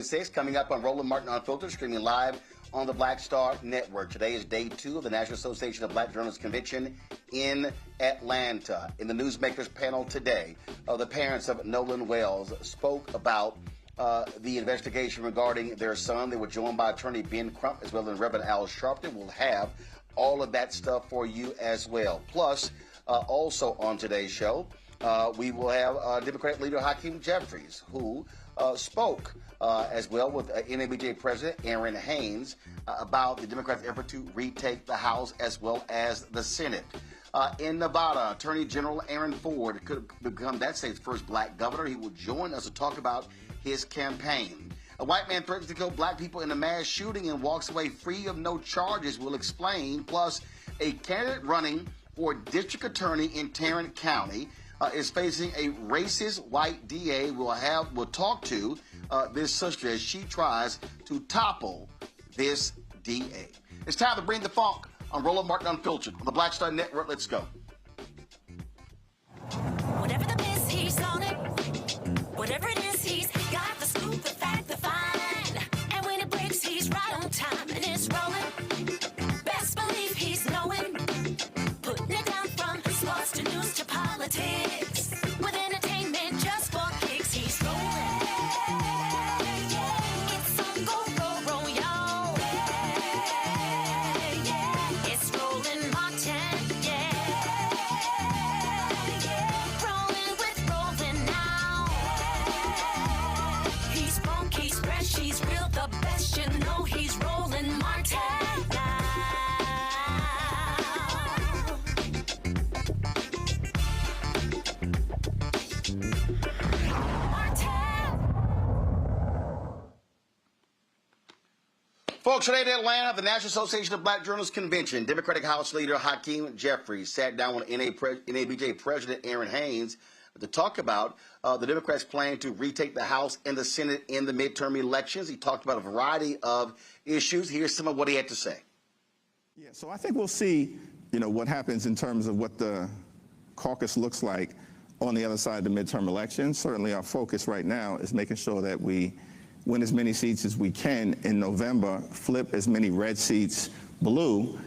6 coming up on Roland Martin Unfiltered, streaming live on the Black Star Network. Today is day 2 of the National Association of Black Journalists Convention in Atlanta. In the Newsmakers panel today, the parents of Nolan Wells spoke about the investigation regarding their son. They were joined by attorney Ben Crump as well as Reverend Al Sharpton. We'll have all of that stuff for you as well. Plus, also on today's show, we will have Democratic leader Hakeem Jeffries, who spoke as well with NABJ President Aaron Haynes about the Democrats' effort to retake the House as well as the Senate. In Nevada, Attorney General Aaron Ford could become that state's first black governor. He will join us to talk about his campaign. A white man threatens to kill black people in a mass shooting and walks away free of no charges. We'll explain. Plus, a candidate running for district attorney in Tarrant County is facing a racist white DA. We'll talk to this sister as she tries to topple this DA. It's time to bring the funk on Roland Martin Unfiltered on the Black Star Network. Let's go. Whatever the miss, he's on it. Whatever it is, he's got the scoop, the fact, the fine. And when it breaks, he's right on time and it's rolling. Best believe he's knowing. Putting it down from sports to news to politics. With entertainment just for kicks, he's rolling. It's on go, y'all. It's Roland Martin, rolling with Roland now. He's funky, he's fresh, he's real, the best, you know he's Roland Martin now. Folks, today in Atlanta, the National Association of Black Journalists Convention, Democratic House Leader Hakeem Jeffries sat down with NABJ President Aaron Haynes to talk about the Democrats' plan to retake the House and the Senate in the midterm elections. He talked about a variety of issues. Here's some of what he had to say. Yeah, so I think we'll see, what happens in terms of what the caucus looks like on the other side of the midterm elections. Certainly our focus right now is making sure that we win as many seats as we can in November, flip as many red seats blue,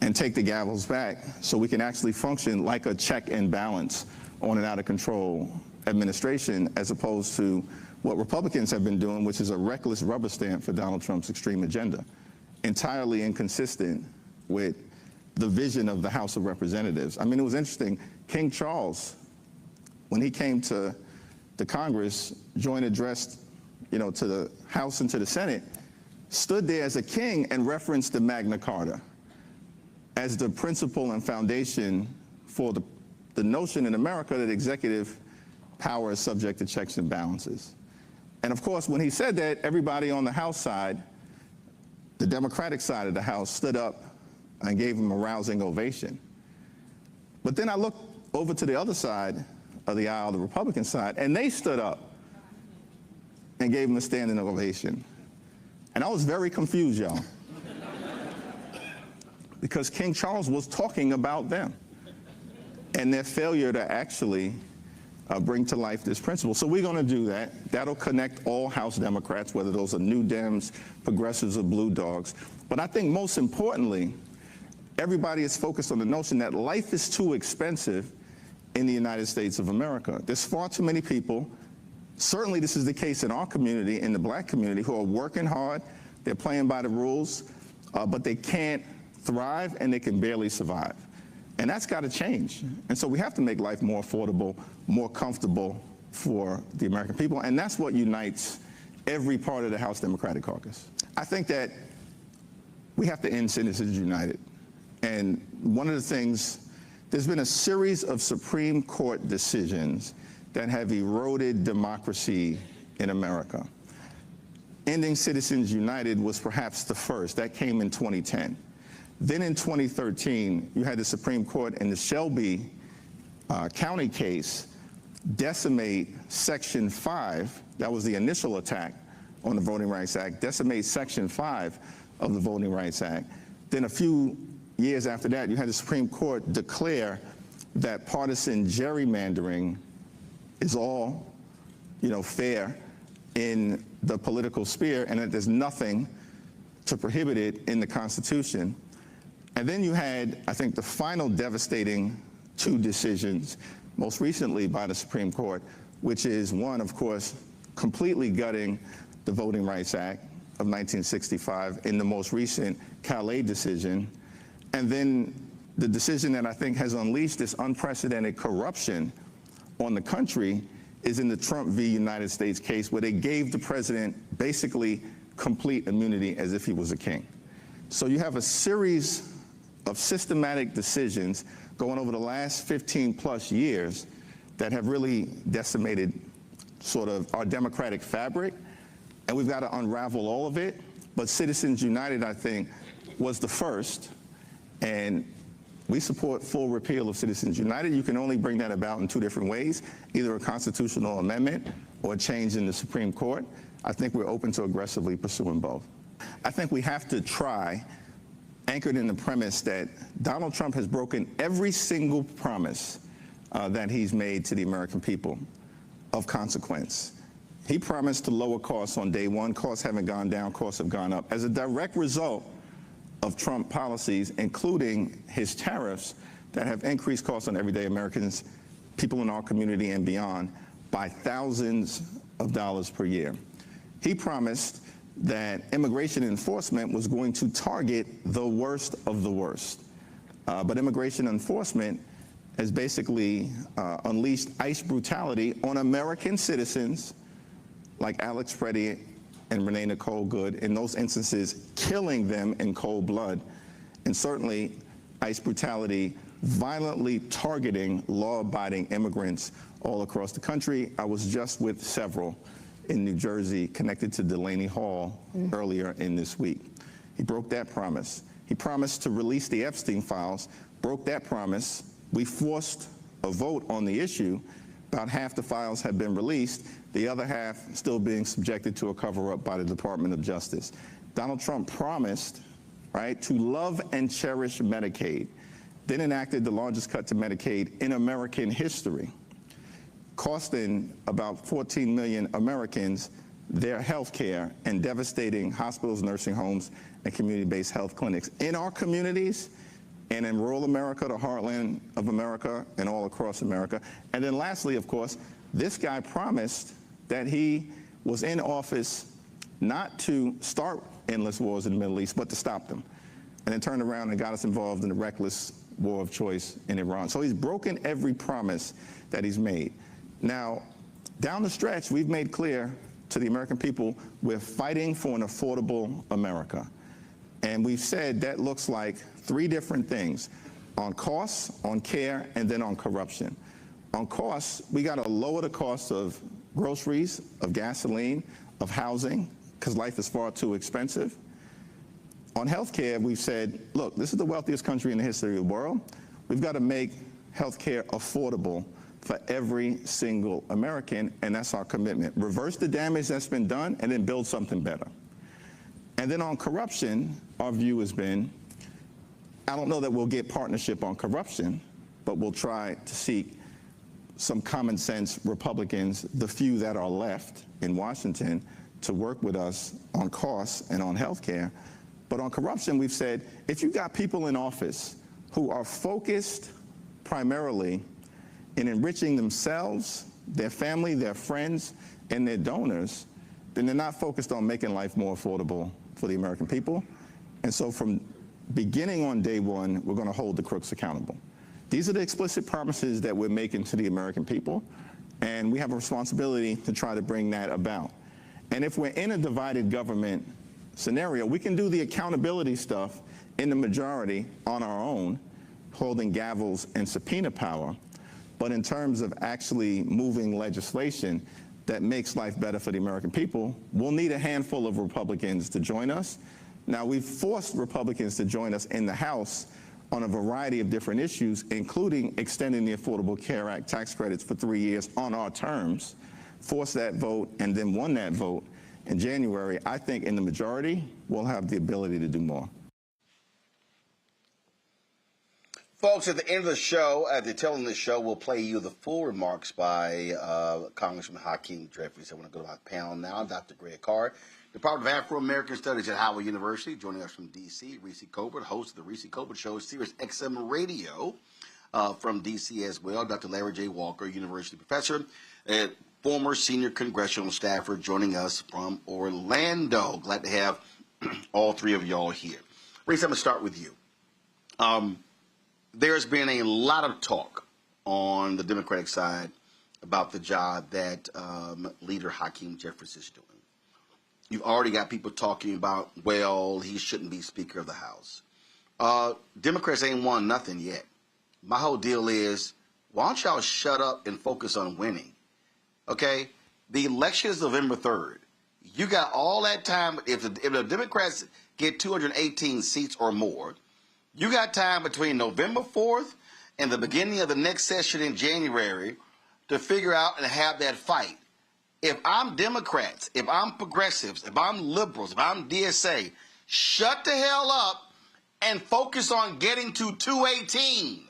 and take the gavels back so we can actually function like a check and balance on an out-of-control administration, as opposed to what Republicans have been doing, which is a reckless rubber stamp for Donald Trump's extreme agenda, entirely inconsistent with the vision of the House of Representatives. I mean, it was interesting. King Charles, when he came to Congress, joint addressed to the House and to the Senate, stood there as a king and referenced the Magna Carta as the principle and foundation for the notion in America that executive power is subject to checks and balances. And of course, when he said that, everybody on the House side, the Democratic side of the House, stood up and gave him a rousing ovation. But then I looked over to the other side of the aisle, the Republican side, and they stood up and gave him a standing ovation. And I was very confused, y'all. Because King Charles was talking about them and their failure to actually bring to life this principle. So we're going to do that. That'll connect all House Democrats, whether those are New Dems, progressives, or Blue Dogs. But I think most importantly, everybody is focused on the notion that life is too expensive in the United States of America. There's far too many people. Certainly this is the case in our community, in the black community, who are working hard, they're playing by the rules, but they can't thrive and they can barely survive. And that's got to change. And so we have to make life more affordable, more comfortable for the American people, and that's what unites every part of the House Democratic Caucus. I think that we have to end Citizens United. And one of the things, there's been a series of Supreme Court decisions that have eroded democracy in America. Ending Citizens United was perhaps the first. That came in 2010. Then in 2013, you had the Supreme Court in the Shelby County case decimate Section 5, that was the initial attack on the Voting Rights Act, decimate Section 5 of the Voting Rights Act. Then a few years after that, you had the Supreme Court declare that partisan gerrymandering is all, fair in the political sphere and that there's nothing to prohibit it in the Constitution. And then you had, I think, the final devastating two decisions, most recently by the Supreme Court, which is one, of course, completely gutting the Voting Rights Act of 1965 in the most recent Calais decision, and then the decision that I think has unleashed this unprecedented corruption on the country is in the Trump v. United States case, where they gave the president basically complete immunity as if he was a king. So you have a series of systematic decisions going over the last 15 plus years that have really decimated sort of our democratic fabric, and we've got to unravel all of it. But Citizens United, I think, was the first, and we support full repeal of Citizens United. You can only bring that about in two different ways, either a constitutional amendment or a change in the Supreme Court. I think we're open to aggressively pursuing both. I think we have to try, anchored in the premise that Donald Trump has broken every single promise that he's made to the American people of consequence. He promised to lower costs on day one. Costs haven't gone down, costs have gone up. As a direct result of Trump policies, including his tariffs that have increased costs on everyday Americans, people in our community and beyond, by thousands of dollars per year. He promised that immigration enforcement was going to target the worst of the worst. But immigration enforcement has basically unleashed ICE brutality on American citizens like Alex Freddie and Renee Nicole Good, in those instances killing them in cold blood. And certainly ICE brutality violently targeting law-abiding immigrants all across the country. I was just with several in New Jersey connected to Delaney Hall earlier in this week. He broke that promise. He promised to release the Epstein files, broke that promise. We forced a vote on the issue. About half the files have been released, the other half still being subjected to a cover-up by the Department of Justice. Donald Trump promised, right, to love and cherish Medicaid, then enacted the largest cut to Medicaid in American history, costing about 14 million Americans their health care and devastating hospitals, nursing homes, and community-based health clinics in our communities and in rural America, the heartland of America, and all across America. And then lastly, of course, this guy promised that he was in office not to start endless wars in the Middle East, but to stop them. And then turned around and got us involved in the reckless war of choice in Iran. So he's broken every promise that he's made. Now, down the stretch, we've made clear to the American people, we're fighting for an affordable America. And we've said that looks like three different things: on costs, on care, and then on corruption. On costs, we got to lower the cost of groceries, of gasoline, of housing, because life is far too expensive. On health care, we've said, look, this is the wealthiest country in the history of the world. We've got to make health care affordable for every single American, and that's our commitment. Reverse the damage that's been done and then build something better. And then on corruption, our view has been, I don't know that we'll get partnership on corruption, but we'll try to seek some common sense Republicans, the few that are left in Washington, to work with us on costs and on health care. But on corruption, we've said, if you've got people in office who are focused primarily in enriching themselves, their family, their friends, and their donors, then they're not focused on making life more affordable for the American people. And so from beginning on day one, we're going to hold the crooks accountable. These are the explicit promises that we're making to the American people, and we have a responsibility to try to bring that about. And if we're in a divided government scenario, we can do the accountability stuff in the majority on our own, holding gavels and subpoena power. But in terms of actually moving legislation that makes life better for the American people, we'll need a handful of Republicans to join us. Now, we've forced Republicans to join us in the House on a variety of different issues, including extending the Affordable Care Act tax credits for 3 years on our terms, forced that vote, and then won that vote in January. I think in the majority, we'll have the ability to do more. Folks, at the end of the show, at the tail end of the show, we'll play you the full remarks by Congressman Hakeem Jeffries. I want to go to my panel now. Dr. Greg Carr, Department of Afro-American Studies at Howard University. Joining us from D.C., Reese Colbert, host of the Reese Colbert Show, Sirius XM Radio from D.C. as well. Dr. Larry J. Walker, university professor and former senior congressional staffer, joining us from Orlando. Glad to have all three of y'all here. Reese, I'm going to start with you. There's been a lot of talk on the Democratic side about the job that Leader Hakeem Jeffries is doing. You've already got people talking about, well, he shouldn't be Speaker of the House. Democrats ain't won nothing yet. My whole deal is, why don't y'all shut up and focus on winning? Okay? The election is November 3rd. You got all that time. If the Democrats get 218 seats or more, you got time between November 4th and the beginning of the next session in January to figure out and have that fight. If I'm Democrats, if I'm progressives, if I'm liberals, if I'm DSA, shut the hell up and focus on getting to 218.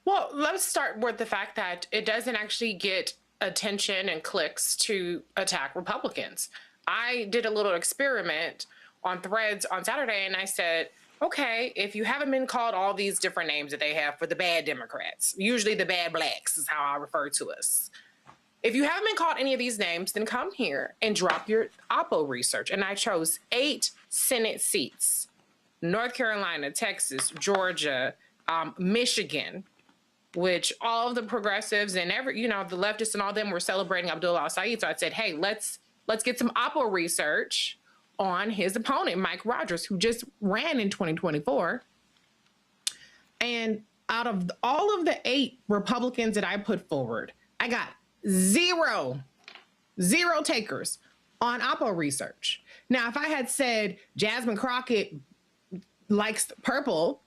Well, let's start with the fact that it doesn't actually get attention and clicks to attack Republicans. I did a little experiment on Threads on Saturday, and I said, okay, if you haven't been called all these different names that they have for the bad Democrats, usually the bad blacks is how I refer to us. If you haven't been called any of these names, then come here and drop your Oppo research. And I chose 8 Senate seats: North Carolina, Texas, Georgia, Michigan, which all of the progressives and the leftists and all them were celebrating Abdullah al-Said. So I said, hey, let's get some Oppo research on his opponent, Mike Rogers, who just ran in 2024. And out of all of the 8 Republicans that I put forward, I got zero takers on Oppo research. Now, if I had said Jasmine Crockett likes purple,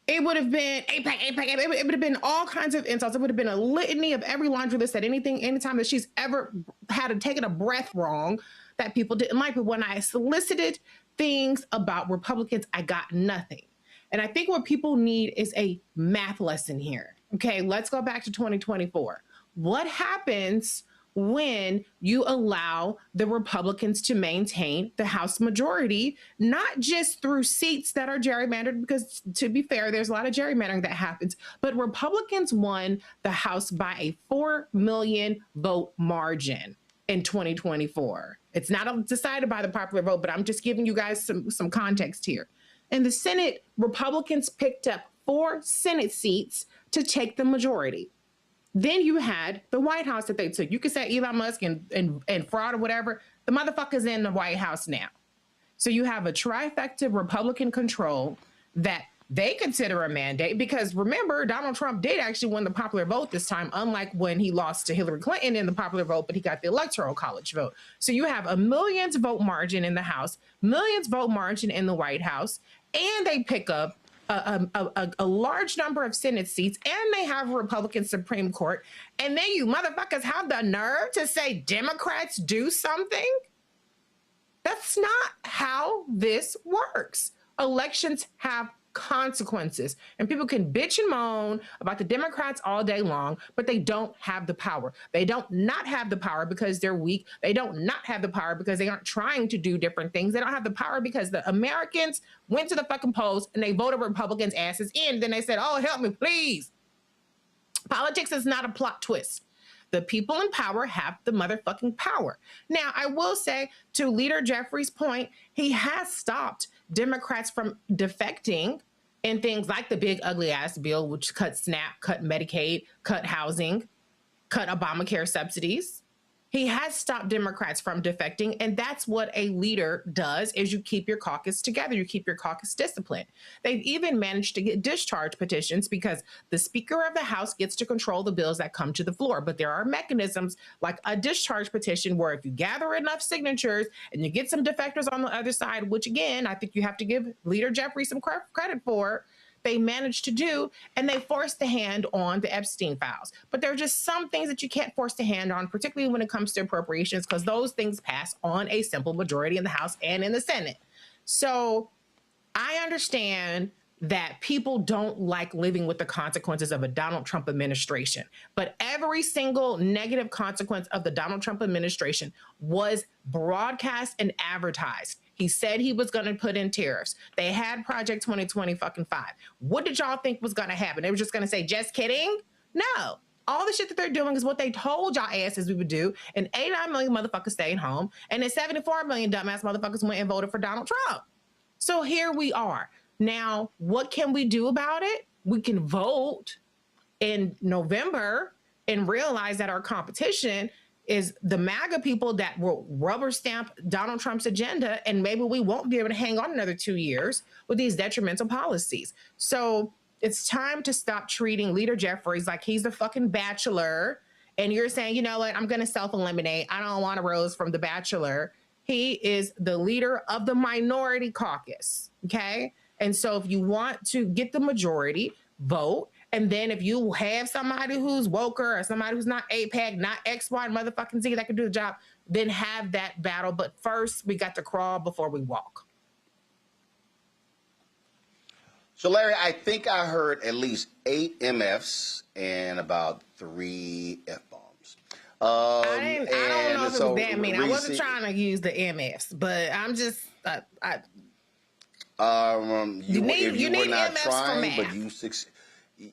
it would have been APAC. It would have been all kinds of insults. It would have been a litany of every laundry list that anytime that she's ever had taken a breath wrong that people didn't like. But when I solicited things about Republicans, I got nothing. And I think what people need is a math lesson here. Okay, let's go back to 2024. What happens when you allow the Republicans to maintain the House majority, not just through seats that are gerrymandered, because to be fair, there's a lot of gerrymandering that happens, but Republicans won the House by a 4 million vote margin in 2024. It's not decided by the popular vote, but I'm just giving you guys some context here. In the Senate, Republicans picked up 4 Senate seats to take the majority. Then you had the White House that they took. You could say Elon Musk and fraud or whatever. The motherfucker's in the White House now. So you have a trifecta Republican control that they consider a mandate, because remember, Donald Trump did actually win the popular vote this time, unlike when he lost to Hillary Clinton in the popular vote, but he got the Electoral College vote. So you have a millions vote margin in the House, millions vote margin in the White House, and they pick up a large number of Senate seats, and they have a Republican Supreme Court. And then you motherfuckers have the nerve to say Democrats do something? That's not how this works. Elections have consequences, and people can bitch and moan about the Democrats all day long, but they don't have the power. They don't not have the power because they're weak. They don't not have the power because they aren't trying to do different things. They don't have the power because the Americans went to the fucking polls and they voted Republicans' asses in. Then they said, oh, help me, please. Politics is not a plot twist. The people in power have the motherfucking power. Now, I will say, to Leader Jeffries' point, he has stopped Democrats from defecting in things like the big ugly ass bill, which cut SNAP, cut Medicaid, cut housing, cut Obamacare subsidies. He has stopped Democrats from defecting, and that's what a leader does, is you keep your caucus together, you keep your caucus disciplined. They've even managed to get discharge petitions because the Speaker of the House gets to control the bills that come to the floor, but there are mechanisms like a discharge petition where if you gather enough signatures and you get some defectors on the other side, which again, I think you have to give Leader Jeffries some credit for, they managed to do, and they forced the hand on the Epstein files. But there are just some things that you can't force the hand on, particularly when it comes to appropriations, because those things pass on a simple majority in the House and in the Senate. So I understand that people don't like living with the consequences of a Donald Trump administration. But every single negative consequence of the Donald Trump administration was broadcast and advertised. He said he was going to put in tariffs. They had Project 2025. What did y'all think was going to happen? They were just going to say, just kidding? No. All the shit that they're doing is what they told y'all asses we would do. And 89 million motherfuckers stayed home. And then 74 million dumbass motherfuckers went and voted for Donald Trump. So here we are. Now, what can we do about it? We can vote in November and realize that our competition is the MAGA people that will rubber stamp Donald Trump's agenda, and maybe we won't be able to hang on another 2 years with these detrimental policies. So it's time to stop treating Leader Jeffries like he's the fucking Bachelor, and you're saying, you know what, I'm going to self-eliminate. I don't want a rose from the Bachelor. He is the leader of the minority caucus, okay? And so if you want to get the majority, vote. And then if you have somebody who's woker or somebody who's not APAC, not X, Y, motherfucking Z that can do the job, then have that battle. But first, we got to crawl before we walk. So, Larry, I think I heard at least 8 MFs and about 3 F-bombs. I don't know if it was that many. I wasn't trying to use the MFs, but I'm just... you need not MFs trying, for but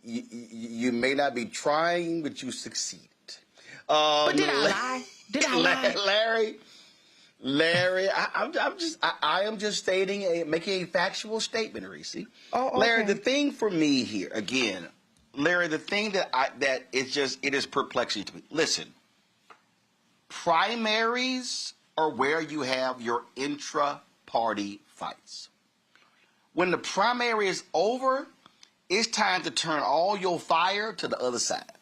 you may not be trying, but you succeeded. But did I lie? Did I lie? Larry, I am just stating, making a factual statement, Reese. Oh, okay. Larry, the thing for me here, again, Larry, the thing that it is perplexing to me. Listen, primaries are where you have your intra-party fights. When the primary is over, it's time to turn all your fire to the other side.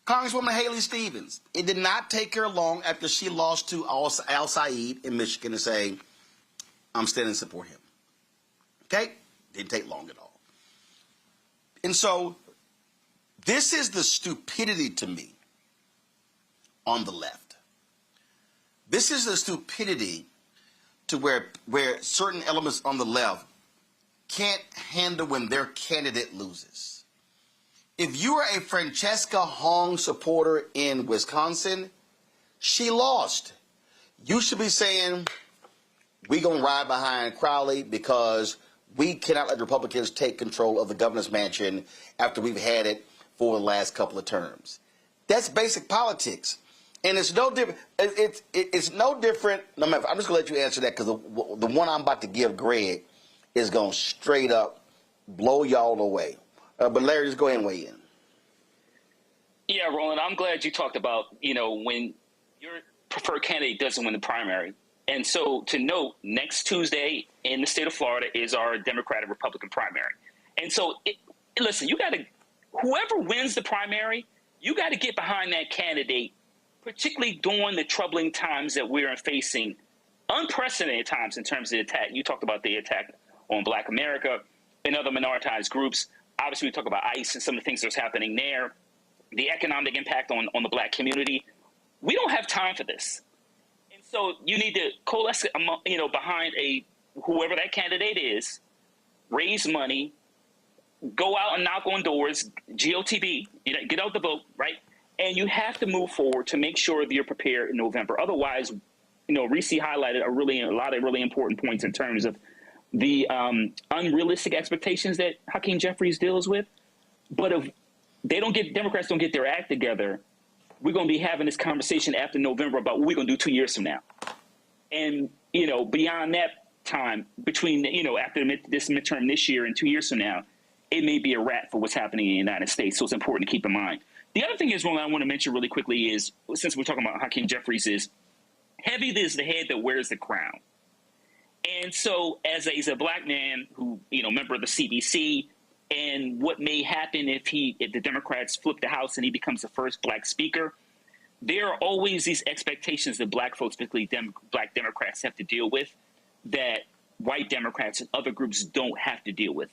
Congresswoman Haley Stevens, it did not take her long after she lost to Al Saeed in Michigan to say, I'm standing to support him. Okay? Didn't take long at all. And so, this is the stupidity to me on the left. This is the stupidity to where certain elements on the left can't handle when their candidate loses. If you are a Francesca Hong supporter in Wisconsin, she lost. You should be saying, we're going to ride behind Crowley because we cannot let Republicans take control of the governor's mansion after we've had it for the last couple of terms. That's basic politics. And it's no different. It's no different. No matter, I'm just going to let you answer that because the one I'm about to give Greg is going to straight up blow y'all away. But Larry, just go ahead and weigh in. Yeah, Roland, I'm glad you talked about, when your preferred candidate doesn't win the primary. And so to note, next Tuesday in the state of Florida is our Democratic-Republican primary. And so, listen, whoever wins the primary, you got to get behind that candidate, particularly during the troubling times that we're facing, unprecedented times in terms of the attack. You talked about the attack on Black America and other minoritized groups. Obviously, we talk about ICE and some of the things that's happening there, the economic impact on the Black community. We don't have time for this. And so you need to coalesce, behind whoever that candidate is, raise money, go out and knock on doors, GOTB, get out the vote, right? And you have to move forward to make sure that you're prepared in November. Otherwise, Reese highlighted a lot of really important points in terms of the unrealistic expectations that Hakeem Jeffries deals with. But if Democrats don't get their act together, we're going to be having this conversation after November about what we're going to do 2 years from now. And, beyond that time, between, after this midterm this year and 2 years from now, it may be a wrap for what's happening in the United States. So it's important to keep in mind. The other thing is, Roland, I want to mention really quickly is, since we're talking about Hakeem Jeffries, is heavy is the head that wears the crown. And so as a Black man who, member of the CBC, and what may happen if the Democrats flip the House and he becomes the first Black speaker, there are always these expectations that Black folks, particularly Black Democrats, have to deal with that white Democrats and other groups don't have to deal with.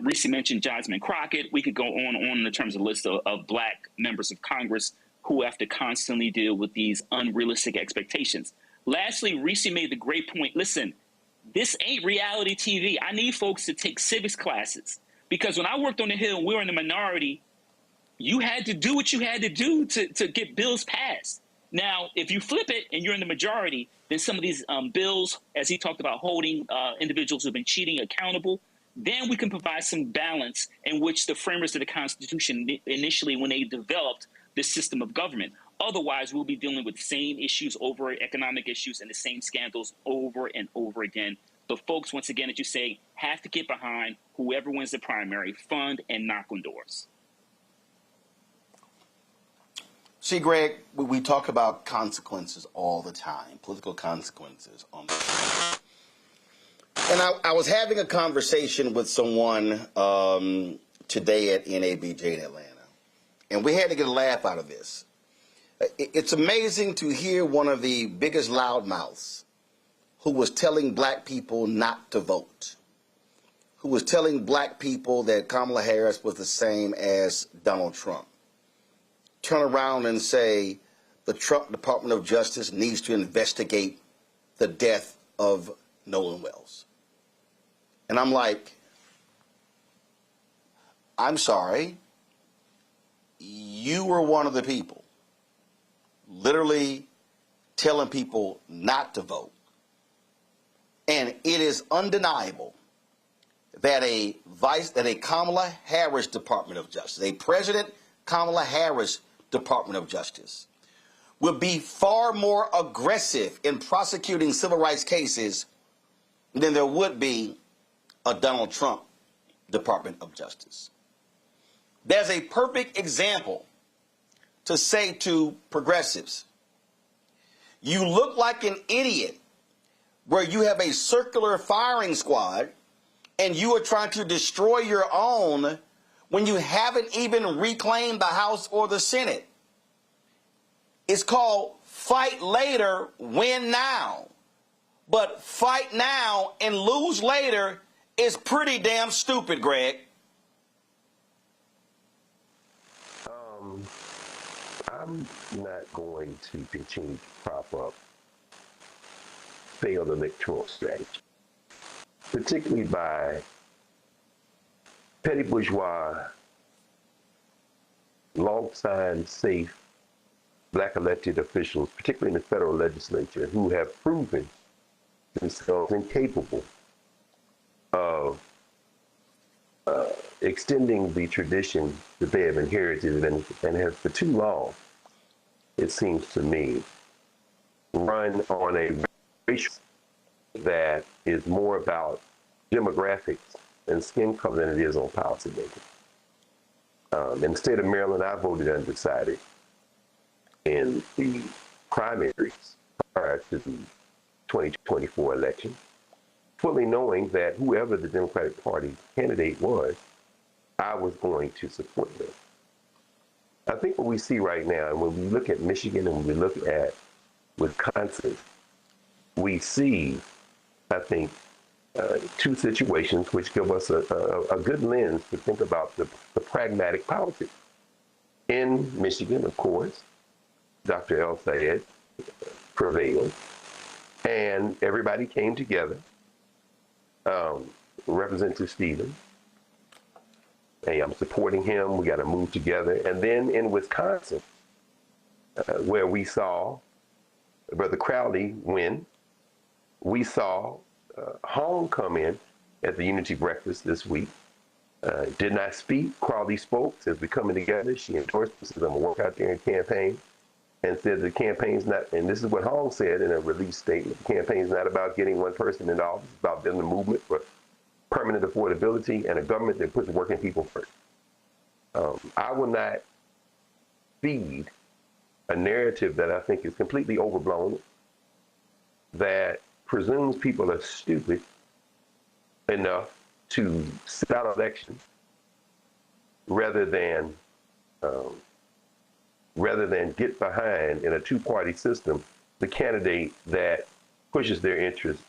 Reese mentioned Jasmine Crockett. We could go on in terms of the list of Black members of Congress who have to constantly deal with these unrealistic expectations. Lastly, Reese made the great point. Listen, this ain't reality TV. I need folks to take civics classes, because when I worked on the Hill and we were in the minority, you had to do what you had to do to get bills passed. Now, if you flip it and you're in the majority, then some of these bills, as he talked about, holding individuals who've been cheating accountable, then we can provide some balance in which the framers of the Constitution initially, when they developed this system of government. Otherwise, we'll be dealing with the same issues over economic issues and the same scandals over and over again. But folks, once again, as you say, have to get behind whoever wins the primary, fund and knock on doors. See, Greg, we talk about consequences all the time, political consequences on the And I was having a conversation with someone today at NABJ in Atlanta, and we had to get a laugh out of this. It's amazing to hear one of the biggest loudmouths who was telling black people not to vote, who was telling black people that Kamala Harris was the same as Donald Trump, turn around and say the Trump Department of Justice needs to investigate the death of Nolan Wells. And I'm like, I'm sorry, you were one of the people literally telling people not to vote. And it is undeniable that a Kamala Harris Department of Justice, a President Kamala Harris Department of Justice, would be far more aggressive in prosecuting civil rights cases than there would be a Donald Trump Department of Justice. There's a perfect example to say to progressives, you look like an idiot where you have a circular firing squad and you are trying to destroy your own when you haven't even reclaimed the House or the Senate. It's called fight later, win now. But fight now and lose later is pretty damn stupid, Greg. I'm not going to continue to prop up failed electoral strategy, particularly by petty bourgeois, long-time safe black elected officials, particularly in the federal legislature, who have proven themselves incapable of extending the tradition that they have inherited and have for too long, it seems to me, run on a racial that is more about demographics and skin color than it is on policy making. In the state of Maryland, I voted undecided in the primaries prior to the 2024 election, fully knowing that whoever the Democratic Party candidate was, I was going to support them. I think what we see right now, and when we look at Michigan and when we look at Wisconsin, we see, I think, two situations which give us a good lens to think about the pragmatic politics. In Michigan, of course, Dr. El Sayed prevailed, and everybody came together. Representative Stevens, hey, I'm supporting him, we got to move together. And then in Wisconsin, where we saw Brother Crowley win, we saw Hong come in at the Unity Breakfast this week. Did not speak. Crowley spoke, says we're coming together. She endorsed us, says I'm going to work out there and campaign, and said the campaign's not, and this is what Hong said in a release statement, the campaign's not about getting one person in office, it's about building a movement for permanent affordability and a government that puts working people first. I will not feed a narrative that I think is completely overblown, that presumes people are stupid enough to sit out elections rather than get behind in a two-party system the candidate that pushes their interests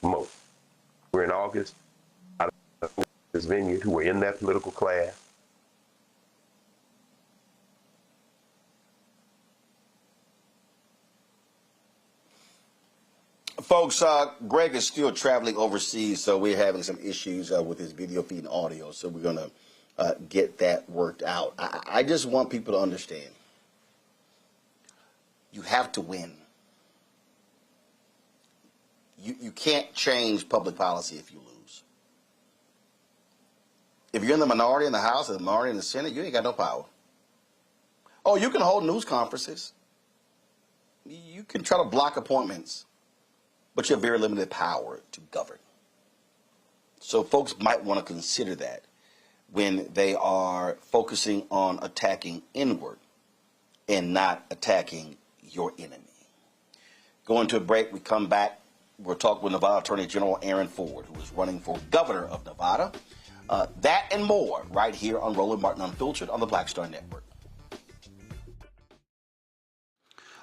most. We're in August, out of this vineyard, who are in that political class. Folks, Greg is still traveling overseas, so we're having some issues with his video feed and audio, so we're going to get that worked out. I just want people to understand. You have to win. You can't change public policy if you lose. If you're in the minority in the House or the minority in the Senate, you ain't got no power. Oh, you can hold news conferences. You can try to block appointments, but you have very limited power to govern. So folks might want to consider that when they are focusing on attacking inward and not attacking your enemy. Going to a break, we come back. We'll talk with Nevada Attorney General Aaron Ford, who is running for governor of Nevada. That and more right here on Roland Martin Unfiltered on the Black Star Network.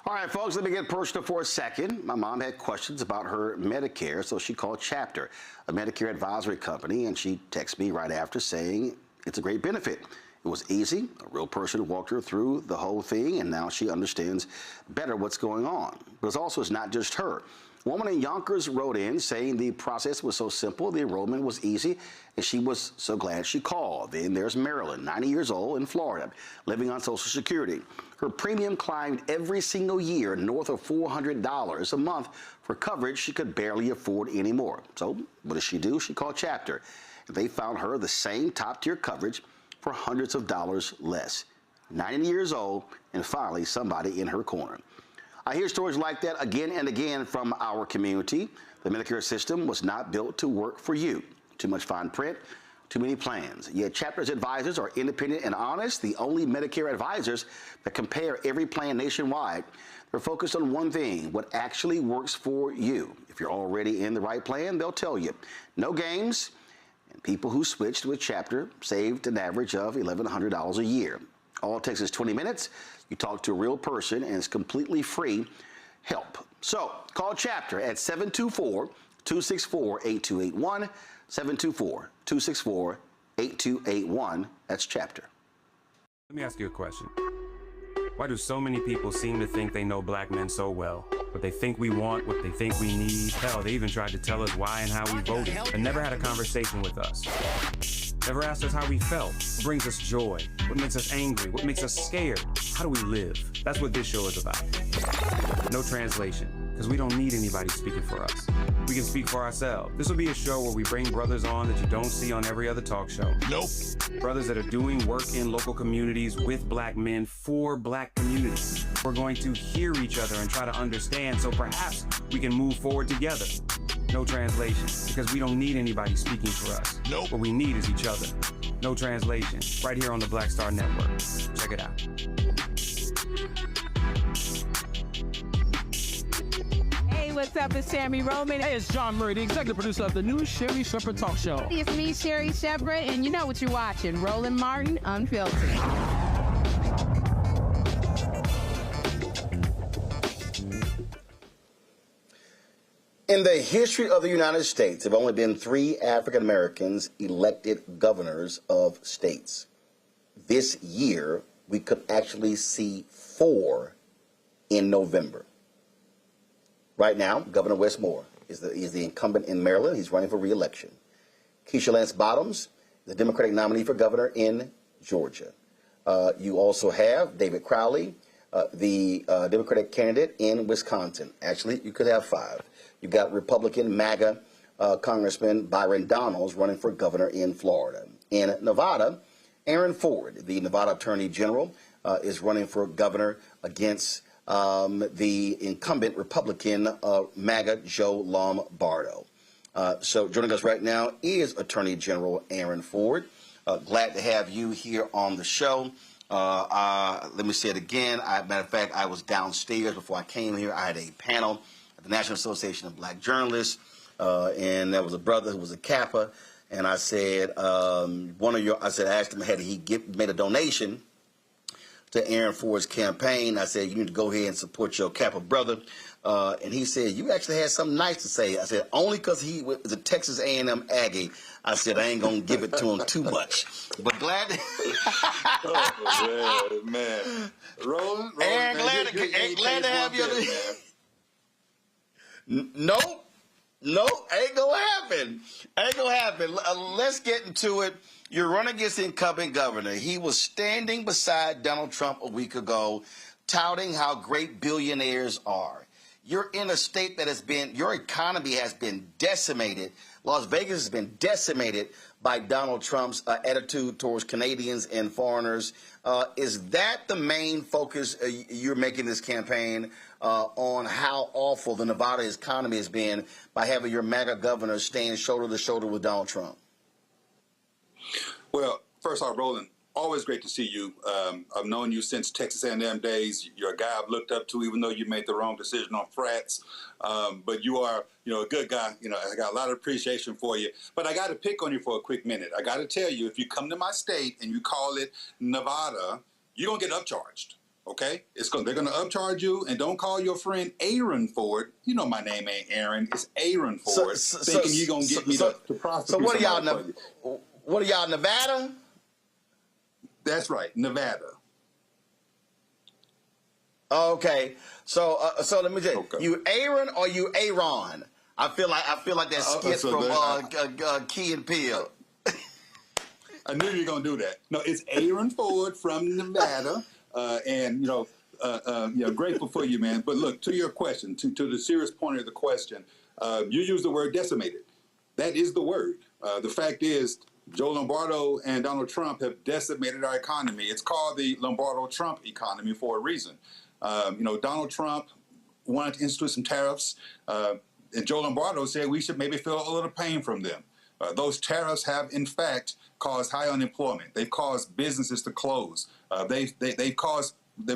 All right, folks, let me get personal for a second. My mom had questions about her Medicare, so she called Chapter, a Medicare advisory company, and she texted me right after saying it's a great benefit. It was easy. A real person walked her through the whole thing, and now she understands better what's going on. But it's not just her. A woman in Yonkers wrote in saying the process was so simple, the enrollment was easy, and she was so glad she called. Then there's Marilyn, 90 years old, in Florida, living on Social Security. Her premium climbed every single year north of $400 a month for coverage she could barely afford anymore. So what does she do? She called Chapter. They found her the same top-tier coverage for hundreds of dollars less. 90 years old, and finally somebody in her corner. I hear stories like that again and again from our community. The Medicare system was not built to work for you. Too much fine print, too many plans. Yet Chapter's advisors are independent and honest, the only Medicare advisors that compare every plan nationwide. They're focused on one thing, what actually works for you. If you're already in the right plan, they'll tell you. No games, and people who switched with Chapter saved an average of $1,100 a year. All it takes is 20 minutes. You talk to a real person, and it's completely free help. So call Chapter at 724-264-8281, 724-264-8281. That's Chapter. Let me ask you a question. Why do so many people seem to think they know black men so well? What they think we want, what they think we need. Hell, they even tried to tell us why and how we voted, and never had a conversation with us. Never asked us how we felt, what brings us joy, what makes us angry, what makes us scared. How do we live? That's what this show is about. No translation, because we don't need anybody speaking for us. We can speak for ourselves. This will be a show where we bring brothers on that you don't see on every other talk show. Nope. Brothers that are doing work in local communities with black men for black communities. We're going to hear each other and try to understand so perhaps we can move forward together. No translation, because we don't need anybody speaking for us. Nope. What we need is each other. No translation, right here on the Black Star Network. Check it out. Hey, what's up? It's Tammy Roman. Hey, it's John Murray, the executive producer of the new Sherry Shepherd Talk Show. It's me, Sherry Shepherd, and you know what you're watching, Roland Martin Unfiltered. In the history of the United States, there have only been 3 African Americans elected governors of states. This year, we could actually see 4 in November. Right now, Governor Wes Moore is the incumbent in Maryland. He's running for re-election. Keisha Lance Bottoms, the Democratic nominee for governor in Georgia. You also have David Crowley, the Democratic candidate in Wisconsin. Actually, you could have 5. You've got Republican MAGA Congressman Byron Donalds running for governor in Florida. In Nevada, Aaron Ford, the Nevada Attorney General, is running for governor against the incumbent Republican MAGA Joe Lombardo. So joining us right now is Attorney General Aaron Ford. Glad to have you here on the show. Let me say it again. Matter of fact, I was downstairs before I came here. I had a panel at the National Association of Black Journalists, and there was a brother who was a Kappa, and I said, I asked him, had he made a donation to Aaron Ford's campaign? I said, you need to go ahead and support your Kappa brother. And he said, you actually had something nice to say. I said, only because he was a Texas A&M Aggie. I said, I ain't going to give it to him too much. But glad to... Oh, man. Roland, Aaron, man, glad to have you. Nope. Nope, ain't gonna happen. Ain't gonna happen. Let's get into it. You're running against the incumbent governor. He was standing beside Donald Trump a week ago, touting how great billionaires are. You're in a state that your economy has been decimated. Las Vegas has been decimated by Donald Trump's attitude towards Canadians and foreigners. Is that the main focus you're making this campaign on how awful the Nevada economy has been by having your MAGA governor stand shoulder to shoulder with Donald Trump? Well, first off, Roland, always great to see you. I've known you since Texas A&M days. You're a guy I've looked up to, even though you made the wrong decision on frats. But you are, a good guy. I got a lot of appreciation for you. But I got to pick on you for a quick minute. I got to tell you, if you come to my state and you call it Nevada, you're going to get upcharged. Okay? They're going to upcharge you, and don't call your friend Aaron Ford. You know my name ain't Aaron. It's Aaron Ford, thinking you're going to get me to prosecute. So what are y'all, Nevada? That's right, Nevada. Okay, so let me tell you, you Aaron or you Aaron? I feel like that skit from Key and Peele. I knew you were gonna do that. No, it's Aaron Ford from Nevada, and grateful for you, man. But look, to your question, to the serious point of the question, you use the word decimated. That is the word. The fact is, Joe Lombardo and Donald Trump have decimated our economy. It's called the Lombardo-Trump economy for a reason. Donald Trump wanted to institute some tariffs, and Joe Lombardo said we should maybe feel a little pain from them. Those tariffs have, in fact, caused high unemployment. They've caused businesses to close. They've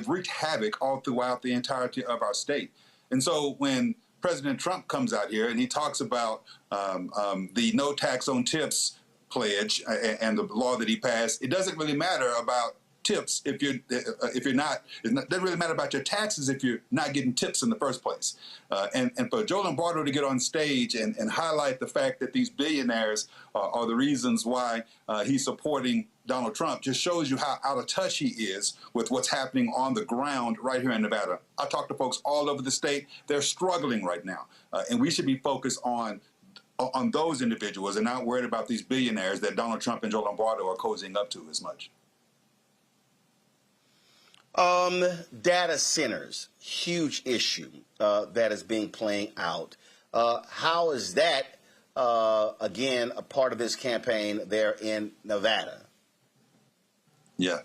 wreaked havoc all throughout the entirety of our state. And so when President Trump comes out here and he talks about the no tax on tips pledge and the law that he passed, it doesn't really matter about tips if you're not. It doesn't really matter about your taxes if you're not getting tips in the first place. And for Joe Lombardo to get on stage and highlight the fact that these billionaires are the reasons why he's supporting Donald Trump just shows you how out of touch he is with what's happening on the ground right here in Nevada. I talk to folks all over the state. They're struggling right now, and we should be focused on those individuals and not worried about these billionaires that Donald Trump and Joe Lombardo are cozying up to as much. Data centers, huge issue that is being playing out. How is that, again, a part of this campaign there in Nevada? Yeah.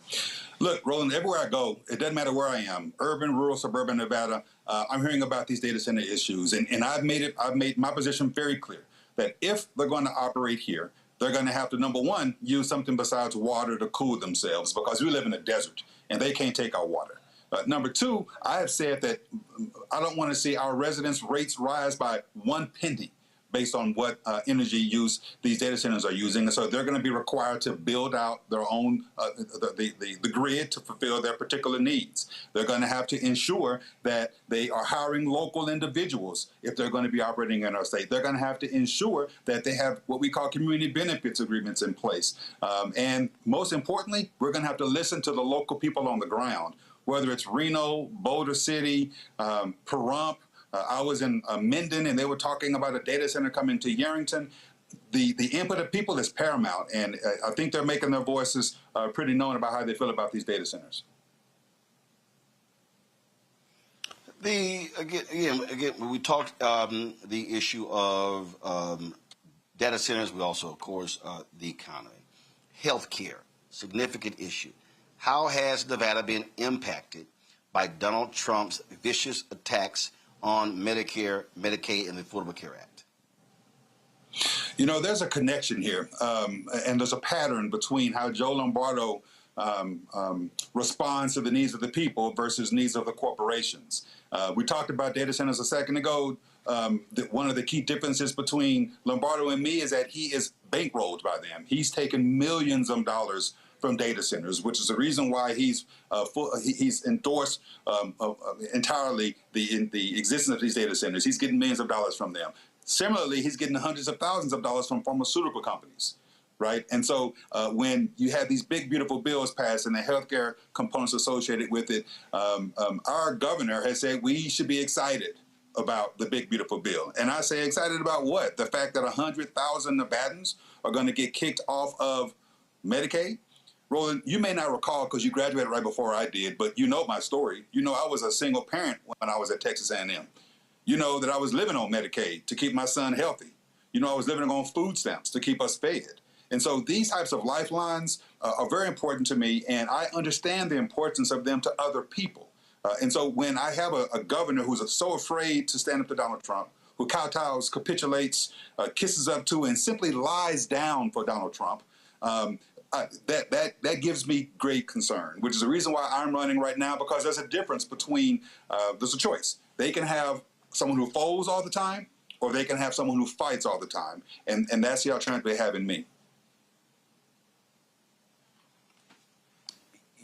Look, Roland, everywhere I go, it doesn't matter where I am, urban, rural, suburban Nevada, I'm hearing about these data center issues. And I've made my position very clear that if they're going to operate here, they're going to have to, number one, use something besides water to cool themselves because we live in a desert and they can't take our water. Number two, I have said that I don't want to see our residents' rates rise by 1 penny based on what energy use these data centers are using. And so they're going to be required to build out their own, the grid to fulfill their particular needs. They're going to have to ensure that they are hiring local individuals if they're going to be operating in our state. They're going to have to ensure that they have what we call community benefits agreements in place. And most importantly, we're going to have to listen to the local people on the ground, whether it's Reno, Boulder City, Pahrump. I was in Minden, and they were talking about a data center coming to Yerington. The input of people is paramount, and I think they're making their voices pretty known about how they feel about these data centers. Again, we talked the issue of data centers. We also, of course, the economy, healthcare, significant issue. How has Nevada been impacted by Donald Trump's vicious attacks on Medicare, Medicaid, and the Affordable Care Act? There's a connection here, and there's a pattern between how Joe Lombardo responds to the needs of the people versus needs of the corporations. We talked about data centers a second ago. One of the key differences between Lombardo and me is that he is bankrolled by them. He's taken millions of dollars from data centers, which is the reason why he's endorsed entirely the existence of these data centers. He's getting millions of dollars from them. Similarly, he's getting hundreds of thousands of dollars from pharmaceutical companies, right? And so when you have these big, beautiful bills passed and the healthcare components associated with it, our governor has said we should be excited about the big, beautiful bill. And I say excited about what? The fact that 100,000 Nevadans are going to get kicked off of Medicaid? Roland, you may not recall because you graduated right before I did, but you know my story. You know I was a single parent when I was at Texas A&M. You know that I was living on Medicaid to keep my son healthy. You know I was living on food stamps to keep us fed. And so these types of lifelines are very important to me, and I understand the importance of them to other people. And so when I have a governor who's so afraid to stand up to Donald Trump, who kowtows, capitulates, kisses up to, and simply lies down for Donald Trump, that gives me great concern, which is the reason why I'm running right now, because there's a difference between, there's a choice. They can have someone who folds all the time, or they can have someone who fights all the time. And that's the alternative they have in me.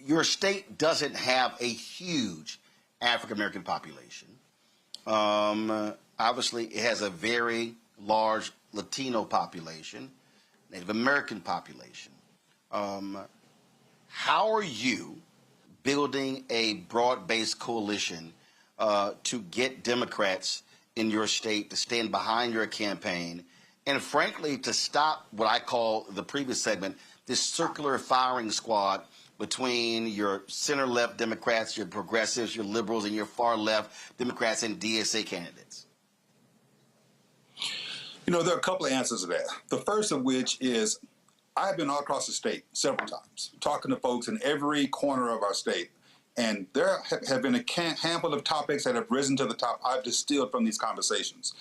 Your state doesn't have a huge African-American population. Obviously, it has a very large Latino population, Native American population. How are you building a broad-based coalition to get Democrats in your state to stand behind your campaign and, frankly, to stop what I call the previous segment, this circular firing squad between your center-left Democrats, your progressives, your liberals, and your far-left Democrats and DSA candidates? You know, there are a couple of answers to that. The first of which is I've been all across the state several times, talking to folks in every corner of our state, and there have been a handful of topics that have risen to the top I've distilled from these conversations.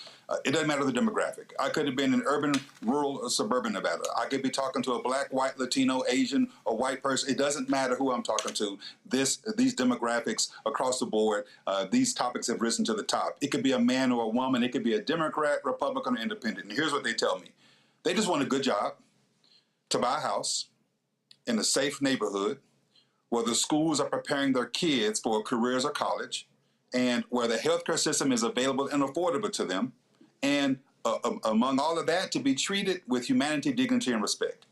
It doesn't matter the demographic. I could have been in urban, rural, or suburban Nevada. I could be talking to a black, white, Latino, Asian, or white person. It doesn't matter who I'm talking to. These demographics across the board, these topics have risen to the top. It could be a man or a woman. It could be a Democrat, Republican, or independent. And here's what they tell me. They just want a good job, to buy a house in a safe neighborhood where the schools are preparing their kids for careers or college, and where the healthcare system is available and affordable to them, and among all of that, to be treated with humanity, dignity, and respect.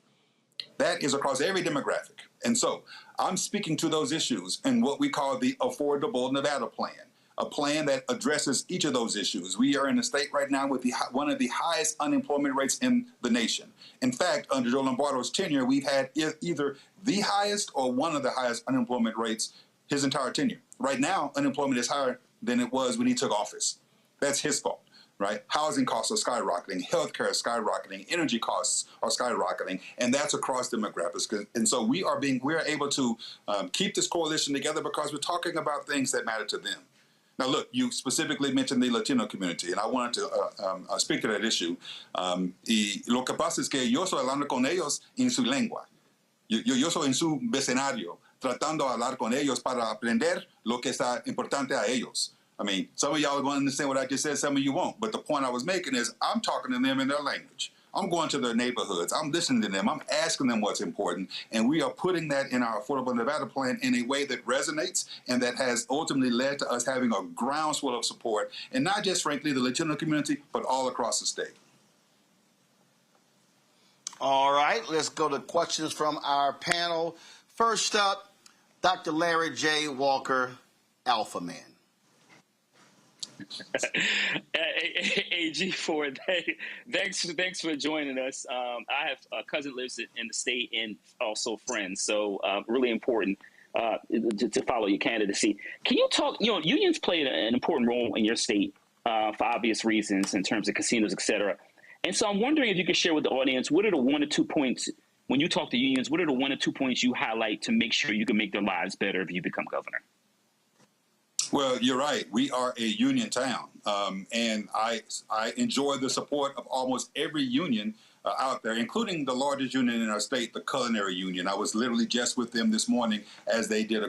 That is across every demographic. And so I'm speaking to those issues in what we call the Affordable Nevada Plan, a plan that addresses each of those issues. We are in a state right now with one of the highest unemployment rates in the nation. In fact, under Joe Lombardo's tenure, we've had either the highest or one of the highest unemployment rates his entire tenure. Right now, unemployment is higher than it was when he took office. That's his fault, right? Housing costs are skyrocketing, healthcare is skyrocketing, energy costs are skyrocketing, and that's across demographics. And so we are able to keep this coalition together because we're talking about things that matter to them. Now, look, you specifically mentioned the Latino community, and I wanted to speak to that issue. Y lo que pasa es que yo estoy hablando con ellos en su lengua. Yo soy en su vecindario, tratando de hablar con ellos para aprender lo que está importante a ellos. I mean, some of y'all are going to understand what I just said, some of you won't. But the point I was making is I'm talking to them in their language. I'm going to their neighborhoods. I'm listening to them. I'm asking them what's important. And we are putting that in our Affordable Nevada Plan in a way that resonates and that has ultimately led to us having a groundswell of support, and not just, frankly, the Latino community, but all across the state. All right, let's go to questions from our panel. First up, Dr. Larry J. Walker, Alpha Man. AG Ford, thanks for joining us. I have a cousin lives in the state and also friends, so really important to follow your candidacy. Can you talk? You know, unions played an important role in your state for obvious reasons in terms of casinos, et cetera. And so I'm wondering if you could share with the audience, what are the 1 or 2 points when you talk to unions? What are the 1 or 2 points you highlight to make sure you can make their lives better if you become governor? Well, you're right. We are a union town, and I enjoy the support of almost every union out there, including the largest union in our state, the Culinary Union. I was literally just with them this morning as they did a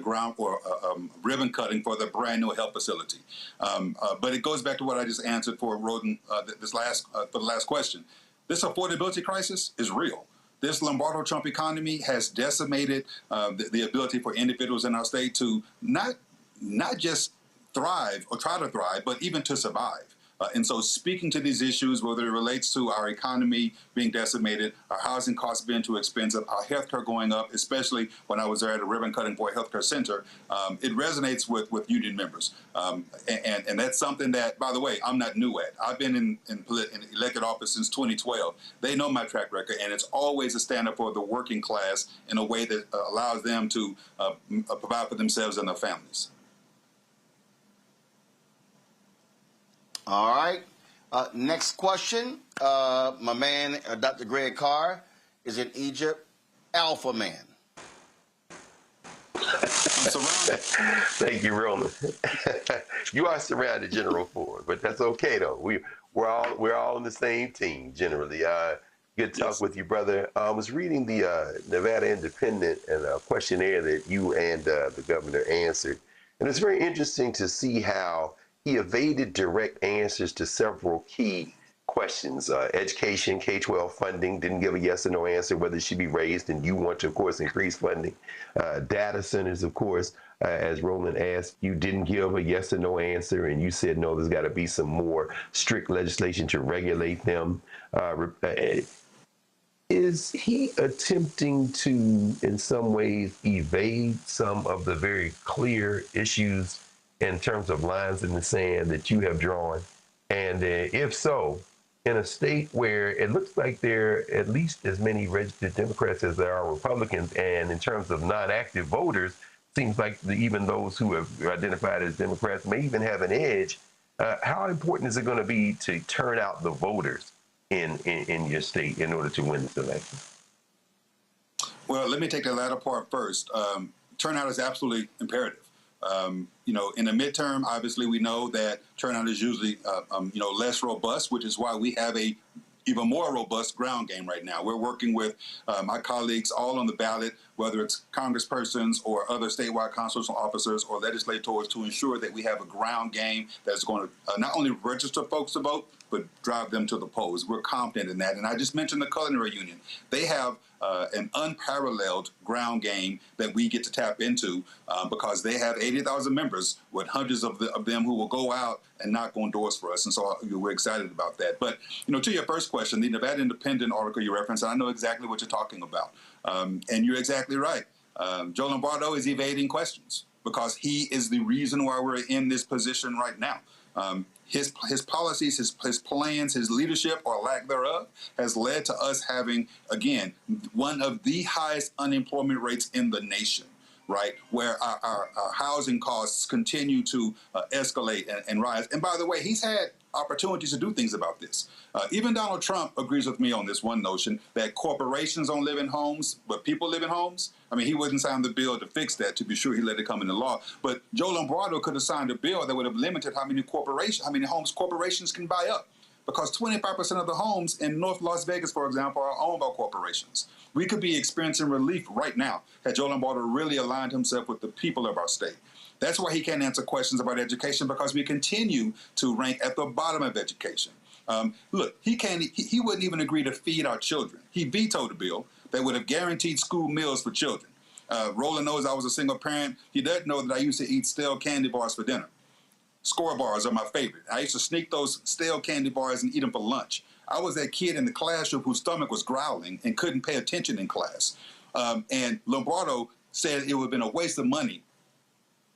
ribbon cutting for the brand new health facility. But it goes back to what I just answered for Roland for the last question. This affordability crisis is real. This Lombardo Trump economy has decimated the ability for individuals in our state to not just thrive or try to thrive, but even to survive. And so speaking to these issues, whether it relates to our economy being decimated, our housing costs being too expensive, our healthcare going up, especially when I was there at a ribbon cutting for a healthcare center, it resonates with union members. And that's something that, by the way, I'm not new at. I've been in elected office since 2012. They know my track record, and it's always a stand up for the working class in a way that allows them to provide for themselves and their families. All right. Next question. My man, Dr. Greg Carr, is in Egypt. Alpha man. Thank you, Roland. You are surrounded, General Ford, but that's okay though. We're all on the same team generally. Good talk with you, brother. I was reading the Nevada Independent and a questionnaire that you and the governor answered, and it's very interesting to see how he evaded direct answers to several key questions. Education, K-12 funding, didn't give a yes or no answer whether it should be raised, and you want to, of course, increase funding. Data centers, of course, as Roland asked, you didn't give a yes or no answer, and you said, no, there's got to be some more strict legislation to regulate them. Is he attempting to, in some ways, evade some of the very clear issues in terms of lines in the sand that you have drawn? And if so, in a state where it looks like there are at least as many registered Democrats as there are Republicans, and in terms of non-active voters, seems like even those who have identified as Democrats may even have an edge, how important is it going to be to turn out the voters in your state in order to win this election? Well, let me take the latter part first. Turnout is absolutely imperative. In the midterm, obviously, we know that turnout is usually, less robust, which is why we have a even more robust ground game right now. We're working with my colleagues all on the ballot, whether it's congresspersons or other statewide constitutional officers or legislators, to ensure that we have a ground game that's going to not only register folks to vote, but drive them to the polls. We're confident in that. And I just mentioned the culinary union. They have an unparalleled ground game that we get to tap into because they have 80,000 members with hundreds of them who will go out and knock on doors for us. And so we're excited about that. But, to your first question, the Nevada Independent article you referenced, I know exactly what you're talking about. And you're exactly right. Joe Lombardo is evading questions because he is the reason why we're in this position right now. His policies, his plans, his leadership or lack thereof has led to us having, again, one of the highest unemployment rates in the nation, right, where our housing costs continue to escalate and rise. And by the way, he's had opportunities to do things about this. Even Donald Trump agrees with me on this one notion that corporations don't live in homes, but people live in homes. I mean, he wouldn't sign the bill to fix that. To be sure, he let it come into law. But Joe Lombardo could have signed a bill that would have limited how many homes corporations can buy up, because 25% of the homes in North Las Vegas, for example, are owned by corporations. We could be experiencing relief right now had Joe Lombardo really aligned himself with the people of our state. That's why he can't answer questions about education, because we continue to rank at the bottom of education. Look, he wouldn't even agree to feed our children. He vetoed a bill that would have guaranteed school meals for children. Roland knows I was a single parent. He doesn't know that I used to eat stale candy bars for dinner. Score bars are my favorite. I used to sneak those stale candy bars and eat them for lunch. I was that kid in the classroom whose stomach was growling and couldn't pay attention in class. And Lombardo said it would have been a waste of money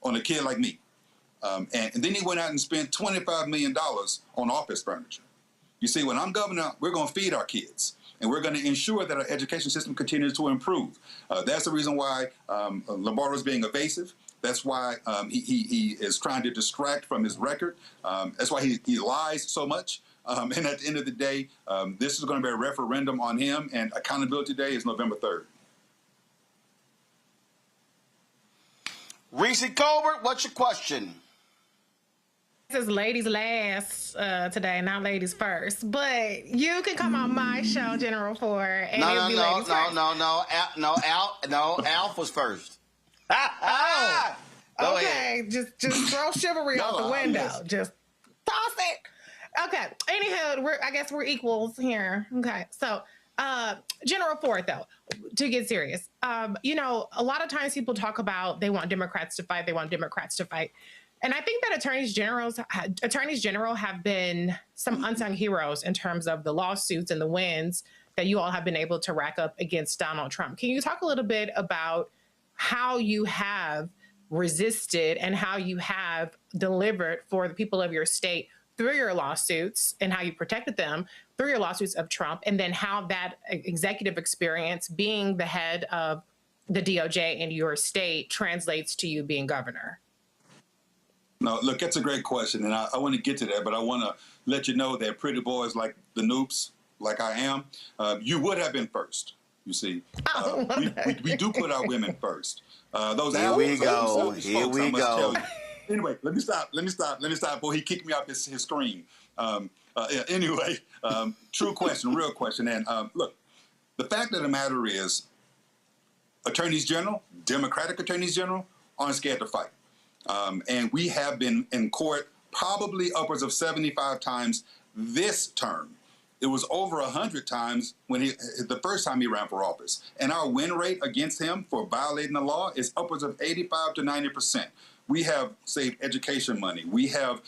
on a kid like me. And then he went out and spent $25 million on office furniture. You see, when I'm governor, we're going to feed our kids, and we're going to ensure that our education system continues to improve. That's the reason why Lombardo is being evasive. That's why he is trying to distract from his record. That's why he lies so much. And at the end of the day, this is going to be a referendum on him, and accountability day is November 3rd. Reese Colbert, what's your question? This is ladies last today, not ladies first. But you can come on my show, General Ford, and it'll be ladies first. No, Alpha's first. Oh, Go okay. ahead. Just throw chivalry out the window. Yes. Just toss it. Okay. Anywho, I guess we're equals here. Okay. So, General Ford, though, to get serious, a lot of times people talk about they want Democrats to fight. And I think that attorneys general have been some unsung heroes in terms of the lawsuits and the wins that you all have been able to rack up against Donald Trump. Can you talk a little bit about how you have resisted and how you have delivered for the people of your state through your lawsuits and how you protected them through your lawsuits of Trump, and then how that executive experience being the head of the DOJ in your state translates to you being governor? No, look, that's a great question, and I want to get to that, but I want to let you know that pretty boys like the Noops, like I am, you would have been first. You see, we do put our women first. Here we go. Anyway, let me stop before he kicked me off his screen. Anyway, true question, real question. And look, the fact of the matter is, attorneys general, Democratic attorneys general, aren't scared to fight. And we have been in court probably upwards of 75 times this term. It was over 100 times when the first time he ran for office. And our win rate against him for violating the law is upwards of 85 to 90%. We have saved education money. We have,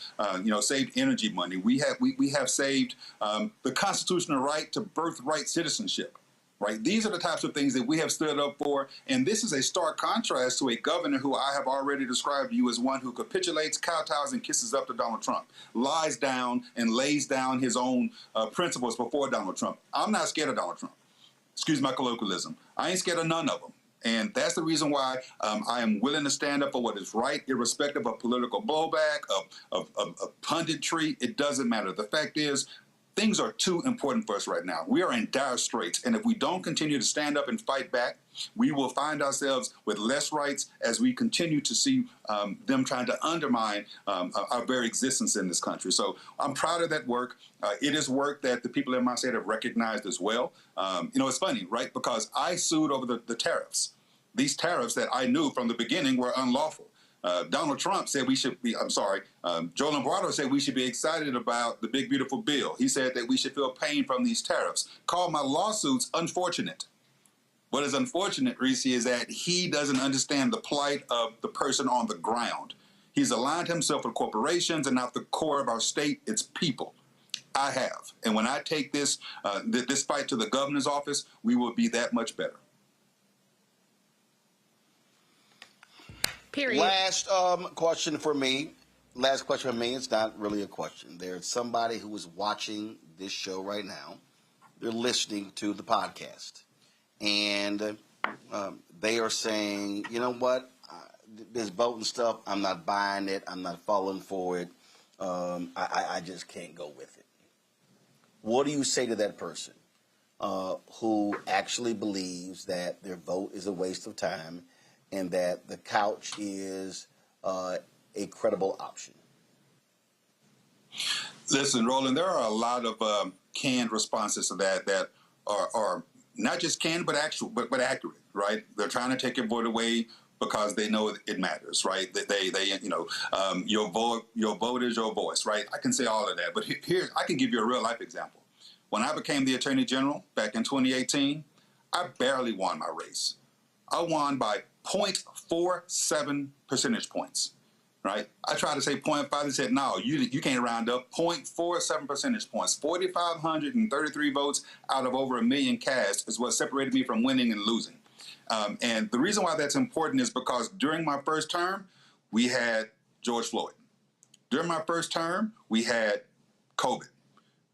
saved energy money. We have saved the constitutional right to birthright citizenship. Right? These are the types of things that we have stood up for, and this is a stark contrast to a governor who I have already described to you as one who capitulates, kowtows, and kisses up to Donald Trump, lies down and lays down his own principles before Donald Trump. I'm not scared of Donald Trump. Excuse my colloquialism. I ain't scared of none of them. And that's the reason why I am willing to stand up for what is right, irrespective of political blowback, of punditry. It doesn't matter. The fact is, things are too important for us right now. We are in dire straits, and if we don't continue to stand up and fight back, we will find ourselves with less rights as we continue to see them trying to undermine our very existence in this country. So I'm proud of that work. It is work that the people in my state have recognized as well. It's funny, right? Because I sued over the tariffs. These tariffs that I knew from the beginning were unlawful. Donald Trump said we should be, Joe Lombardo said we should be excited about the big, beautiful bill. He said that we should feel pain from these tariffs. Called my lawsuits unfortunate. What is unfortunate, Reese, is that he doesn't understand the plight of the person on the ground. He's aligned himself with corporations and not the core of our state, its people. I have. And when I take this fight to the governor's office, we will be that much better. Period. Last question for me. It's not really a question. There's somebody who is watching this show right now. They're listening to the podcast. And they are saying, you know what? This voting stuff, I'm not buying it. I'm not falling for it. I just can't go with it. What do you say to that person who actually believes that their vote is a waste of time and that the couch is a credible option? Listen, Roland, there are a lot of canned responses to that are not just canned, but accurate, right? They're trying to take your vote away because they know it matters, right? Your vote is your voice, right? I can say all of that, but here I can give you a real life example. When I became the Attorney General back in 2018, I barely won my race. I won by 0.47 percentage points, right? I tried to say 0.5. They said, no, you can't round up. 0.47 percentage points. 4,533 votes out of over 1 million cast is what separated me from winning and losing. And the reason why that's important is because during my first term, we had George Floyd. During my first term, we had COVID.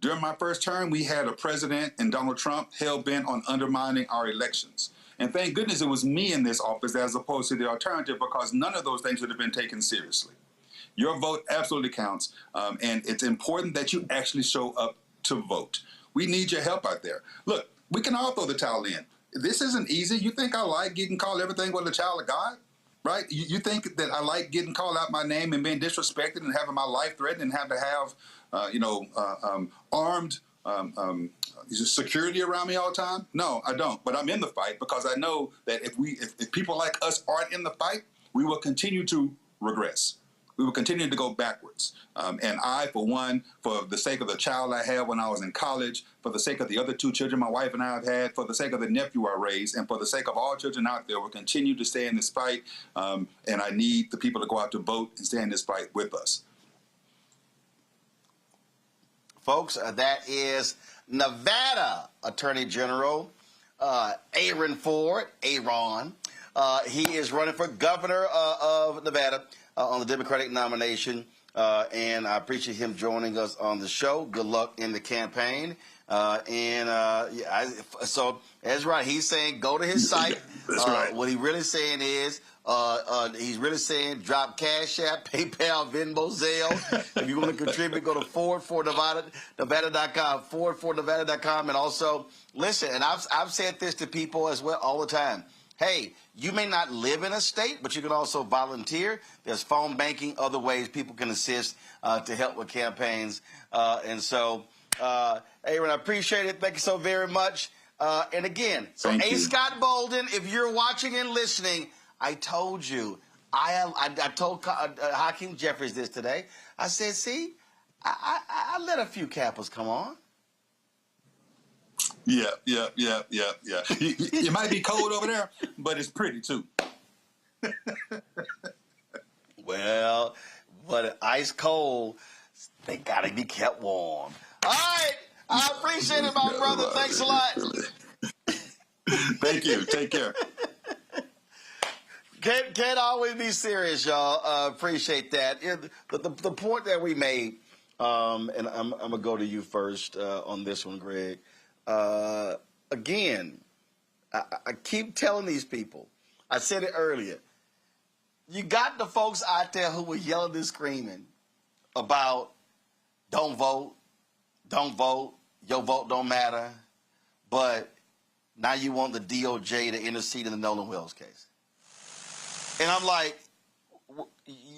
During my first term, we had a president and Donald Trump hell-bent on undermining our elections. And thank goodness it was me in this office as opposed to the alternative, because none of those things would have been taken seriously. Your vote absolutely counts, and it's important that you actually show up to vote. We need your help out there. Look, we can all throw the towel in. This isn't easy. You think I like getting called everything but a child of God? Right? You think that I like getting called out my name and being disrespected and having my life threatened and have to have, armed security around me all the time? No, I don't. But I'm in the fight because I know that if people like us aren't in the fight, we will continue to regress. we were continuing to go backwards. And I, for one, for the sake of the child I had when I was in college, for the sake of the other 2 children my wife and I have had, for the sake of the nephew I raised, and for the sake of all children out there, we'll continue to stay in this fight. And I need the people to go out to vote and stay in this fight with us. Folks, that is Nevada Attorney General Aaron Ford, Aaron. He is running for governor of Nevada on the Democratic nomination, and I appreciate him joining us on the show. Good luck in the campaign. So that's right. He's saying go to his site. That's right. What he's really saying is he's really saying drop Cash App, PayPal, Venmo, Zelle. If you want to contribute, go to forwardfornevada.com, forwardfornevada.com, and also listen. And I've said this to people as well all the time. Hey, you may not live in a state, but you can also volunteer. There's phone banking, other ways people can assist to help with campaigns. And so, Aaron, I appreciate it. Thank you so very much. And again, so Thank you. Scott Bolden, if you're watching and listening, I told you, I told Hakeem Jeffries this today. I said, see, I let a few Kappas come on. Yeah. You might be cold over there, but it's pretty too. Well, but ice cold, they gotta be kept warm. All right, I appreciate it, my brother. Thanks a lot. Thank you. Take care. Can't always be serious, y'all. Appreciate that. The point that we made, and I'm gonna go to you first on this one, Greg. Again, I keep telling these people, I said it earlier, you got the folks out there who were yelling and screaming about don't vote, your vote don't matter, but now you want the DOJ to intercede in the Nolan Wells case. And I'm like,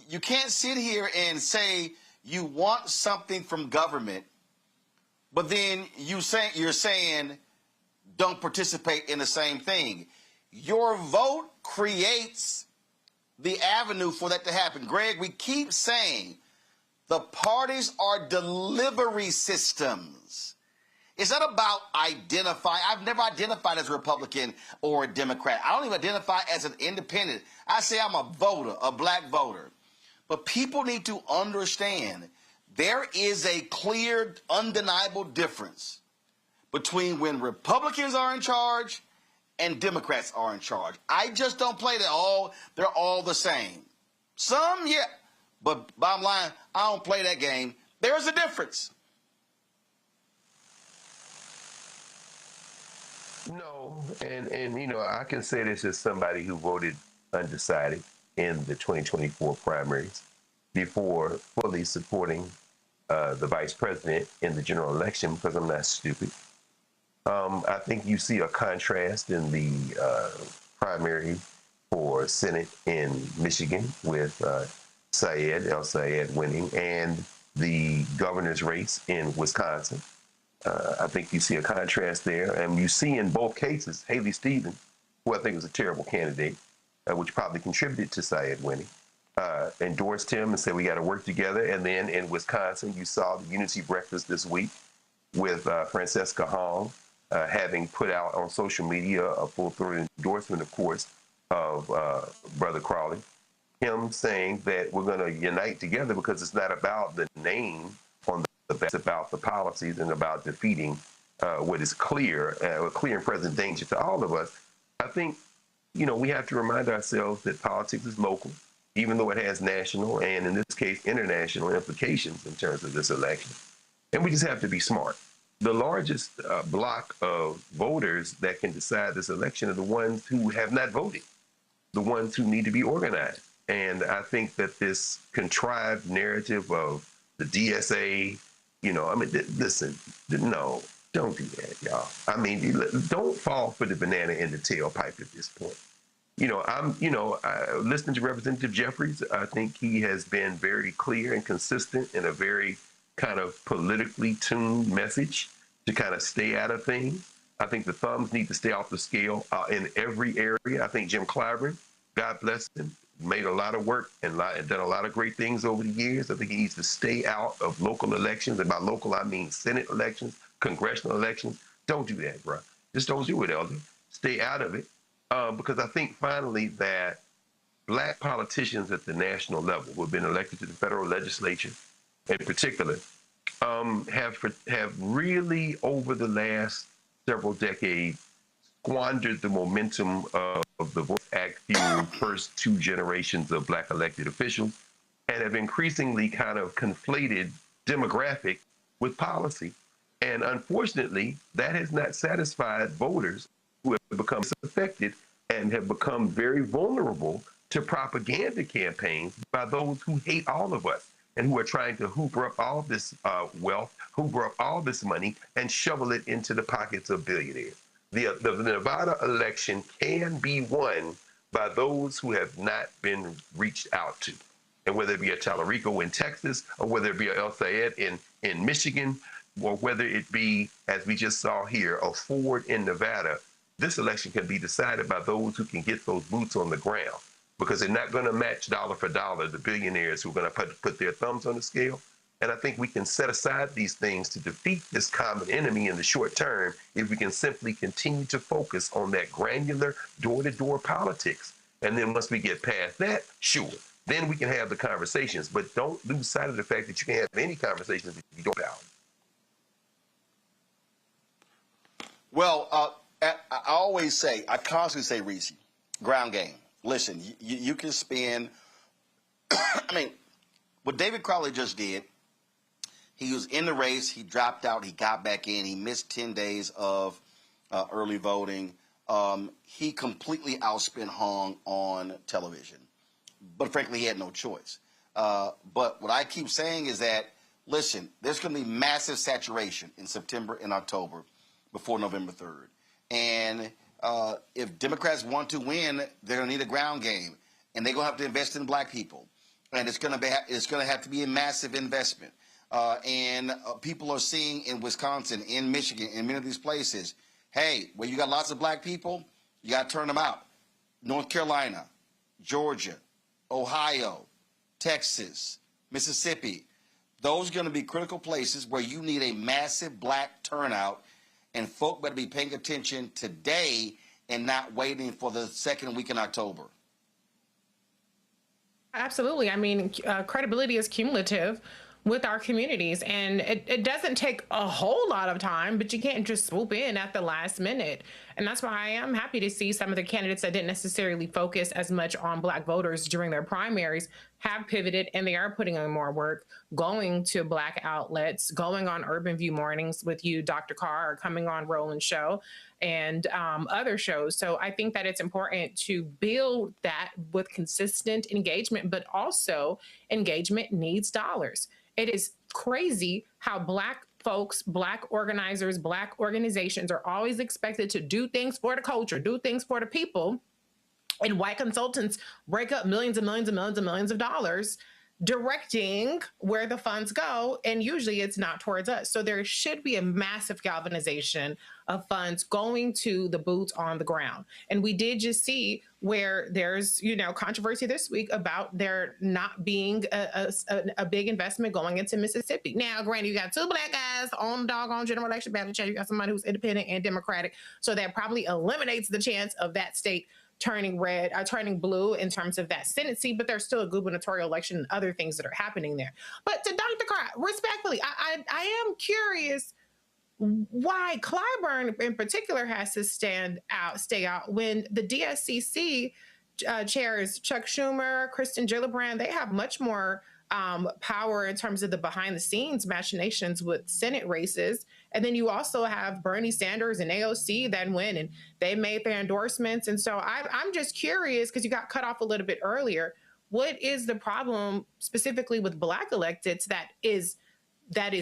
you can't sit here and say you want something from government, but then you're saying don't participate in the same thing. Your vote creates the avenue for that to happen. Greg, we keep saying the parties are delivery systems. It's not about identifying. I've never identified as a Republican or a Democrat. I don't even identify as an independent. I say I'm a voter, a black voter. But people need to understand there is a clear, undeniable difference between when Republicans are in charge and Democrats are in charge. I just don't play that they're all the same. Some, yeah. But bottom line, I don't play that game. There's a difference. No, and you know, I can say this as somebody who voted undecided in the 2024 primaries before fully supporting the vice president in the general election because I'm not stupid. I think you see a contrast in the primary for Senate in Michigan with El Sayed winning, and the governor's race in Wisconsin. I think you see a contrast there, and you see in both cases Haley Stevens, who I think was a terrible candidate, which probably contributed to Sayed winning, endorsed him and said we got to work together. And then in Wisconsin, you saw the unity breakfast this week with Francesca Hong having put out on social media a full-throated endorsement, of course, of Brother Crowley, him saying that we're going to unite together because it's not about the name on the ballot, it's about the policies and about defeating what is clear and present danger to all of us. I think, you know, we have to remind ourselves that politics is local, even though it has national and, in this case, international implications in terms of this election. And we just have to be smart. The largest block of voters that can decide this election are the ones who have not voted, the ones who need to be organized. And I think that this contrived narrative of the DSA, you know, I mean, listen, no, don't do that, y'all. I mean, don't fall for the banana in the tailpipe at this point. You know, listening to Representative Jeffries, I think he has been very clear and consistent in a very kind of politically tuned message to kind of stay out of things. I think the thumbs need to stay off the scale in every area. I think Jim Clyburn, God bless him, made a lot of work and done a lot of great things over the years. I think he needs to stay out of local elections. And by local, I mean Senate elections, congressional elections. Don't do that, bro. Just don't do it, Elder. Stay out of it. Because I think finally that black politicians at the national level who have been elected to the federal legislature in particular have really over the last several decades squandered the momentum of the Vote Act fueled first two generations of black elected officials and have increasingly kind of conflated demographic with policy. And unfortunately, that has not satisfied voters who have become affected and have become very vulnerable to propaganda campaigns by those who hate all of us and who are trying to hoover up all this wealth, hoover up all this money, and shovel it into the pockets of billionaires. The Nevada election can be won by those who have not been reached out to. And whether it be a Tallarico in Texas, or whether it be a El Sayed in Michigan, or whether it be, as we just saw here, a Ford in Nevada, this election can be decided by those who can get those boots on the ground, because they're not going to match dollar for dollar the billionaires who are going to put their thumbs on the scale. And I think we can set aside these things to defeat this common enemy in the short term if we can simply continue to focus on that granular door-to-door politics. And then once we get past that, sure, then we can have the conversations. But don't lose sight of the fact that you can't have any conversations if you don't have. Well, I always say, I constantly say, Reese, ground game. Listen, you can spend, I mean, what David Crowley just did, he was in the race, he dropped out, he got back in, he missed 10 days of early voting. He completely outspent Hong on television. But frankly, he had no choice. But what I keep saying is that, listen, there's going to be massive saturation in September and October before November 3rd. And if Democrats want to win, they're going to need a ground game. And they're going to have to invest in black people. And it's going to have to be a massive investment. And people are seeing in Wisconsin, in Michigan, in many of these places, hey, where you got lots of black people, you got to turn them out. North Carolina, Georgia, Ohio, Texas, Mississippi. Those are going to be critical places where you need a massive black turnout, and folk better be paying attention today and not waiting for the second week in October. Absolutely. I mean, credibility is cumulative with our communities, and it doesn't take a whole lot of time, but you can't just swoop in at the last minute. And that's why I am happy to see some of the candidates that didn't necessarily focus as much on black voters during their primaries have pivoted, and they are putting in more work, going to black outlets, going on Urban View Mornings with you, Dr. Carr, or coming on Roland's show and other shows. So I think that it's important to build that with consistent engagement, but also engagement needs dollars. It is crazy how black folks, black organizers, black organizations are always expected to do things for the culture, do things for the people. And white consultants break up millions and millions and millions and millions of dollars directing where the funds go. And usually it's not towards us. So there should be a massive galvanization of funds going to the boots on the ground. And we did just see where there's, controversy this week about there not being a big investment going into Mississippi. Now, granted, you got two black guys on the doggone general election ballot. You got somebody who's independent and Democratic. So that probably eliminates the chance of that state turning red, turning blue in terms of that Senate seat, but there's still a gubernatorial election and other things that are happening there. But to Dr. Carr, respectfully, I am curious why Clyburn in particular has to stay out when the DSCC chairs, Chuck Schumer, Kristen Gillibrand, they have much more power in terms of the behind the scenes machinations with Senate races. And then you also have Bernie Sanders and AOC that win, and they made their endorsements. And so I'm just curious, because you got cut off a little bit earlier, what is the problem specifically with black electeds that is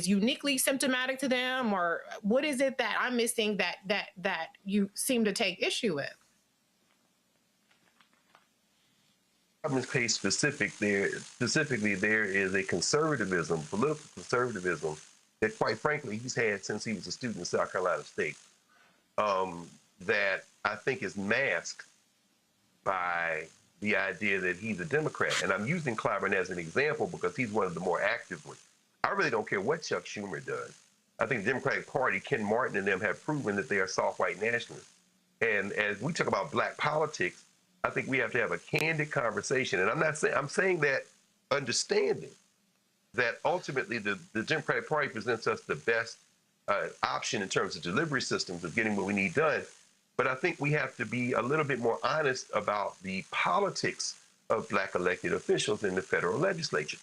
uniquely symptomatic to them, or what is it that I'm missing that you seem to take issue with? Case specifically, there is a conservatism, political conservatism, that quite frankly he's had since he was a student in South Carolina State, that I think is masked by the idea that he's a Democrat. And I'm using Clyburn as an example because he's one of the more active ones. I really don't care what Chuck Schumer does. I think the Democratic Party, Ken Martin and them have proven that they are soft white nationalists. And as we talk about black politics, I think we have to have a candid conversation. And I'm saying that understanding that ultimately the Democratic Party presents us the best option in terms of delivery systems of getting what we need done. But I think we have to be a little bit more honest about the politics of black elected officials in the federal legislature.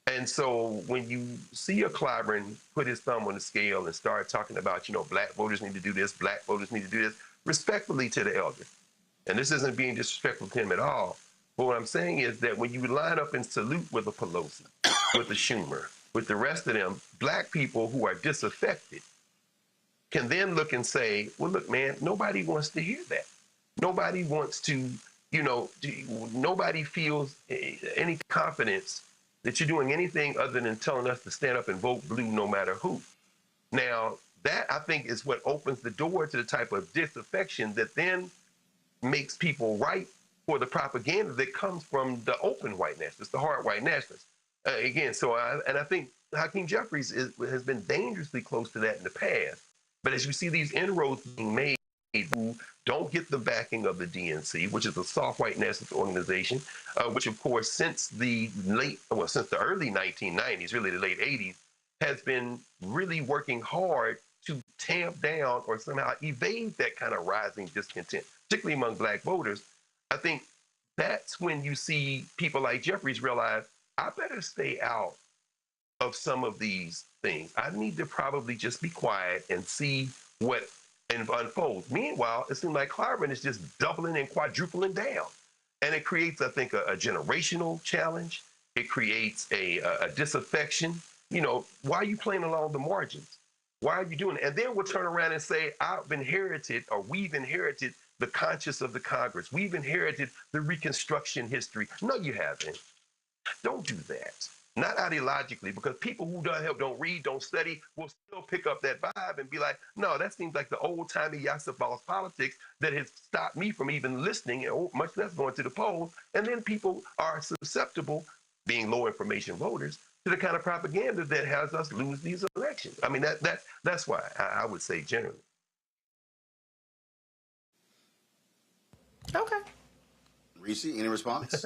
And so when you see a Clyburn put his thumb on the scale and start talking about, black voters need to do this, black voters need to do this, respectfully to the elder. And this isn't being disrespectful to him at all. But what I'm saying is that when you line up and salute with a Pelosi, with a Schumer, with the rest of them, black people who are disaffected can then look and say, well, look, man, nobody wants to hear that. Nobody wants to, nobody feels any confidence that you're doing anything other than telling us to stand up and vote blue no matter who. Now, that, I think, is what opens the door to the type of disaffection that then makes people ripe for the propaganda that comes from the open white nationalists, the hard white nationalists. I think Hakeem Jeffries has been dangerously close to that in the past. But as you see these inroads being made who don't get the backing of the DNC, which is a soft white nationalist organization, which of course since the early 1990s, really the late 80s, has been really working hard to tamp down or somehow evade that kind of rising discontent, particularly among black voters. I think that's when you see people like Jeffries realize, I better stay out of some of these things. I need to probably just be quiet and see what unfolds. Meanwhile, it seems like Clyburn is just doubling and quadrupling down. And it creates, I think, a generational challenge. It creates a disaffection. Why are you playing along the margins? Why are you doing it? And then we'll turn around and say, we've inherited the conscience of the Congress. We've inherited the Reconstruction history. No, you haven't. Don't do that. Not ideologically, because people who don't read, don't study, will still pick up that vibe and be like, no, that seems like the old-timey Yasser politics that has stopped me from even listening, much less going to the polls. And then people are susceptible, being low information voters, to the kind of propaganda that has us lose these elections. I mean, that's why I would say generally. Okay. Reese, any response?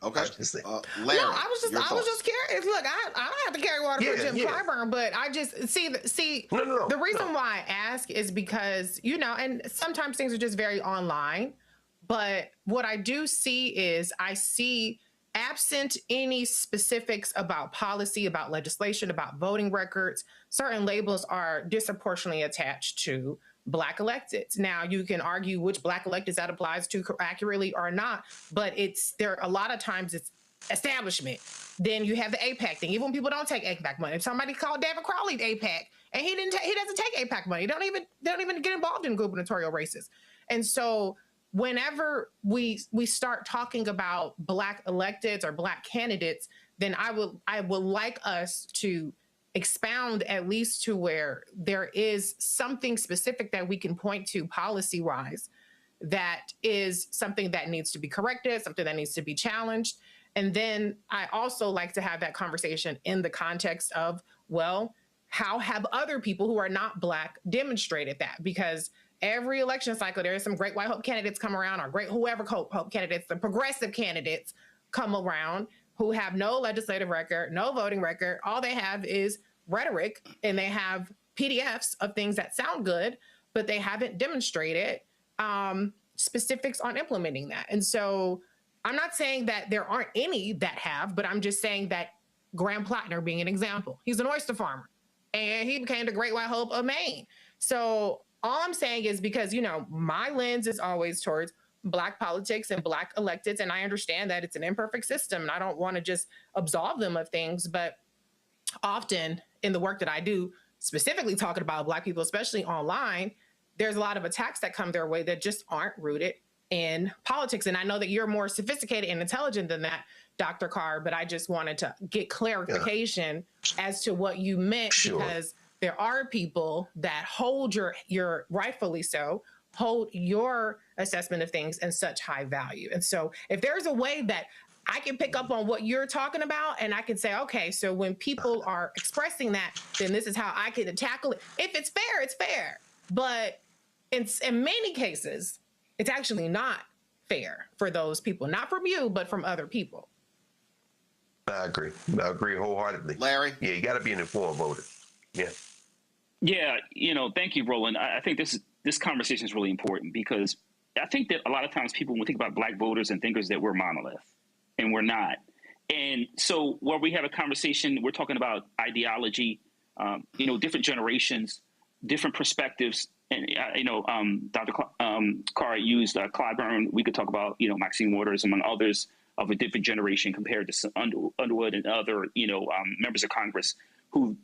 Okay. No, Larry, I was just curious. Look, I don't have to carry water for Jim Clyburn, but I just see. The reason why I ask is because and sometimes things are just very online. But what I do see is absent any specifics about policy, about legislation, about voting records, certain labels are disproportionately attached to Black electeds. Now, you can argue which Black electeds that applies to accurately or not, but a lot of times it's establishment. Then you have the AIPAC thing. Even when people don't take AIPAC money, if somebody called David Crowley AIPAC and he doesn't take AIPAC money, they don't even get involved in gubernatorial races. And so whenever we start talking about Black electeds or Black candidates, then I would like us to expound at least to where there is something specific that we can point to policy-wise that is something that needs to be corrected, something that needs to be challenged. And then I also like to have that conversation in the context of, well, how have other people who are not Black demonstrated that? Because every election cycle, there are some great white hope candidates come around, or great whoever hope candidates, the progressive candidates come around who have no legislative record, no voting record. All they have is rhetoric, and they have PDFs of things that sound good, but they haven't demonstrated specifics on implementing that. And so I'm not saying that there aren't any that have, but I'm just saying that Graham Plattner being an example, he's an oyster farmer, and he became the Great White Hope of Maine. So all I'm saying is, because, my lens is always towards Black politics and Black electeds, and I understand that it's an imperfect system, and I don't want to just absolve them of things, but often in the work that I do, specifically talking about Black people, especially online, there's a lot of attacks that come their way that just aren't rooted in politics. And I know that you're more sophisticated and intelligent than that, Dr. Carr, but I just wanted to get clarification as to what you meant, because there are people that hold your rightfully so, hold your assessment of things in such high value. And so if there's a way that I can pick up on what you're talking about and I can say, okay, so when people are expressing that, then this is how I can tackle it. If it's fair, it's fair. But in many cases, it's actually not fair for those people, not from you, but from other people. I agree wholeheartedly. Larry? Yeah, you got to be an informed voter. Yeah. Yeah, thank you, Roland. I think this conversation is really important because I think that a lot of times people, when we think about black voters and thinkers, that we're monolith, and we're not. And so where we have a conversation, we're talking about ideology, different generations, different perspectives. And, Dr. Carr used Clyburn. We could talk about, Maxine Waters, among others, of a different generation compared to Underwood and other, members of Congress who,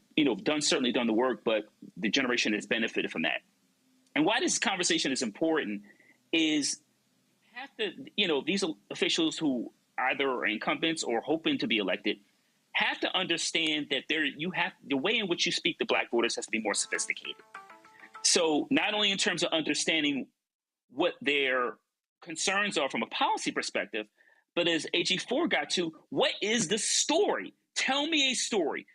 certainly done the work, but the generation has benefited from that. And why this conversation is important is these officials who either are incumbents or hoping to be elected have to understand that the way in which you speak to black voters has to be more sophisticated. So not only in terms of understanding what their concerns are from a policy perspective, but as AG4 got to, what is the story? Tell me a story.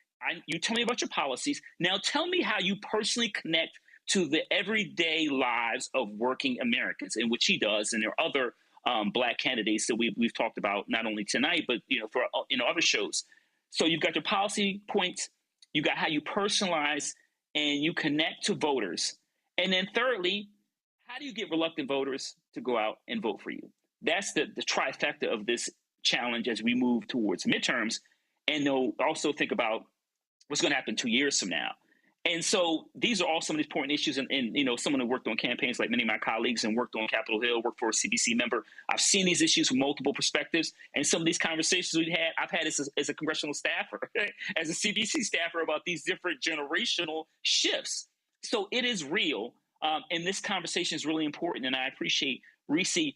You tell me about your policies. Now tell me how you personally connect to the everyday lives of working Americans, in which he does, and there are other black candidates that we've talked about not only tonight, but for other shows. So you've got your policy points, you got how you personalize and you connect to voters, and then thirdly, how do you get reluctant voters to go out and vote for you? That's the trifecta of this challenge as we move towards midterms, and they'll also think about what's going to happen 2 years from now. And so these are all some of the important issues. And someone who worked on campaigns like many of my colleagues and worked on Capitol Hill, worked for a CBC member, I've seen these issues from multiple perspectives. And some of these conversations I've had as a congressional staffer, as a CBC staffer, about these different generational shifts. So it is real. And this conversation is really important. And I appreciate Reese,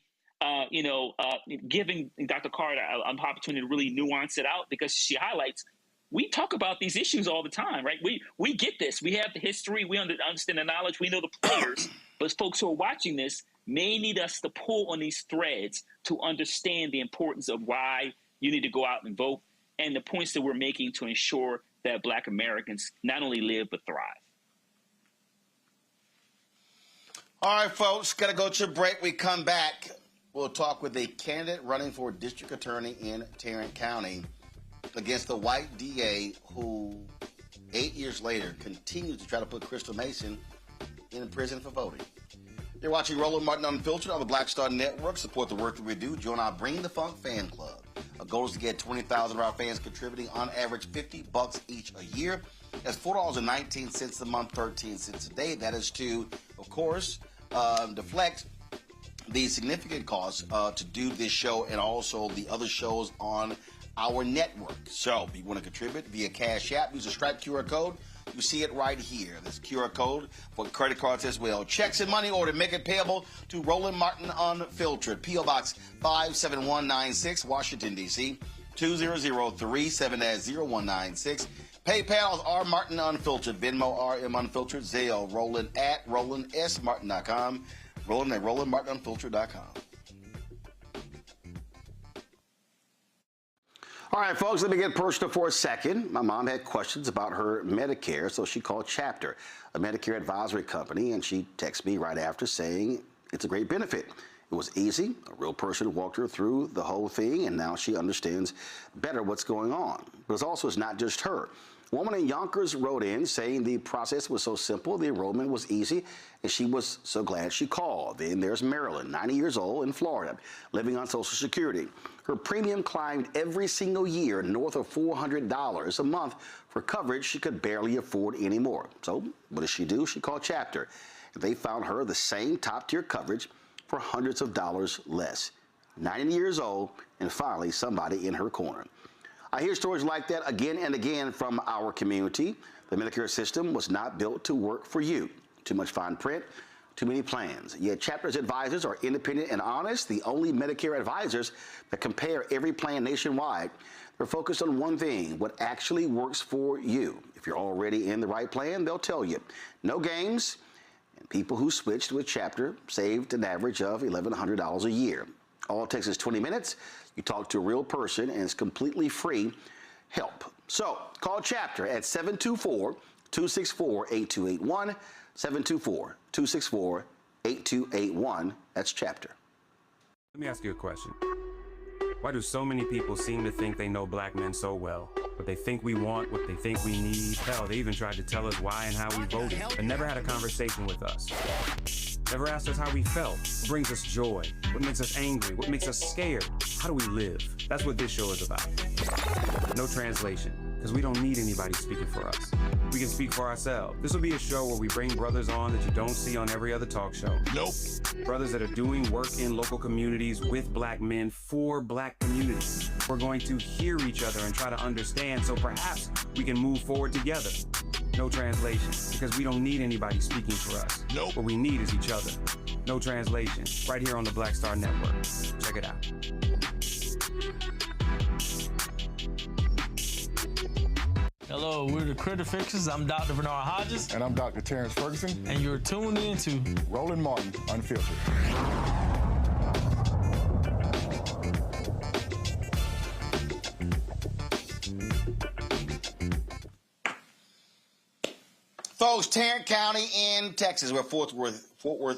giving Dr. Carter an opportunity to really nuance it out, because she highlights we talk about these issues all the time, right? We get this. We have the history. We understand the knowledge. We know the players. But folks who are watching this may need us to pull on these threads to understand the importance of why you need to go out and vote and the points that we're making to ensure that black Americans not only live but thrive. All right, folks, got to go to a break. We come back. We'll talk with a candidate running for district attorney in Tarrant County against the white DA who 8 years later continues to try to put Crystal Mason in prison for voting. You're watching Roland Martin Unfiltered on the Black Star Network. Support the work that we do. Join our Bring the Funk fan club. Our goal is to get 20,000 of our fans contributing on average $50 each a year. That's $4.19 a month, 13 cents a day. That is to, of course, deflect the significant costs to do this show and also the other shows on our network. So if you want to contribute via Cash App, use a Stripe QR code. You see it right here. This QR code for credit cards as well. Checks and money order, make it payable to Roland Martin Unfiltered. P.O. Box 57196, Washington, D.C. 20037-0196. PayPal is R Martin Unfiltered. Venmo RM Unfiltered. Zelle Roland at RolandSMartin.com. Roland at RolandMartinUnfiltered.com. All right, folks, let me get personal for a second. My mom had questions about her Medicare, so she called Chapter, a Medicare advisory company, and she texted me right after saying it's a great benefit. It was easy. A real person walked her through the whole thing, and now she understands better what's going on. But it's not just her. A woman in Yonkers wrote in saying the process was so simple, the enrollment was easy, and she was so glad she called. Then there's Marilyn, 90 years old, in Florida, living on Social Security. Her premium climbed every single year north of $400 a month for coverage she could barely afford anymore. So what does she do? She called Chapter. They found her the same top-tier coverage for hundreds of dollars less. 90 years old, and finally somebody in her corner. I hear stories like that again and again from our community. The Medicare system was not built to work for you. Too much fine print, too many plans. Yet Chapter's advisors are independent and honest, the only Medicare advisors that compare every plan nationwide. They're focused on one thing, what actually works for you. If you're already in the right plan, they'll tell you. No games And people who switched to a chapter saved an average of $1,100 a year. All it takes is 20 minutes. You talk to a real person, and it's completely free help. So call Chapter at 724-264-8281, 724-264-8281. That's Chapter. Let me ask you a question. Why do so many people seem to think they know black men so well? What they think we want, what they think we need. Hell, they even tried to tell us why and how we voted, but never had a conversation with us. Never asked us how we felt, what brings us joy, what makes us angry, what makes us scared. How do we live? That's what this show is about. No translation, because we don't need anybody speaking for us. We can speak for ourselves. This will be a show where we bring brothers on that you don't see on every other talk show. Nope. Brothers that are doing work in local communities with black men for black communities. We're going to hear each other and try to understand so perhaps we can move forward together. No translation, because we don't need anybody speaking for us. Nope. What we need is each other. No translation, right here on the Black Star Network. Check it out. Hello, we're the Critter Fixers. I'm Dr. Bernard Hodges. And I'm Dr. Terrence Ferguson. And you're tuned in to Roland Martin Unfiltered. Folks, Tarrant County in Texas, where Fort Worth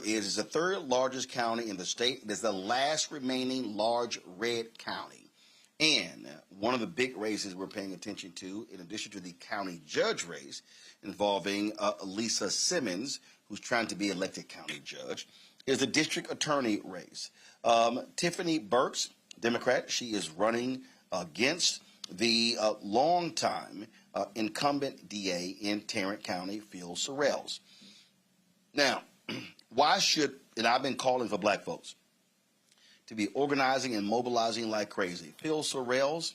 is the third largest county in the state. It is the last remaining large red county. And one of the big races we're paying attention to, in addition to the county judge race involving Lisa Simmons, who's trying to be elected county judge, is the district attorney race. Tiffany Burks, Democrat, she is running against the longtime incumbent DA in Tarrant County, Phil Sorrells. Now, why should, and I've been calling for black folks to be organizing and mobilizing like crazy. Phil Sorrells,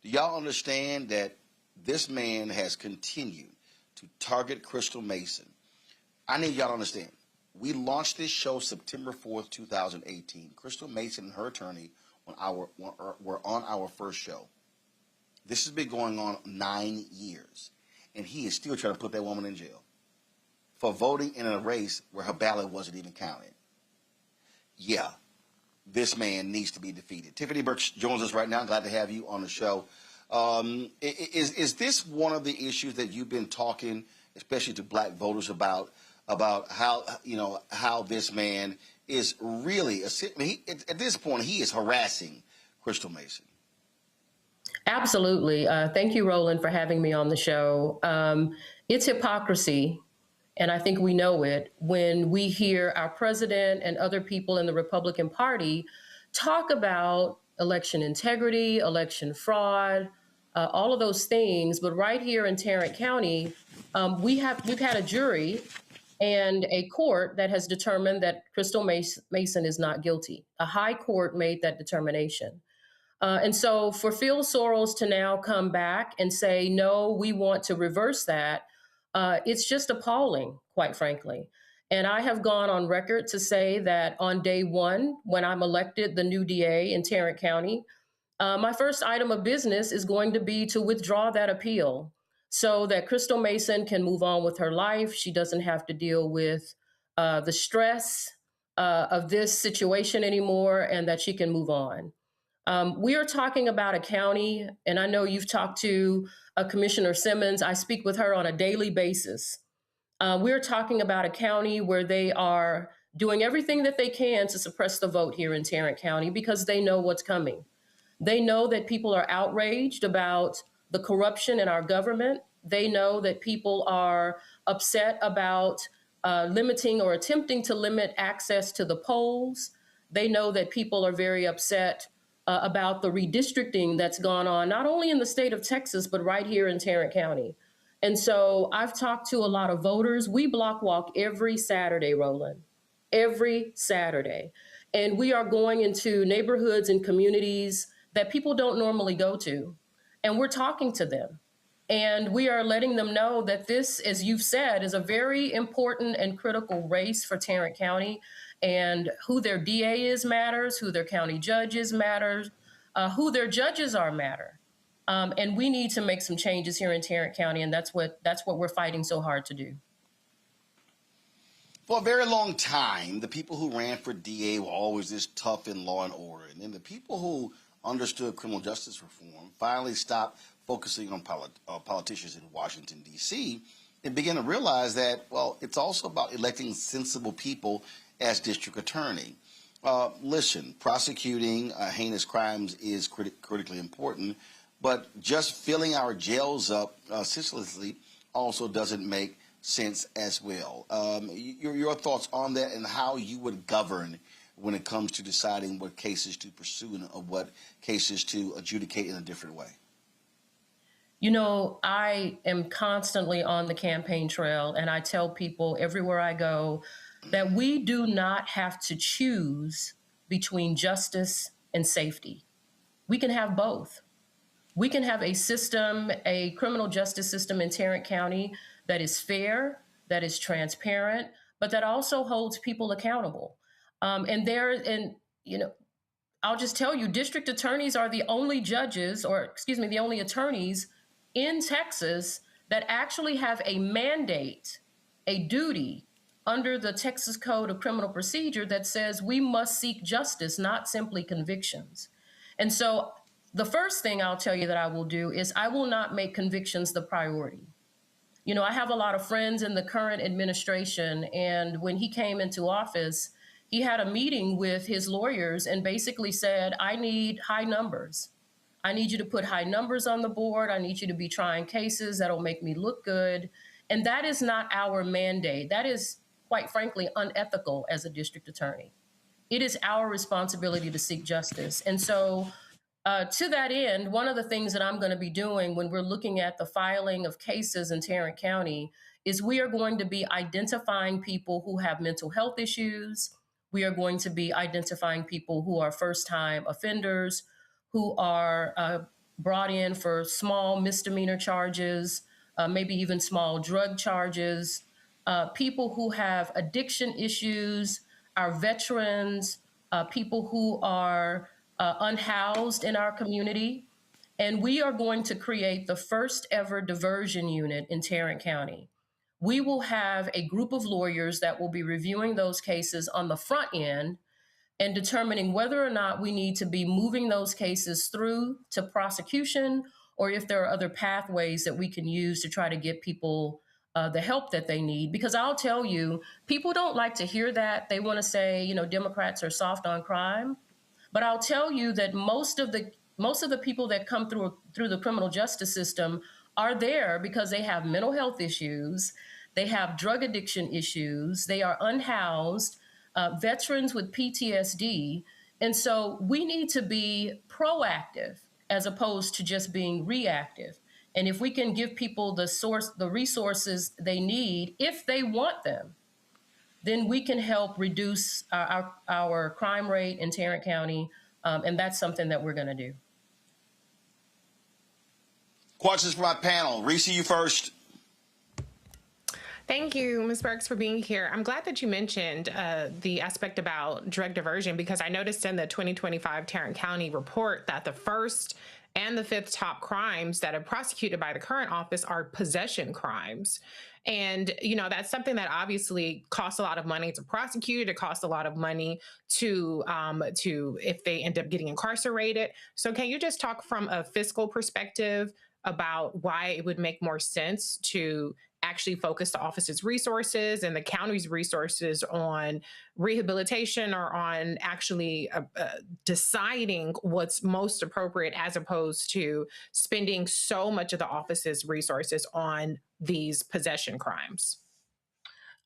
do y'all understand that this man has continued to target Crystal Mason? I need y'all to understand. We launched this show September 4th, 2018. Crystal Mason and her attorney were on our first show. This has been going on 9 years, and he is still trying to put that woman in jail for voting in a race where her ballot wasn't even counted. Yeah, this man needs to be defeated. Tiffany Burks joins us right now. Glad to have you on the show. Is this one of the issues that you've been talking, especially to black voters, about how this man is really at this point he is harassing Crystal Mason? Absolutely. Thank you, Roland, for having me on the show. It's hypocrisy, and I think we know it, when we hear our president and other people in the Republican Party talk about election integrity, election fraud, all of those things. But right here in Tarrant County, we've had a jury and a court that has determined that Crystal Mason is not guilty. A high court made that determination. And so for Phil Sorrells to now come back and say, no, we want to reverse that, it's just appalling, quite frankly. And I have gone on record to say that on day one, when I'm elected the new DA in Tarrant County, my first item of business is going to be to withdraw that appeal so that Crystal Mason can move on with her life. She doesn't have to deal with the stress of this situation anymore, and that she can move on. We are talking about a county, and I know you've talked to Commissioner Simmons. I speak with her on a daily basis. We're talking about a county where they are doing everything that they can to suppress the vote here in Tarrant County because they know what's coming. They know that people are outraged about the corruption in our government. They know that people are upset about limiting or attempting to limit access to the polls. They know that people are very upset about the redistricting that's gone on, not only in the state of Texas, but right here in Tarrant County. And so I've talked to a lot of voters. We block walk every Saturday, Roland, every Saturday. And we are going into neighborhoods and communities that people don't normally go to. And we're talking to them. And we are letting them know that this, as you've said, is a very important and critical race for Tarrant County. And who their DA is matters, who their county judge is matters, who their judges are matter. And we need to make some changes here in Tarrant County, and that's what we're fighting so hard to do. For a very long time, the people who ran for DA were always this tough in law and order. And then the people who understood criminal justice reform finally stopped focusing on politicians in Washington, D.C., and began to realize that, well, it's also about electing sensible people as district attorney. Listen, prosecuting heinous crimes is critically important, but just filling our jails up ceaselessly also doesn't make sense as well. Your thoughts on that and how you would govern when it comes to deciding what cases to pursue and what cases to adjudicate in a different way? You know, I am constantly on the campaign trail, and I tell people everywhere I go that we do not have to choose between justice and safety. We can have both. We can have a system, a criminal justice system in Tarrant County that is fair, that is transparent, but that also holds people accountable. I'll just tell you, district attorneys are the only the only attorneys in Texas that actually have a mandate, a duty under the Texas Code of Criminal Procedure that says we must seek justice, not simply convictions. And so the first thing I'll tell you that I will do is I will not make convictions the priority. You know, I have a lot of friends in the current administration, and when he came into office, he had a meeting with his lawyers and basically said, I need high numbers. I need you to put high numbers on the board. I need you to be trying cases that'll make me look good. And that is not our mandate. That is, quite frankly, unethical as a district attorney. It is our responsibility to seek justice. And so to that end, one of the things that I'm going to be doing when we're looking at the filing of cases in Tarrant County is we are going to be identifying people who have mental health issues. We are going to be identifying people who are first-time offenders, who are brought in for small misdemeanor charges, maybe even small drug charges, people who have addiction issues, our veterans, people who are unhoused in our community. And we are going to create the first ever diversion unit in Tarrant County. We will have a group of lawyers that will be reviewing those cases on the front end and determining whether or not we need to be moving those cases through to prosecution, or if there are other pathways that we can use to try to get people the help that they need. Because I'll tell you, people don't like to hear that. They want to say, you know, Democrats are soft on crime. But I'll tell you that most of the people that come through the criminal justice system are there because they have mental health issues, they have drug addiction issues, they are unhoused, veterans with PTSD. And so we need to be proactive as opposed to just being reactive. And if we can give people the resources they need, if they want them, then we can help reduce our crime rate in Tarrant County. And that's something that we're going to do. Questions for my panel. Reese, you first. Thank you, Ms. Burks, for being here. I'm glad that you mentioned the aspect about drug diversion, because I noticed in the 2025 Tarrant County report that the first and the fifth top crimes that are prosecuted by the current office are possession crimes. And, you know, that's something that obviously costs a lot of money to prosecute. It costs a lot of money to if they end up getting incarcerated. So can you just talk from a fiscal perspective about why it would make more sense to actually focus the office's resources and the county's resources on rehabilitation or on actually deciding what's most appropriate, as opposed to spending so much of the office's resources on these possession crimes?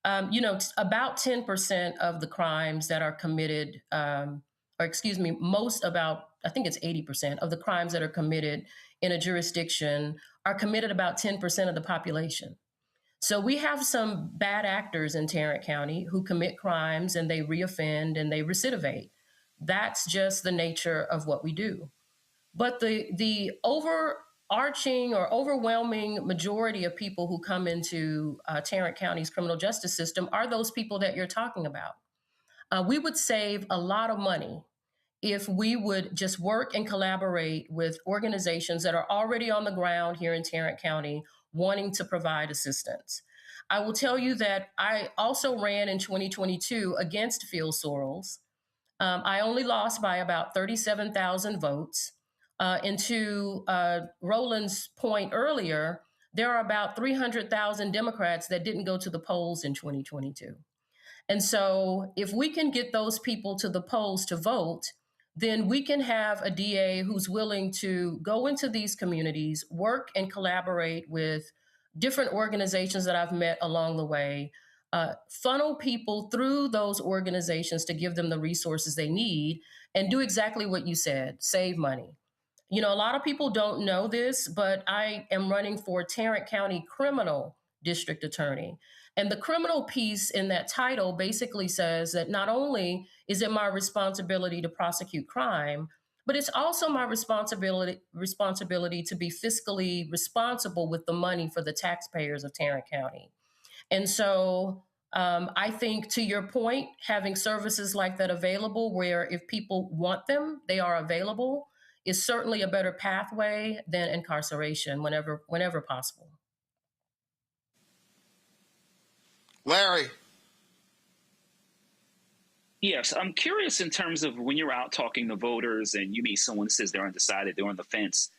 About 10% of the crimes that are committed, I think it's 80% of the crimes that are committed in a jurisdiction are committed about 10% of the population. So we have some bad actors in Tarrant County who commit crimes and they reoffend and they recidivate. That's just the nature of what we do. But the overarching or overwhelming majority of people who come into Tarrant County's criminal justice system are those people that you're talking about. We would save a lot of money if we would just work and collaborate with organizations that are already on the ground here in Tarrant County wanting to provide assistance. I will tell you that I also ran in 2022 against Phil Sorrells. I only lost by about 37,000 votes. And to Roland's point earlier, there are about 300,000 Democrats that didn't go to the polls in 2022. And so if we can get those people to the polls to vote, then we can have a DA who's willing to go into these communities, work and collaborate with different organizations that I've met along the way, funnel people through those organizations to give them the resources they need, and do exactly what you said, save money. You know, a lot of people don't know this, but I am running for Tarrant County Criminal District Attorney. And the criminal piece in that title basically says that not only is it my responsibility to prosecute crime, but it's also my responsibility to be fiscally responsible with the money for the taxpayers of Tarrant County. And so I think, to your point, having services like that available, where if people want them, they are available, is certainly a better pathway than incarceration whenever possible. Larry. Yes, I'm curious in terms of when you're out talking to voters and you meet someone that says they're undecided, they're on the fence.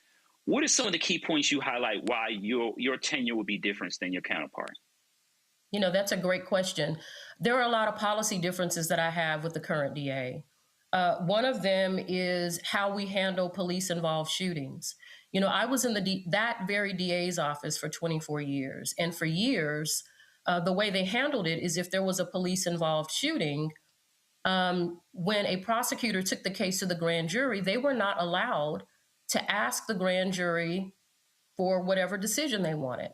What are some of the key points you highlight why your tenure would be different than your counterpart? You know, that's a great question. There are a lot of policy differences that I have with the current DA. One of them is how we handle police-involved shootings. You know, I was in that very DA's office for 24 years. And for years, the way they handled it is if there was a police-involved shooting, when a prosecutor took the case to the grand jury, they were not allowed to ask the grand jury for whatever decision they wanted.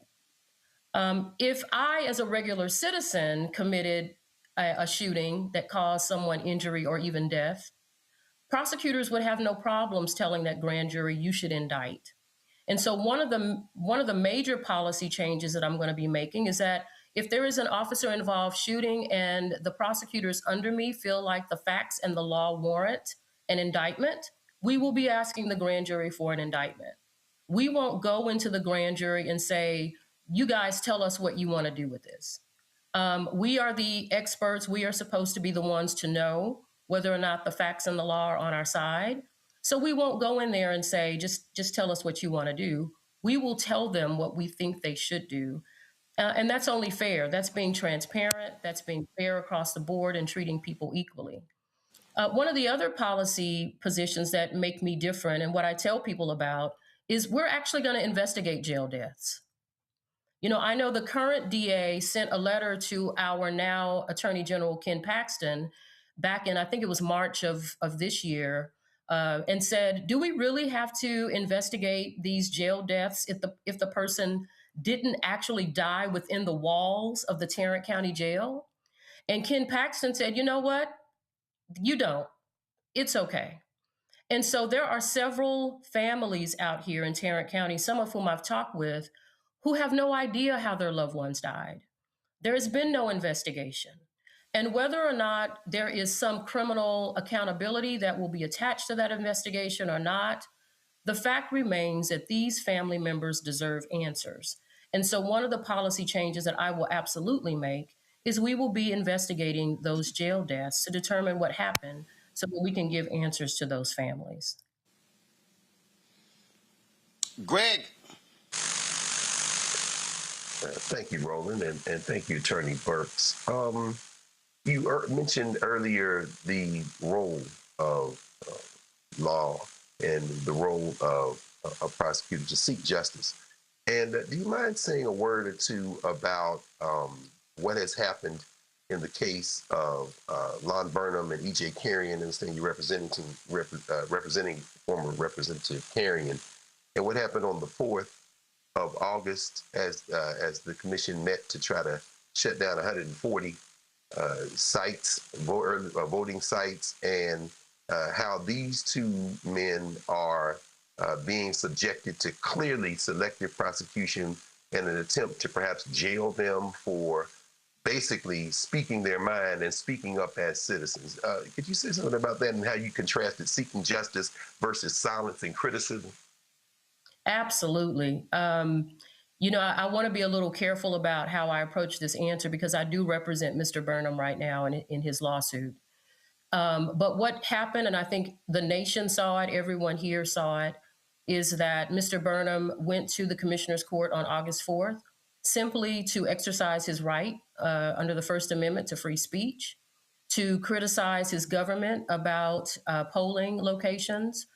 If I, as a regular citizen, committed a shooting that caused someone injury or even death, prosecutors would have no problems telling that grand jury, you should indict. And so one of the major policy changes that I'm going to be making is that if there is an officer-involved shooting and the prosecutors under me feel like the facts and the law warrant an indictment, we will be asking the grand jury for an indictment. We won't go into the grand jury and say, you guys tell us what you want to do with this. We are the experts. We are supposed to be the ones to know whether or not the facts and the law are on our side. So we won't go in there and say, just tell us what you want to do. We will tell them what we think they should do. And that's only fair. That's being transparent. That's being fair across the board and treating people equally. One of the other policy positions that make me different, and what I tell people about, is we're actually going to investigate jail deaths. You know, I know the current DA sent a letter to our now Attorney General Ken Paxton back in, I think it was March of this year, and said, do we really have to investigate these jail deaths if the person didn't actually die within the walls of the Tarrant County Jail? And Ken Paxton said, you know what? You don't. It's okay. And so there are several families out here in Tarrant County, some of whom I've talked with, who have no idea how their loved ones died. There has been no investigation. And whether or not there is some criminal accountability that will be attached to that investigation or not, the fact remains that these family members deserve answers. And so one of the policy changes that I will absolutely make is we will be investigating those jail deaths to determine what happened so that we can give answers to those families. Greg. Thank you, Roland, and thank you, Attorney Burks. You mentioned earlier the role of law and the role of a prosecutor to seek justice. And do you mind saying a word or two about what has happened in the case of Lon Burnham and E.J. Carrion, and saying you're representing former Representative Carrion, and what happened on the 4th of August as the commission met to try to shut down 140 voting sites, and how these two men are being subjected to clearly selective prosecution and an attempt to perhaps jail them for basically speaking their mind and speaking up as citizens. Could you say something about that and how you contrasted seeking justice versus silence and criticism? Absolutely. You know, I want to be a little careful about how I approach this answer because I do represent Mr. Burnham right now in his lawsuit. But what happened, and I think the nation saw it, everyone here saw it, is that Mr. Burnham went to the Commissioner's Court on August 4th simply to exercise his right under the First Amendment to free speech, to criticize his government about polling locations.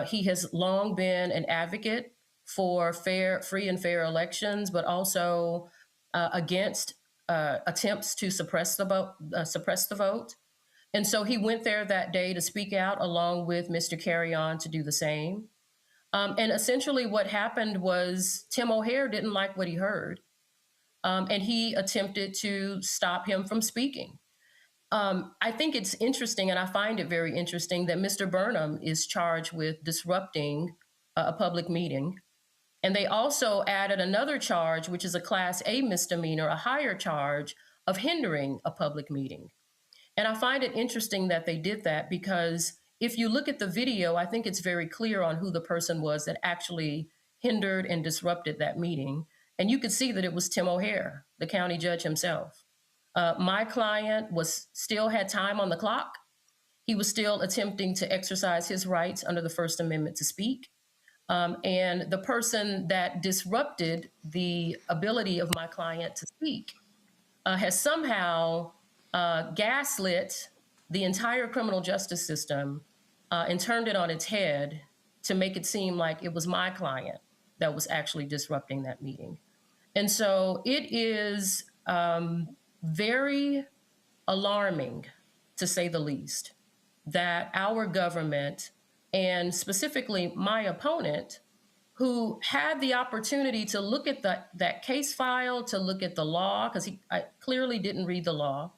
He has long been an advocate for free and fair elections, but also against attempts to suppress the vote. And so he went there that day to speak out along with Mr. Carrion to do the same. And essentially what happened was Tim O'Hare didn't like what he heard. And he attempted to stop him from speaking. I think it's interesting, and I find it very interesting, that Mr. Burnham is charged with disrupting a public meeting. And they also added another charge, which is a Class A misdemeanor, a higher charge of hindering a public meeting. And I find it interesting that they did that because if you look at the video, I think it's very clear on who the person was that actually hindered and disrupted that meeting. And you could see that it was Tim O'Hare, the county judge himself. My client still had time on the clock. He was still attempting to exercise his rights under the First Amendment to speak. And the person that disrupted the ability of my client to speak has somehow gaslit the entire criminal justice system and turned it on its head to make it seem like it was my client that was actually disrupting that meeting. And so it is very alarming, to say the least, that our government, and specifically my opponent, who had the opportunity to look at that case file, to look at the law, because I clearly didn't read the law,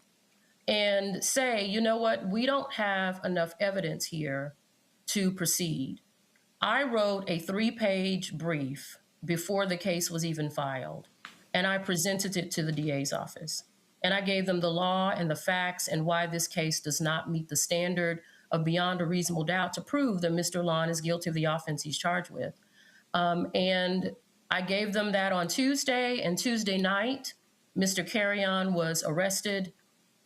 and say, you know what, we don't have enough evidence here to proceed. I wrote a 3-page brief before the case was even filed, and I presented it to the DA's office. And I gave them the law and the facts and why this case does not meet the standard of beyond a reasonable doubt to prove that Mr. Lon is guilty of the offense he's charged with. And I gave them that on Tuesday, and Tuesday night, Mr. Carrion was arrested.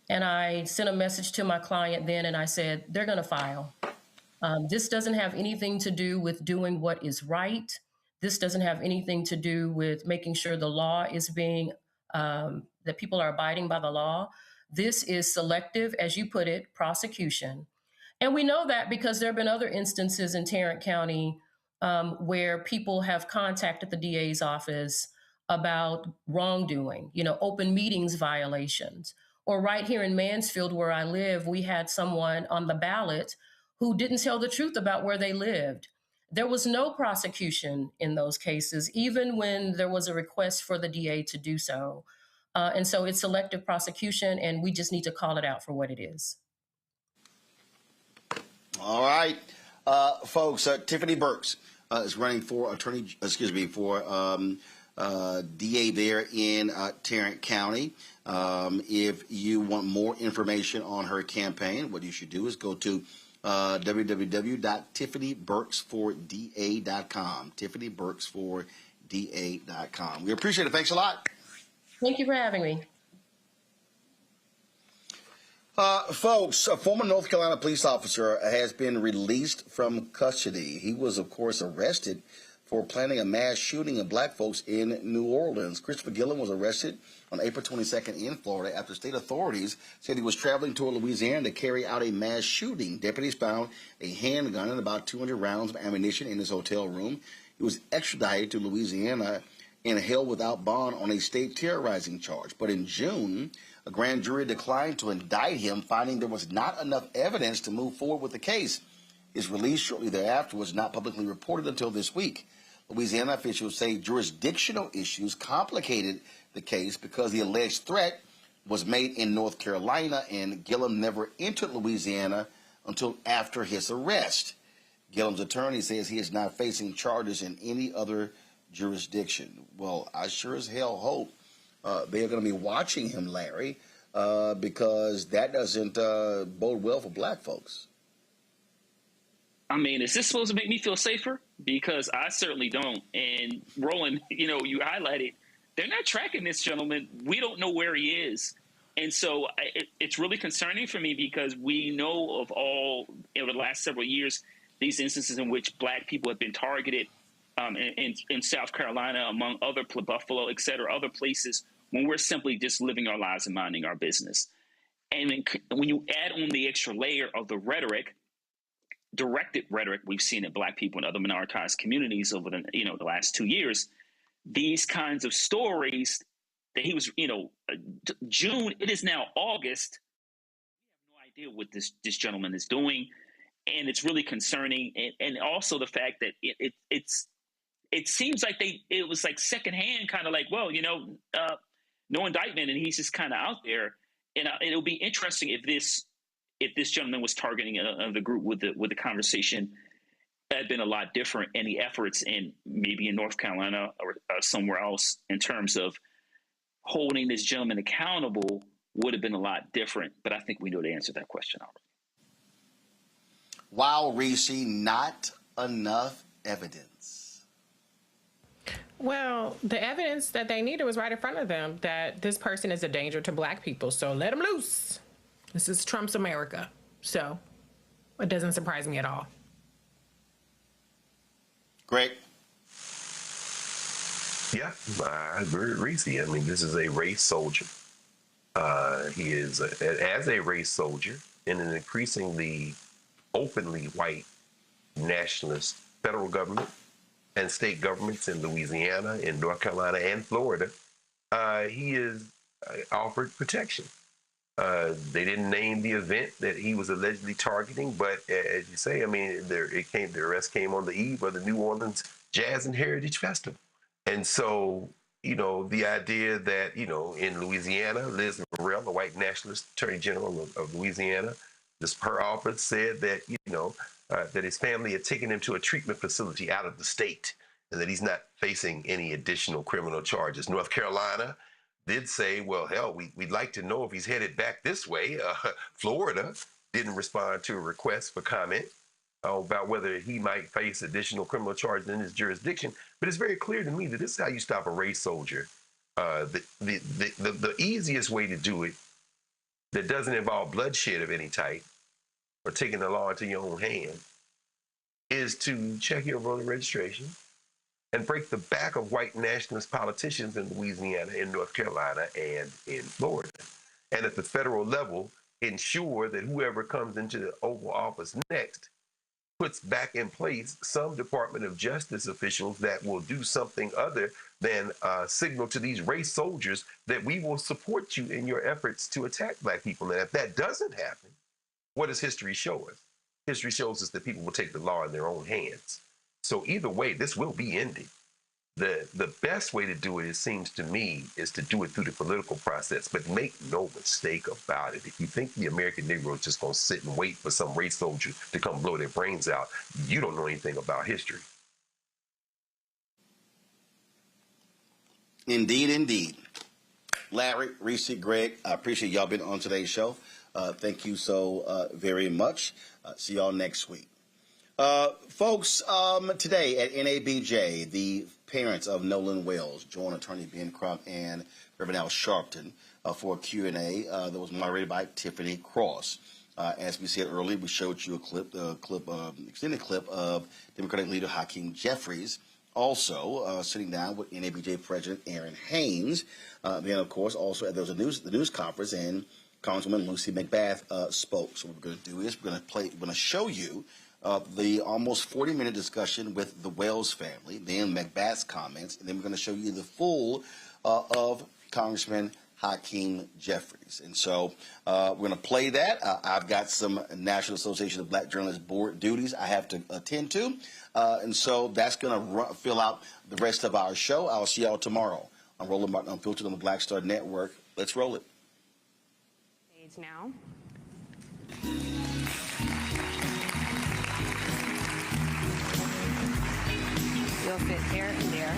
And I sent a message to my client then, and I said, they're going to file. This doesn't have anything to do with doing what is right. This doesn't have anything to do with making sure the law is being, that people are abiding by the law. This is selective, as you put it, prosecution. And we know that because there have been other instances in Tarrant County where people have contacted the DA's office about wrongdoing, open meetings violations. Or right here in Mansfield, where I live, we had someone on the ballot who didn't tell the truth about where they lived. There was no prosecution in those cases, even when there was a request for the DA to do so. And so it's selective prosecution, and we just need to call it out for what it is. All right, folks. Tiffany Burks is running for DA there in Tarrant County. If you want more information on her campaign, what you should do is go to www.tiffanyburksforda.com. tiffanyburksforda.com. We appreciate it. Thanks a lot. Thank you for having me. Folks, a former North Carolina police officer has been released from custody. He was, of course, arrested for planning a mass shooting of black folks in New Orleans. Christopher Gillen was arrested on April 22nd in Florida after state authorities said he was traveling toward Louisiana to carry out a mass shooting. Deputies found a handgun and about 200 rounds of ammunition in his hotel room. He was extradited to Louisiana and held without bond on a state terrorizing charge. But in June, a grand jury declined to indict him, finding there was not enough evidence to move forward with the case. His release shortly thereafter was not publicly reported until this week. Louisiana officials say jurisdictional issues complicated the case because the alleged threat was made in North Carolina, and Gillum never entered Louisiana until after his arrest. Gillum's attorney says he is not facing charges in any other jurisdiction. Well, I sure as hell hope they are going to be watching him, Larry, because that doesn't bode well for black folks. I mean, is this supposed to make me feel safer? Because I certainly don't. And Roland, you highlighted, they're not tracking this gentleman. We don't know where he is. And so it's really concerning for me because we know of all, over the last several years, these instances in which Black people have been targeted in South Carolina, among other, Buffalo, et cetera, other places, when we're simply just living our lives and minding our business. And when you add on the extra layer of the rhetoric, directed rhetoric we've seen in Black people and other minoritized communities over the last 2 years, these kinds of stories that he was, June, it is now August. We have no idea what this gentleman is doing. And it's really concerning. And also the fact that it seems like it was like secondhand, kind of like, well, no indictment, and he's just kind of out there. And it'll be interesting if this gentleman was targeting the group with the conversation had been a lot different, and the efforts maybe in North Carolina or somewhere else in terms of holding this gentleman accountable would have been a lot different. But I think we know the answer to that question already. Wow, Reese, not enough evidence. Well, the evidence that they needed was right in front of them, that this person is a danger to Black people. So let him loose. This is Trump's America. So it doesn't surprise me at all. Great. Yeah, I agree with Reese. I mean, this is a race soldier. He is, as a race soldier, in an increasingly openly white nationalist federal government and state governments in Louisiana, in North Carolina, and Florida, he is offered protection. They didn't name the event that he was allegedly targeting, but as you say, I mean, the arrest came on the eve of the New Orleans Jazz and Heritage Festival. And so, the idea that, in Louisiana, Liz Morrell, the white nationalist attorney general of Louisiana, her office said that, that his family had taken him to a treatment facility out of the state and that he's not facing any additional criminal charges. North Carolina did say, well, hell, we'd like to know if he's headed back this way. Florida didn't respond to a request for comment about whether he might face additional criminal charges in his jurisdiction. But it's very clear to me that this is how you stop a race soldier. The easiest way to do it that doesn't involve bloodshed of any type or taking the law into your own hand is to check your voter registration and break the back of white nationalist politicians in Louisiana, in North Carolina, and in Florida. And at the federal level, ensure that whoever comes into the Oval Office next puts back in place some Department of Justice officials that will do something other than signal to these race soldiers that we will support you in your efforts to attack Black people. And if that doesn't happen, what does history show us? History shows us that people will take the law in their own hands. So either way, this will be ended. The best way to do it seems to me, is to do it through the political process. But make no mistake about it. If you think the American Negro is just going to sit and wait for some race soldier to come blow their brains out, you don't know anything about history. Indeed, indeed. Larry, Reese, Greg, I appreciate y'all being on today's show. Thank you so very much. See y'all next week. Folks, today at NABJ, the parents of Nolan Wells joined attorney Ben Crump and Reverend Al Sharpton for a Q&A that was moderated by Tiffany Cross. As we said earlier, we showed you extended clip of Democratic leader Hakeem Jeffries, also sitting down with NABJ President Aaron Haynes. Then, of course, also there was the news conference, and Congresswoman Lucy McBath spoke. So what we're going to do is we're going to show you the almost 40-minute discussion with the Wells family, then McBath's comments, and then we're going to show you the full of Congressman Hakeem Jeffries. And so we're going to play that. I've got some National Association of Black Journalists board duties I have to attend to. And so that's going to fill out the rest of our show. I'll see y'all tomorrow. I'm Roland Martin Unfiltered on the Black Star Network. Let's roll it. Now. You'll fit there and there.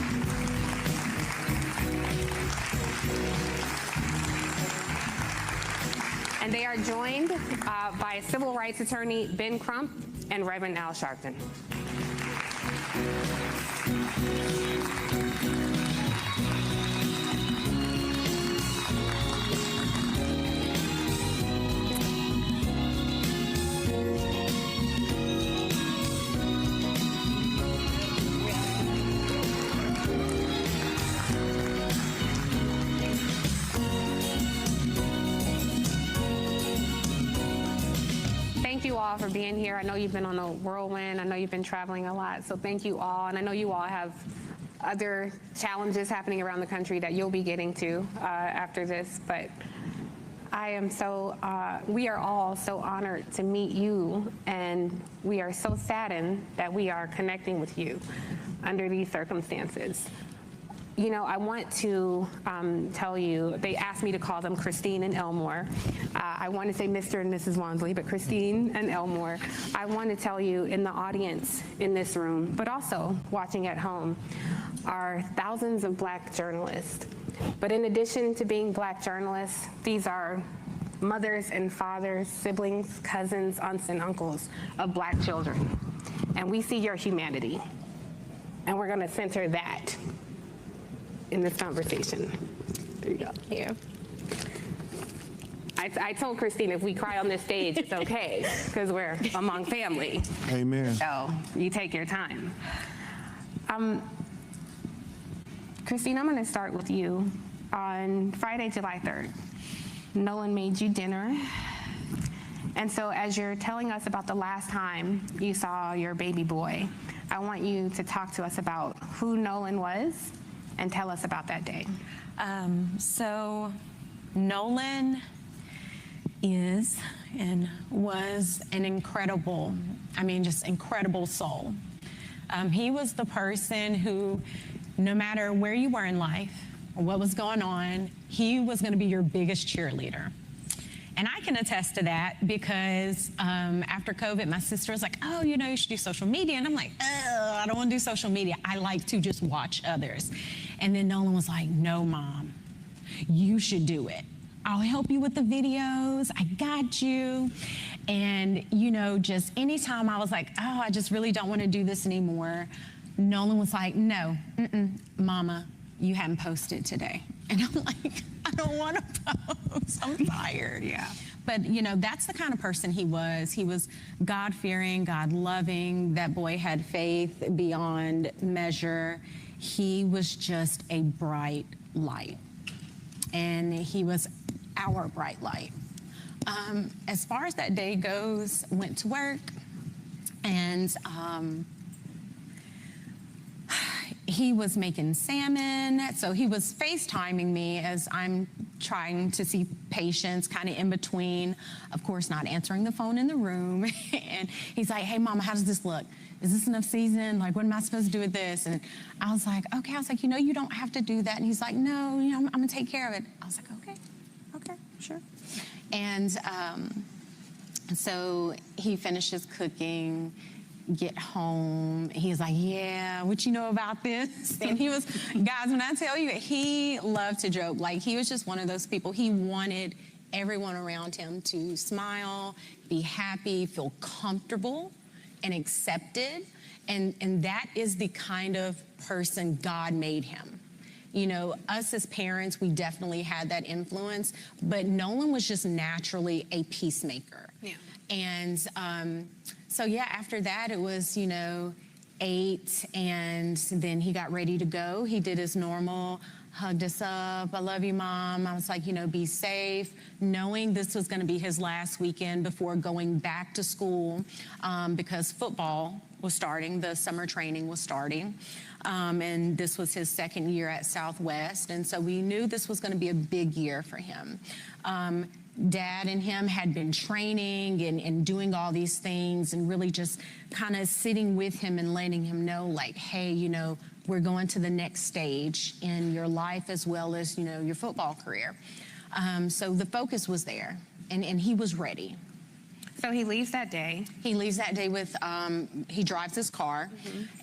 And they are joined by civil rights attorney Ben Crump and Reverend Al Sharpton. Thank you all for being here. I know you've been on a whirlwind. I know you've been traveling a lot. So thank you all. And I know you all have other challenges happening around the country that you'll be getting to after this. But I am so, we are all so honored to meet you. And we are so saddened that we are connecting with you under these circumstances. You know, I want to tell you, they asked me to call them Christine and Elmore. I want to say Mr. and Mrs. Wansley, but Christine and Elmore. I want to tell you in the audience in this room, but also watching at home, are thousands of Black journalists. But in addition to being Black journalists, these are mothers and fathers, siblings, cousins, aunts and uncles of Black children. And we see your humanity. And we're going to center that in this conversation. There you go. Here. I told Christine if we cry on this stage, it's okay, because we're among family. Amen. So you take your time. Christine, I'm going to start with you. On Friday, July 3rd, Nolan made you dinner. And so as you're telling us about the last time you saw your baby boy, I want you to talk to us about who Nolan was and tell us about that day. So Nolan is and was an incredible, just incredible soul. He was the person who, no matter where you were in life or what was going on, he was going to be your biggest cheerleader. And I can attest to that because after COVID, my sister was like, oh, you should do social media. And I'm like, I don't want to do social media. I like to just watch others. And then Nolan was like, no, Mom, you should do it. I'll help you with the videos. I got you. And, just anytime I was like, oh, I just really don't want to do this anymore, Nolan was like, no, Mama, you haven't posted today. And I'm like, I don't want to post. I'm tired. Yeah. But, that's the kind of person he was. He was God-fearing, God-loving. That boy had faith beyond measure. He was just a bright light. And he was our bright light. As far as that day goes, went to work, and he was making salmon, so he was FaceTiming me as I'm trying to see patients kind of in between, of course, not answering the phone in the room. And he's like, hey, Mama, how does this look? Is this enough season? Like, what am I supposed to do with this? And I was like, okay. I was like, you don't have to do that. And he's like, no, I'm going to take care of it. I was like, okay, sure. And so he finishes cooking, get home. He's like, yeah, what you know about this? And he was, guys, when I tell you, he loved to joke. Like, he was just one of those people. He wanted everyone around him to smile, be happy, feel comfortable and accepted. And that is the kind of person God made him. Us as parents, we definitely had that influence, but Nolan was just naturally a peacemaker. Yeah. And so after that, it was, 8, and then he got ready to go. He did his normal, hugged us up. I love you, Mom. I was like, be safe, knowing this was going to be his last weekend before going back to school because football was starting, the summer training was starting. And this was his second year at Southwest. And so we knew this was going to be a big year for him. Dad and him had been training and doing all these things and really just kind of sitting with him and letting him know, like, hey, we're going to the next stage in your life as well as, your football career. So the focus was there, and he was ready. So he leaves that day. He leaves that day with, he drives his car,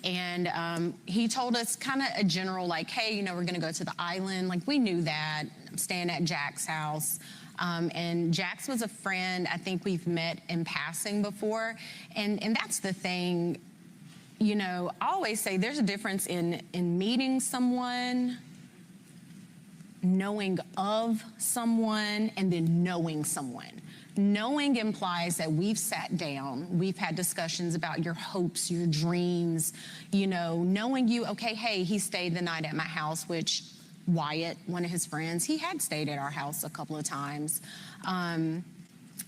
and he told us kind of a general, like, hey, we're going to go to the island. Like, we knew that. I'm staying at Jack's house. And Jax was a friend I think we've met in passing before. And that's the thing, you know, I always say there's a difference in meeting someone, knowing of someone, and then knowing someone. Knowing implies that we've sat down, we've had discussions about your hopes, your dreams, you know, knowing you, okay, hey, he stayed the night at my house, which Wyatt, one of his friends, he had stayed at our house a couple of times. And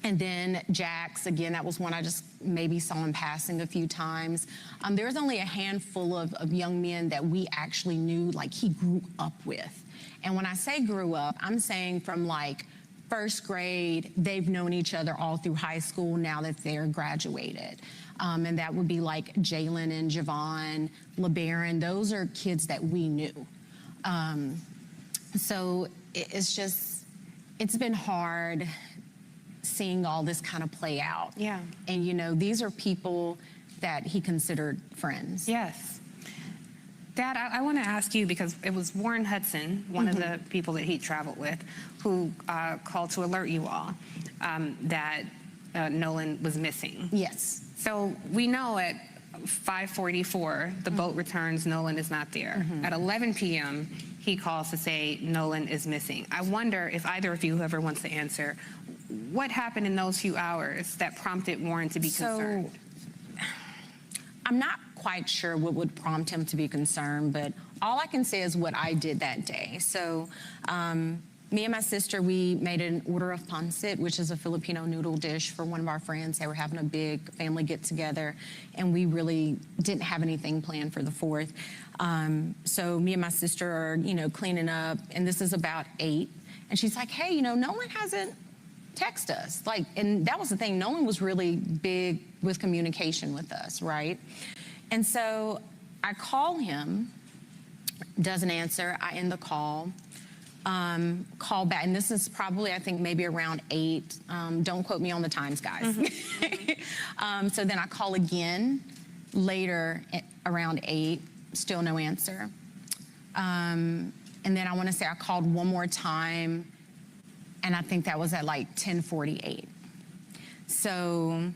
then Jax, again, that was one I just maybe saw in passing a few times. There was only a handful of young men that we actually knew, like he grew up with. And when I say grew up, I'm saying from like first grade, they've known each other all through high school now that they're graduated. And that would be like Jalen and Javon, LeBaron. Those are kids that we knew. So it's been hard seeing all this kind of play out. Yeah. And, you know, these are people that he considered friends. Yes. Dad, I want to ask you, because it was Warren Hudson, one of the people that he traveled with, who called to alert you all that Nolan was missing. Yes. So we know at 5:44, the boat returns, Nolan is not there. At 11 p.m., he calls to say Nolan is missing. I wonder if either of you, whoever wants to answer, what happened in those few hours that prompted Warren to be concerned? I'm not quite sure what would prompt him to be concerned, but all I can say is what I did that day. So me and my sister, we made an order of pancit, which is a Filipino noodle dish for one of our friends. They were having a big family get-together, and we really didn't have anything planned for the 4th. So me and my sister are, you know, cleaning up, and this is about 8. And she's like, hey, you know, Nolan hasn't texted us. Like, and that was the thing. Nolan was really big with communication with us, right? And so I call him, doesn't answer. I end the call. Call back, and this is probably, I think, maybe around 8. Don't quote me on the times, guys. So then I call again later around 8, still no answer. And then I want to say I called one more time, and I think that was at like 10:48. So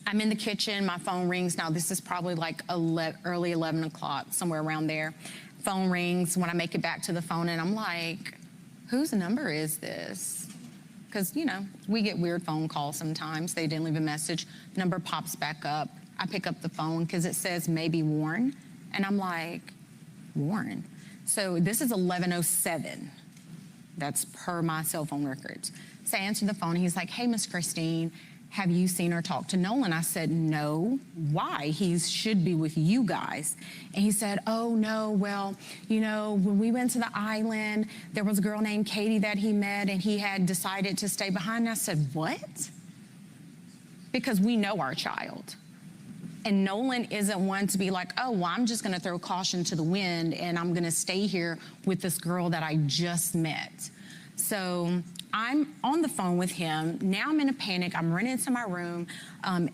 I'm in the kitchen, my phone rings. Now this is probably like early 11 o'clock, somewhere around there. Phone rings when I make it back to the phone, and I'm like, whose number is this? Because, you know, we get weird phone calls sometimes. They didn't leave a message. Number pops back up. I pick up the phone because it says maybe Warren. And I'm like, Warren? So this is 11:07. That's per my cell phone records. So I answered the phone. He's like, hey, Miss Christine, have you seen or talked to Nolan? I said, no. Why? He should be with you guys. And he said, oh, no, well, you know, when we went to the island, there was a girl named Katie that he met, and he had decided to stay behind. And I said, what? Because we know our child. And Nolan isn't one to be like, oh, well, I'm just going to throw caution to the wind, and I'm going to stay here with this girl that I just met. So I'm on the phone with him. Now I'm in a panic. I'm running into my room.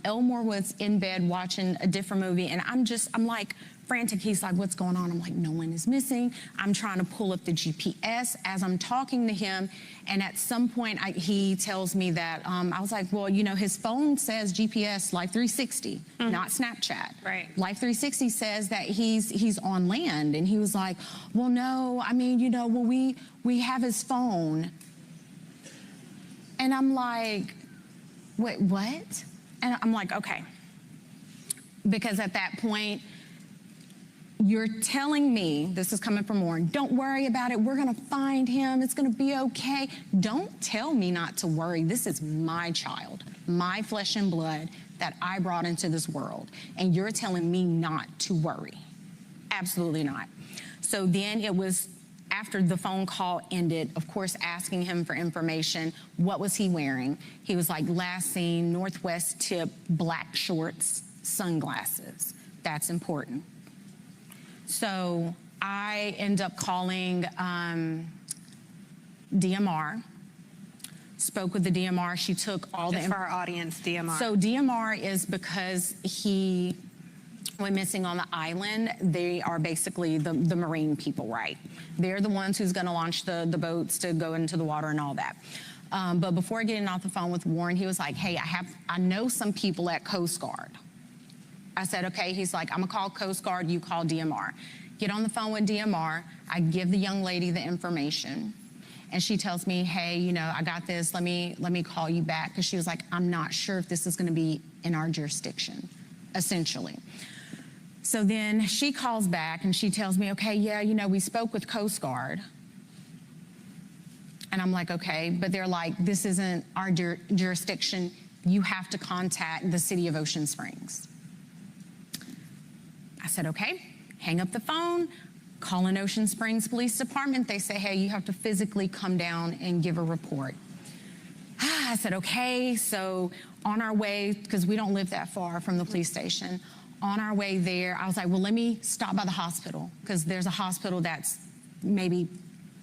Elmore was in bed watching a different movie, and I'm like frantic. He's like, what's going on? I'm like, Nolan is missing. I'm trying to pull up the GPS as I'm talking to him, and at some point he tells me that, I was like, well, you know, his phone says GPS Life 360, not Snapchat. Right. Life 360 says that he's on land, and he was like, well, no, I mean, you know, well, we have his phone. And I'm like, wait, what? And I'm like, okay. Because at that point, you're telling me, this is coming from Warren, don't worry about it. We're going to find him. It's going to be okay. Don't tell me not to worry. This is my child, my flesh and blood that I brought into this world. And you're telling me not to worry. Absolutely not. So then it was, after the phone call ended, of course, asking him for information. What was he wearing? He was like, last seen, Northwest tip, black shorts, sunglasses. That's important. So I end up calling DMR, spoke with the DMR. She took all Just for our audience, DMR. So DMR is because he went missing on the island. They are basically the marine people, right? They're the ones who's going to launch the boats to go into the water and all that. But before getting off the phone with Warren, he was like, hey, I know some people at Coast Guard. I said, okay. He's like, I'm gonna call Coast Guard, you call DMR. Get on the phone with DMR. I give the young lady the information. And she tells me, hey, you know, I got this, let me call you back. Because she was like, I'm not sure if this is gonna be in our jurisdiction, essentially. So then she calls back and she tells me, okay, yeah, you know, we spoke with Coast Guard. And I'm like, okay, but they're like, this isn't our jurisdiction. You have to contact the city of Ocean Springs. I said, okay, hang up the phone, call in Ocean Springs Police Department. They say, hey, you have to physically come down and give a report. I said, okay. So on our way, because we don't live that far from the police station, on our way there, I was like, well, let me stop by the hospital, because there's a hospital that's maybe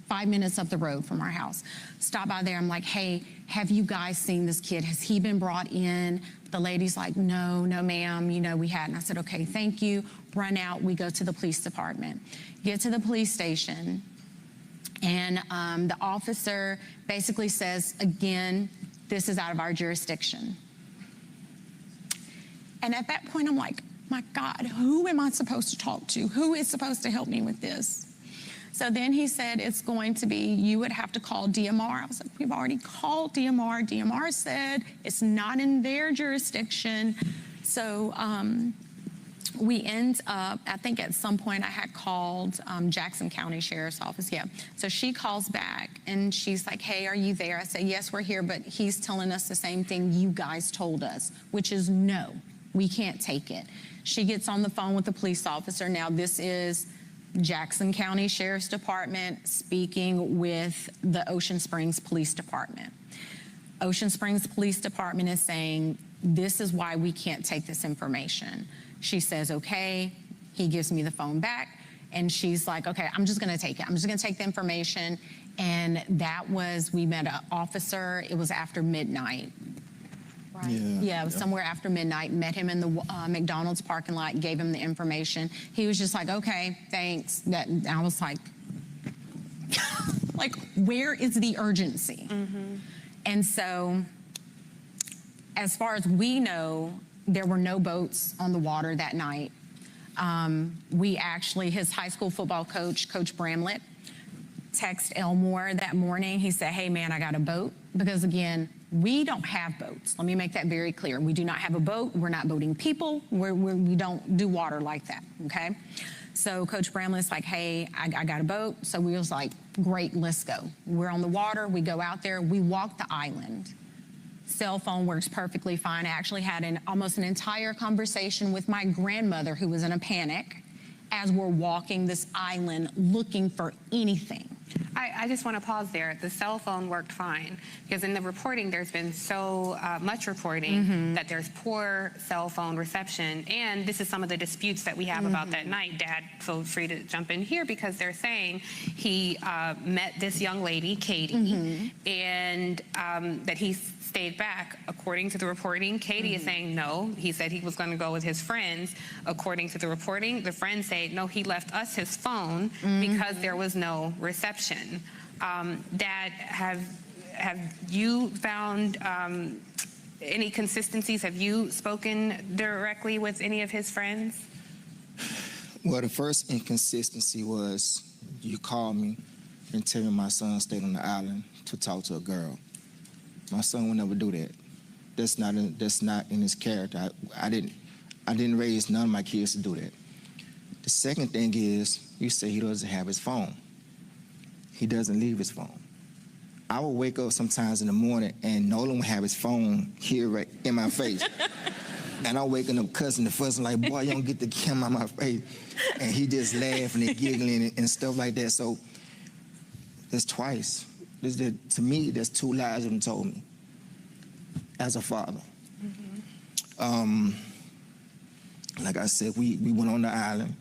5 minutes up the road from our house. Stop by there. I'm like, hey, have you guys seen this kid? Has he been brought in? The lady's like, no, ma'am, you know, we hadn't. I said, okay, thank you. Run out. We go to the police department. Get to the police station, and the officer basically says, again, this is out of our jurisdiction. And at that point, I'm like, my God, who am I supposed to talk to? Who is supposed to help me with this? So then he said, it's going to be, you would have to call DMR. I was like, we've already called DMR. DMR said it's not in their jurisdiction. So we end up, I think at some point I had called Jackson County Sheriff's Office, yeah. So she calls back and she's like, hey, are you there? I said, yes, we're here, but he's telling us the same thing you guys told us, which is no, we can't take it. She gets on the phone with the police officer. Now this is Jackson County Sheriff's Department speaking with the Ocean Springs Police Department. Ocean Springs Police Department is saying, this is why we can't take this information. She says, okay. He gives me the phone back, and she's like, okay, I'm just gonna take it. I'm just gonna take the information. And that was, we met an officer, it was after midnight. Right. Yeah, it was somewhere after midnight. Met him in the McDonald's parking lot, gave him the information. He was just like, okay, thanks. I was like, like, where is the urgency? Mm-hmm. And so, as far as we know, there were no boats on the water that night. We actually, his high school football coach, Coach Bramlett, texted Elmore that morning. He said, hey man, I got a boat. Because again, we don't have boats. Let me make that very clear. We do not have a boat. We're not boating people. We don't do water like that, okay? So Coach Bramlett's like, hey, I got a boat. So we was like, great, let's go. We're on the water. We go out there. We walk the island. Cell phone works perfectly fine. I actually had almost an entire conversation with my grandmother, who was in a panic, as we're walking this island looking for anything. I just want to pause there. The cell phone worked fine, because in the reporting, there's been so much reporting that there's poor cell phone reception. And this is some of the disputes that we have about that night. Dad, feel free to jump in here, because they're saying he met this young lady, Katie, and that he stayed back. According to the reporting, Katie is saying no. He said he was going to go with his friends. According to the reporting, the friends say, no, he left us his phone because there was no reception. Dad, have you found any consistencies? Have you spoken directly with any of his friends? Well, the first inconsistency was you called me and tell me my son stayed on the island to talk to a girl. My son would never do that. That's not in his character. I didn't raise none of my kids to do that. The second thing is, you say he doesn't have his phone. He doesn't leave his phone. I would wake up sometimes in the morning and Nolan would have his phone here right in my face. And I'm waking up cussing and fussing like, boy, you don't get the camera on my face. And he just laughing and giggling and stuff like that. So that's twice. To me, there's two lies that he told me as a father. Like I said, we went on the island.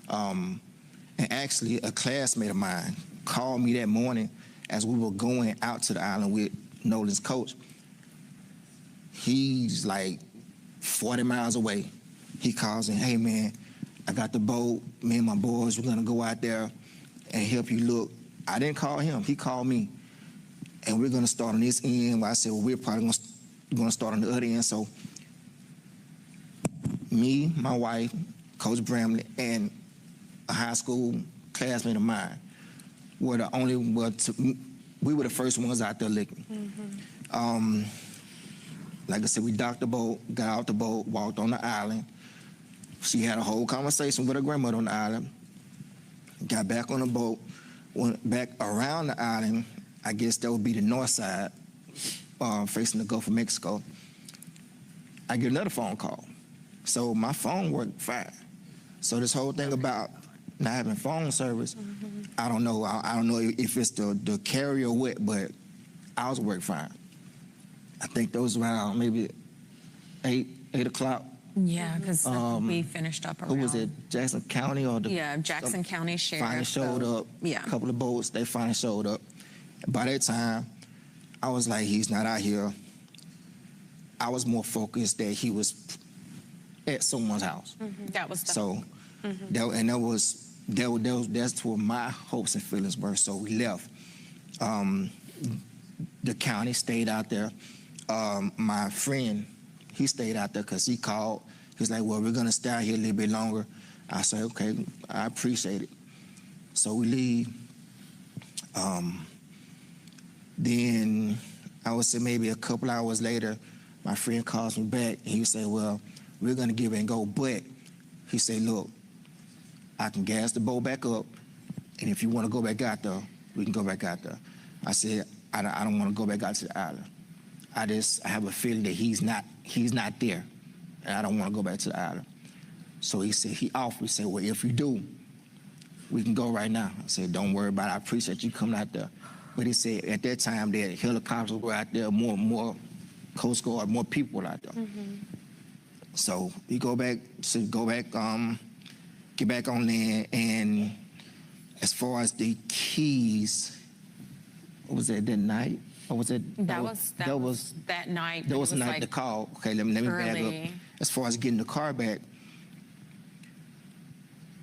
And actually, a classmate of mine called me that morning as we were going out to the island with Nolan's coach. He's like 40 miles away. He calls and, hey man, I got the boat. Me and my boys, we're gonna go out there and help you look. I didn't call him, he called me. and we're gonna start on this end. Well, I said, well, we're probably gonna start on the other end. So me, my wife, Coach Bramley, and a high school classmate of mine were the only we were the first ones out there looking. Like I said, we docked the boat, got out the boat, walked on the island. She had a whole conversation with her grandmother on the island. Got back on the boat, went back around the island. I guess that would be the north side, facing the Gulf of Mexico. I get another phone call. So my phone worked fine. So this whole thing about not having phone service, I don't know. I don't know if it's the carrier or what, but ours worked fine. I think those around maybe 8 o'clock. Yeah, because we finished up around. Who was it? Jackson County or the? Yeah, Jackson County Sheriff. Finally showed up. Yeah. A couple of boats, they finally showed up. By that time, I was like, he's not out here. I was more focused that he was at someone's house. That was the So, that's where my hopes and feelings were. So we left. The county stayed out there. My friend, he stayed out there because he called. He was like, well, we're going to stay out here a little bit longer. I said, okay, I appreciate it. So we leave. Then I would say maybe a couple hours later, my friend calls me back. And he said, well, we're going to give it and go. But he said, look, I can gas the boat back up. And if you want to go back out there, we can go back out there. I said, I don't want to go back out to the island. I have a feeling that he's not there, and I don't want to go back to the island. So he offered, he said, well, if you do, we can go right now. I said, don't worry about it. I appreciate you coming out there. But he said at that time that helicopters were out there, more Coast Guard, more people out there. So we get back on land, and as far as the keys, what was that night? Or was it? That was that night. That was the night like the call. Okay, let me back up. As far as getting the car back,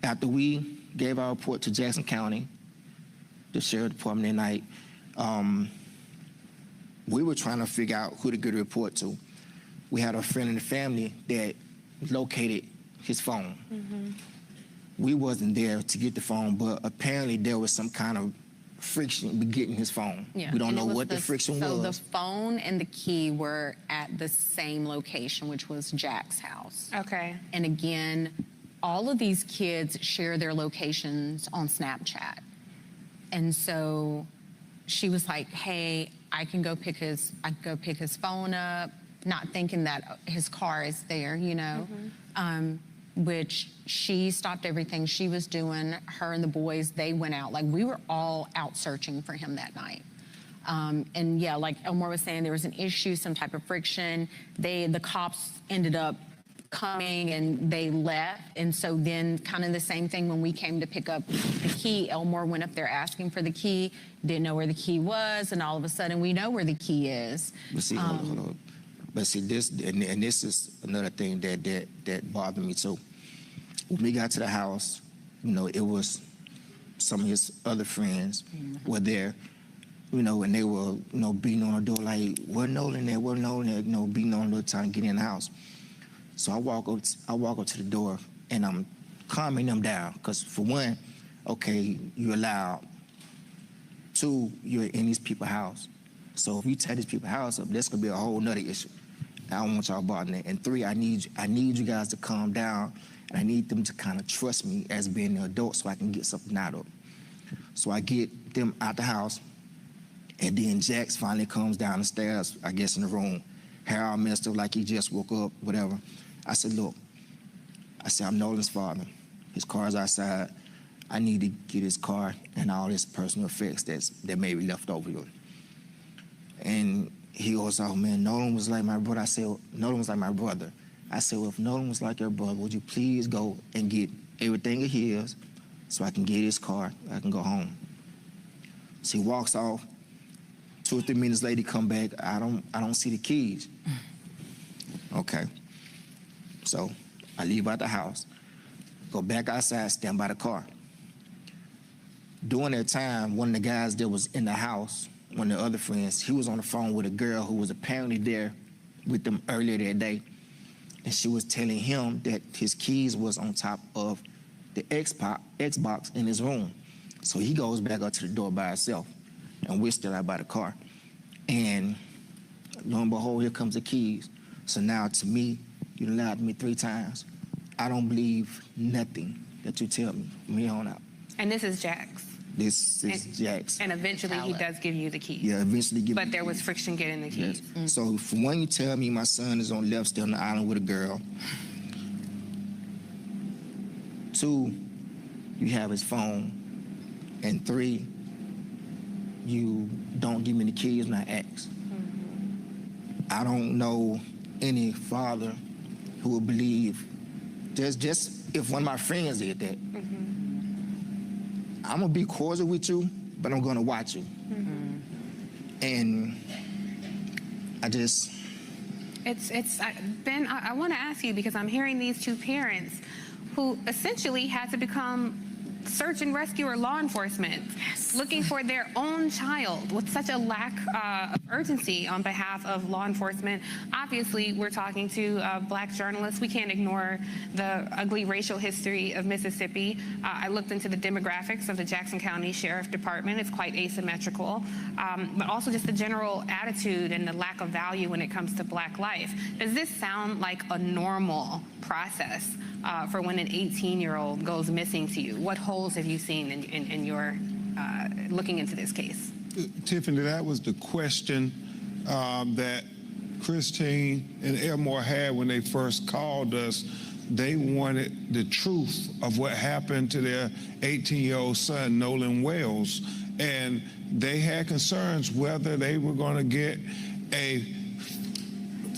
after we gave our report to Jackson County, the sheriff department that night, we were trying to figure out who to get a report to. We had a friend in the family that located his phone. We wasn't there to get the phone, but apparently there was some kind of friction with getting his phone. Yeah. We don't know what the friction was. So the phone and the key were at the same location, which was Jack's house. Okay. And again, all of these kids share their locations on Snapchat. And so she was like, hey, I can go pick his phone up, not thinking that his car is there, you know. Which she stopped everything she was doing. Her and the boys, they went out. Like, we were all out searching for him that night. And yeah, like Elmore was saying, there was an issue, some type of friction. The cops ended up coming and they left. And so then kind of the same thing when we came to pick up the key, Elmore went up there asking for the key, didn't know where the key was, and all of a sudden we know where the key is. But see, hold on. But see, this is another thing that bothered me too. When we got to the house, you know, it was some of his other friends were there, you know, and they were, you know, beating on the door like, "Where Nolan there? Where Nolan there?" You know, beating on the door trying to get in the house. So I walk up to the door and I'm calming them down, because for one, okay, you're loud. Two, you're in these people's house. So if you tear these people's house up, that's gonna be a whole nother issue. I don't want y'all bothering it. And three, I need you guys to calm down, and I need them to kind of trust me as being an adult so I can get something out of them. So I get them out the house, and then Jax finally comes down the stairs, I guess in the room. Hair all messed up like he just woke up, whatever. I said, look, I'm Nolan's father. His car's outside. I need to get his car and all his personal effects that may be left over here. And he goes, oh man, Nolan was like my brother. I said, Nolan was like my brother. I said, well, if Nolan was like your brother, would you please go and get everything of his so I can get his car, I can go home. So he walks off. 2 or 3 minutes later, he come back. I don't see the keys. Okay. So I leave out the house, go back outside, stand by the car. During that time, one of the guys that was in the house one of the other friends, he was on the phone with a girl who was apparently there with them earlier that day. And she was telling him that his keys was on top of the Xbox in his room. So he goes back up to the door by himself, and we're still out by the car. And lo and behold, here comes the keys. So now to me, you lied to me 3 times. I don't believe nothing that you tell me from here on out. And this is Jax. This is Jax. And eventually he does give you the keys. Yeah, eventually give me But there was friction getting the keys. Yes. So for one, you tell me my son is on left still on the island with a girl. 2, you have his phone. And 3, you don't give me the keys when I ask. I don't know any father who would believe just if one of my friends did that. I'm gonna be cordial with you, but I'm gonna watch you. And I just... Ben, I wanna ask you, because I'm hearing these 2 parents who essentially had to become search and rescue or law enforcement, looking for their own child with such a lack of urgency on behalf of law enforcement. Obviously, we're talking to Black journalists. We can't ignore the ugly racial history of Mississippi. I looked into the demographics of the Jackson County Sheriff Department. It's quite asymmetrical, but also just the general attitude and the lack of value when it comes to Black life. Does this sound like a normal process for when an 18-year-old goes missing to you? What holes have you seen in your looking into this case? Tiffany, that was the question that Christine and Elmore had when they first called us. They wanted the truth of what happened to their 18-year-old son, Nolan Wells, and they had concerns whether they were going to get a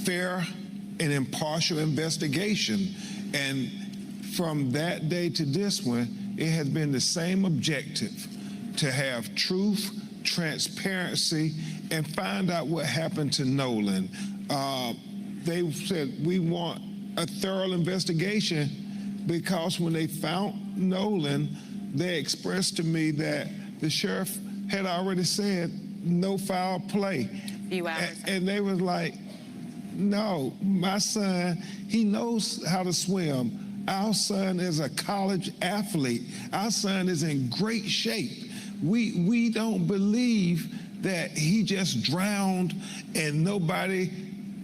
fair and impartial investigation. And from that day to this one, it has been the same objective: to have truth, transparency, and find out what happened to Nolan. They said, we want a thorough investigation, because when they found Nolan, they expressed to me that the sheriff had already said no foul play. And they was like, no, my son, he knows how to swim. Our son is a college athlete. Our son is in great shape. We don't believe that he just drowned and nobody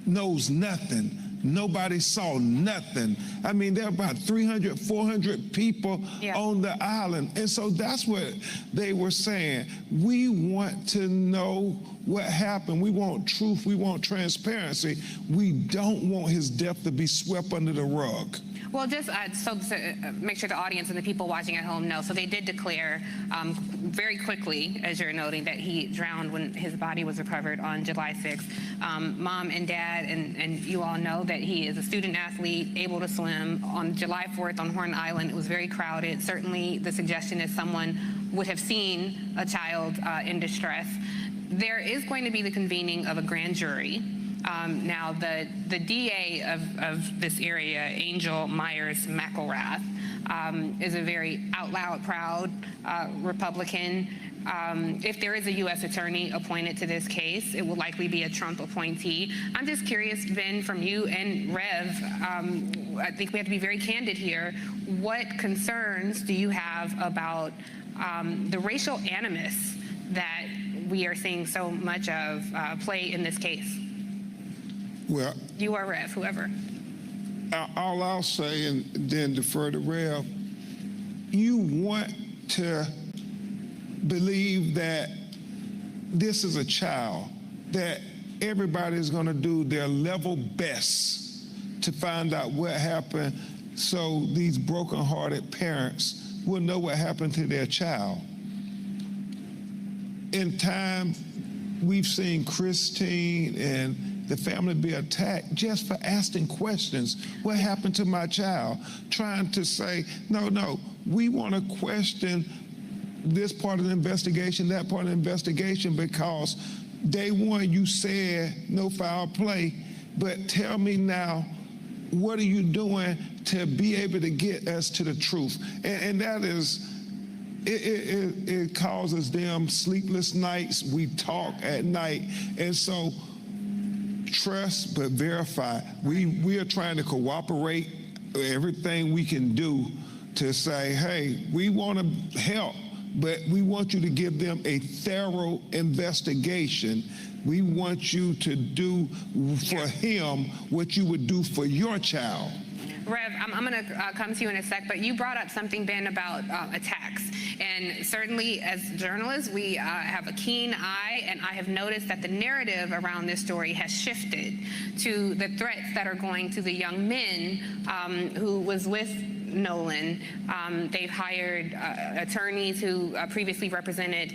knows nothing. Nobody saw nothing. I mean, there are about 300, 400 people on the island. And so that's what they were saying. We want to know what happened. We want truth. We want transparency. We don't want his death to be swept under the rug. Well, just so to make sure the audience and the people watching at home know, so they did declare very quickly, as you're noting, that he drowned when his body was recovered on July 6th. Mom and Dad and you all know that he is a student athlete, able to swim. On July 4th on Horn Island, it was very crowded. Certainly the suggestion is someone would have seen a child in distress. There is going to be the convening of a grand jury. Now, the DA of this area, Angel Myers McElrath, is a very out loud, proud Republican. If there is a U.S. attorney appointed to this case, it will likely be a Trump appointee. I'm just curious, Ben, from you and Rev, I think we have to be very candid here. What concerns do you have about the racial animus that we are seeing so much of play in this case? Well, you or Rev, whoever. All I'll say, and then defer to Rev, you want to believe that this is a child, that everybody is going to do their level best to find out what happened, so these broken-hearted parents will know what happened to their child. In time, we've seen Christine and the family be attacked just for asking questions. What happened to my child? Trying to say, no, we want to question this part of the investigation, that part of the investigation, because day one you said no foul play, but tell me now, what are you doing to be able to get us to the truth? And that is it causes them sleepless nights. We talk at night. And so trust but verify. We are trying to cooperate everything we can do to say, hey, we want to help, but we want you to give them a thorough investigation. We want you to do for him what you would do for your child. Rev, I'm going to come to you in a sec, but you brought up something, Ben, about attacks. And certainly as journalists, we have a keen eye, and I have noticed that the narrative around this story has shifted to the threats that are going to the young men who was with Nolan. They've hired attorneys who previously represented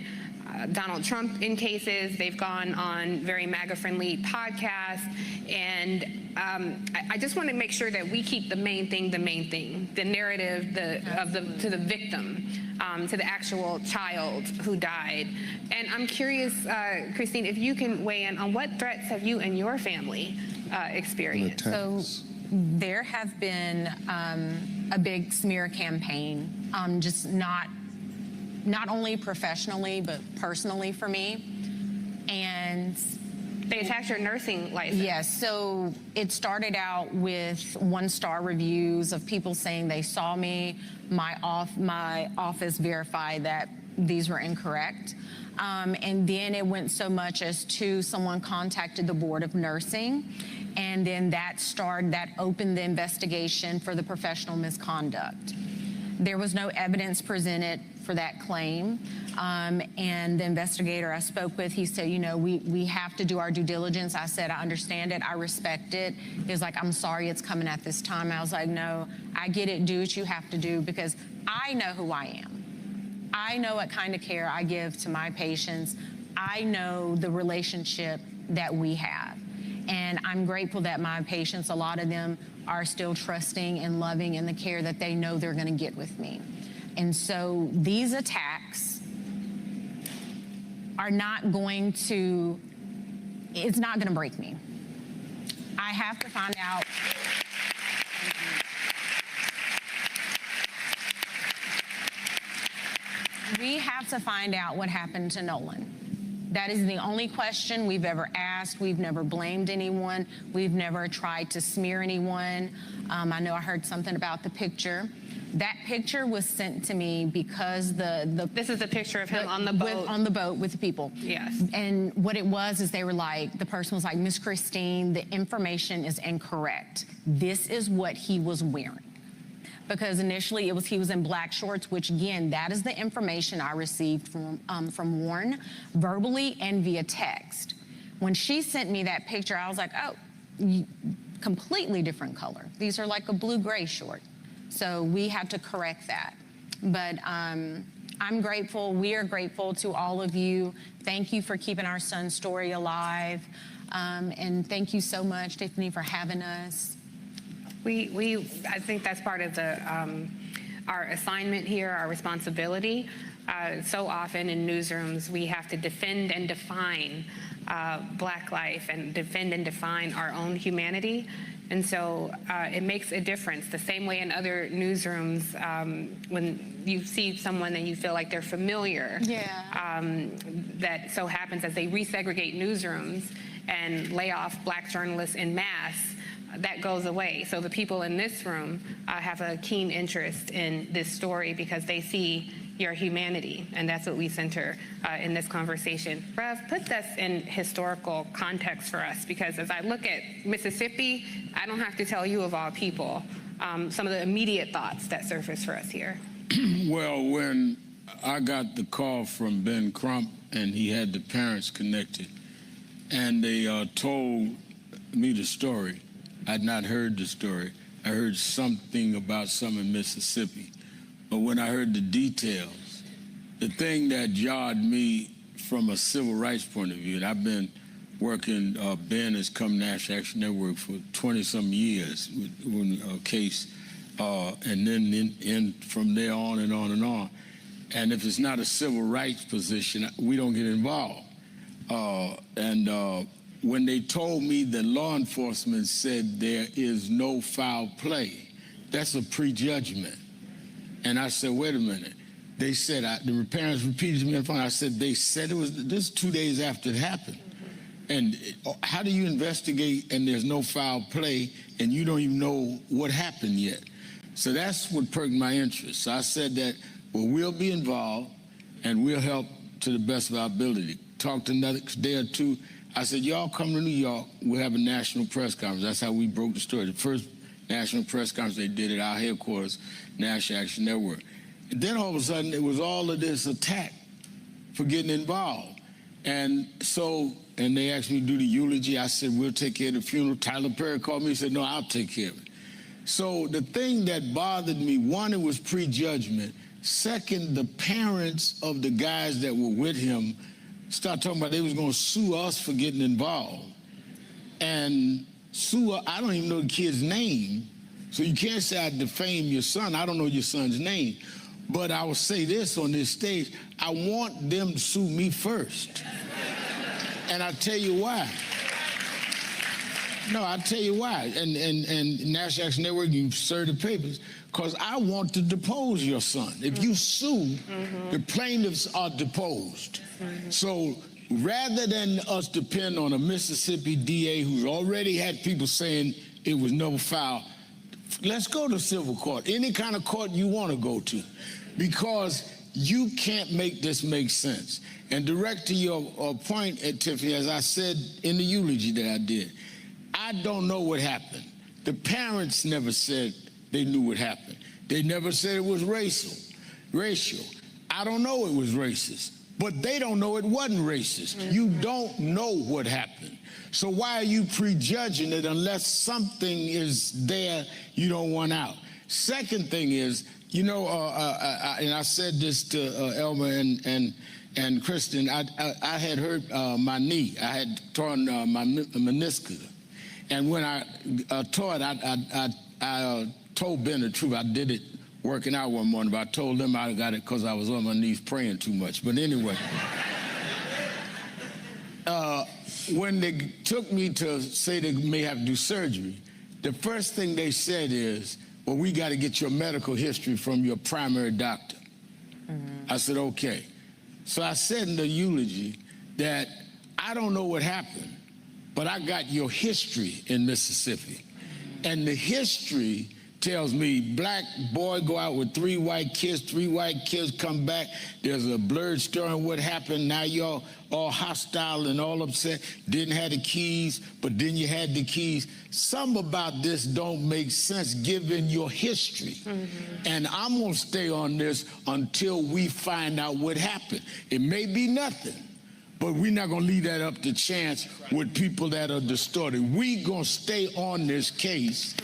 Donald Trump in cases. They've gone on very MAGA-friendly podcasts. And I just want to make sure that we keep the main thing, the narrative to the victim, to the actual child who died. And I'm curious, Christine, if you can weigh in on what threats have you and your family experienced? So there have been a big smear campaign, just not only professionally, but personally for me. And they attacked your nursing license. Yes, so it started out with 1-star reviews of people saying they saw me. My office verified that these were incorrect. And then it went so much as to someone contacted the Board of Nursing, and then that opened the investigation for the professional misconduct. There was no evidence presented for that claim. And the investigator I spoke with, he said, you know, we have to do our due diligence. I said, I understand it, I respect it. He was like, I'm sorry it's coming at this time. I was like, no, I get it, do what you have to do, because I know who I am. I know what kind of care I give to my patients. I know the relationship that we have. And I'm grateful that my patients, a lot of them, are still trusting and loving in the care that they know they're going to get with me. And so these attacks are not going to, it's not going to break me. I have to find out. We have to find out what happened to Nolan. That is the only question we've ever asked. We've never blamed anyone. We've never tried to smear anyone. I know I heard something about the picture. That picture was sent to me because this is a picture of him on the boat. On the boat with the people. Yes. And what it was is they were like, the person was like, Miss Christine, the information is incorrect. This is what he was wearing. Because initially he was in black shorts, which again, that is the information I received from Warren, verbally and via text. When she sent me that picture, I was like, oh, completely different color. These are like a blue-gray short. So we have to correct that. But I'm grateful, we are grateful to all of you. Thank you for keeping our son's story alive. And thank you so much, Tiffany, for having us. I think that's part of our assignment here, our responsibility. So often in newsrooms, we have to defend and define Black life and defend and define our own humanity. And so it makes a difference. The same way in other newsrooms, when you see someone and you feel like they're familiar, that so happens as they resegregate newsrooms and lay off Black journalists en masse, that goes away. So the people in this room have a keen interest in this story because they see your humanity, and that's what we center in this conversation. Rev, put this in historical context for us, because as I look at Mississippi, I don't have to tell you of all people some of the immediate thoughts that surface for us here. Well, when I got the call from Ben Crump and he had the parents connected, and they told me the story, I'd not heard the story. I heard something about some in Mississippi. But when I heard the details, the thing that jarred me from a civil rights point of view, and I've been working, Ben has come National Action Network for 20-some years with a case, and then from there on and on and on. And if it's not a civil rights position, we don't get involved. When they told me that law enforcement said there is no foul play, that's a prejudgment. And I said, wait a minute, They said, the parents repeated to me on the phone, I said, they said it was, this 2 days after it happened. And how do you investigate and there's no foul play and you don't even know what happened yet? So that's what perked my interest. So I said that, well, we'll be involved and we'll help to the best of our ability. Talked another day or two. I said, y'all come to New York, we'll have a national press conference. That's how we broke the story. The first national press conference they did at our headquarters, National Action Network. And then all of a sudden, it was all of this attack for getting involved. And so, and they asked me to do the eulogy. I said, we'll take care of the funeral. Tyler Perry called me and said, no, I'll take care of it. So the thing that bothered me, one, it was prejudgment. Second, the parents of the guys that were with him started talking about they was going to sue us for getting involved. And sue, I don't even know the kid's name. So you can't say I defame your son. I don't know your son's name. But I will say this on this stage, I want them to sue me first. And I'll tell you why. No, I'll tell you why. And National Action Network, you serve the papers, because I want to depose your son. If you sue, the plaintiffs are deposed. So rather than us depend on a Mississippi DA who's already had people saying it was no foul, let's go to civil court, any kind of court you want to go to, because you can't make this make sense. And direct to your point, Tiffany, as I said in the eulogy that I did, I don't know what happened. The parents never said they knew what happened. They never said it was racial. I don't know it was racist, but they don't know it wasn't racist. You don't know what happened. So why are you prejudging it unless something is there you don't want out? Second thing is, you know, and I said this to Elmer and Kristen, I had hurt my knee. I had torn my meniscus. And when I tore it, I told Ben the truth. I did it working out one morning, but I told them I got it because I was on my knees praying too much. But anyway, when they took me to say they may have to do surgery, the first thing they said is, well, we got to get your medical history from your primary doctor. I said, okay. So I said in the eulogy that I don't know what happened, but I got your history in Mississippi. And the history tells me black boy go out with 3 white kids come back. There's a blurred story on what happened. Now y'all all hostile and all upset. Didn't have the keys, but then you had the keys. Some about this don't make sense given your history. And I'm gonna stay on this until we find out what happened. It may be nothing, but we're not gonna leave that up to chance with people that are distorted. We gonna stay on this case.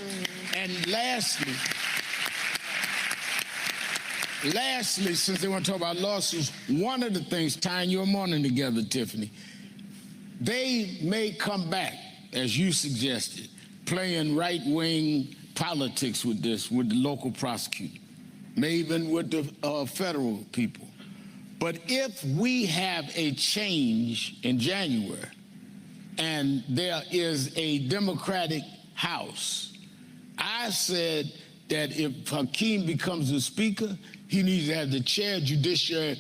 And lastly, since they want to talk about lawsuits, one of the things tying your morning together, Tiffany, they may come back, as you suggested, playing right-wing politics with this, with the local prosecutor, maybe even with the federal people. But if we have a change in January and there is a Democratic House, I said that if Hakeem becomes the speaker, he needs to have the chair of judiciary,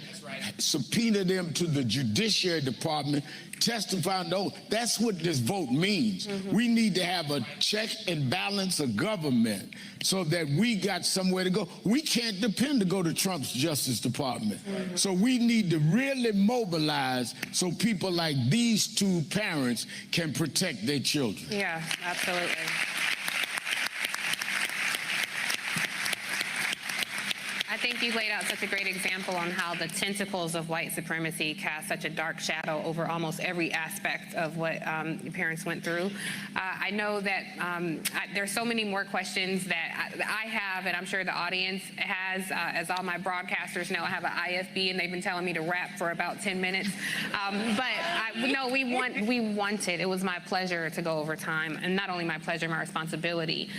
subpoena them to the Judiciary Department, testify on those. That's what this vote means. We need to have a check and balance of government so that we got somewhere to go. We can't depend to go to Trump's Justice Department. So we need to really mobilize so people like these two parents can protect their children. Yeah, absolutely. I think you laid out such a great example on how the tentacles of white supremacy cast such a dark shadow over almost every aspect of what your parents went through. I know that there's so many more questions that I have, and I'm sure the audience has. As all my broadcasters know, I have an IFB, and they've been telling me to rap for about 10 minutes. We wanted. It was my pleasure to go over time, and not only my pleasure, my responsibility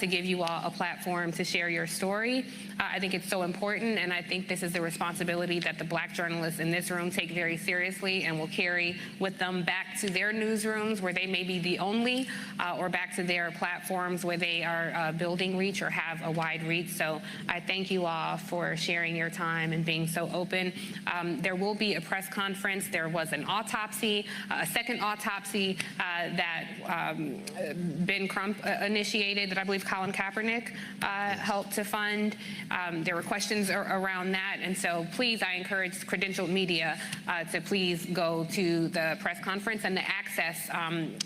to give you all a platform to share your story. I think it's so important important, and I think this is the responsibility that the Black journalists in this room take very seriously and will carry with them back to their newsrooms where they may be the only, or back to their platforms where they are building reach or have a wide reach. So I thank you all for sharing your time and being so open. There will be a press conference. There was an autopsy, a second autopsy that Ben Crump initiated that I believe Colin Kaepernick helped to fund. There were questions around that, and so please, I encourage credentialed media to please go to the press conference, and the access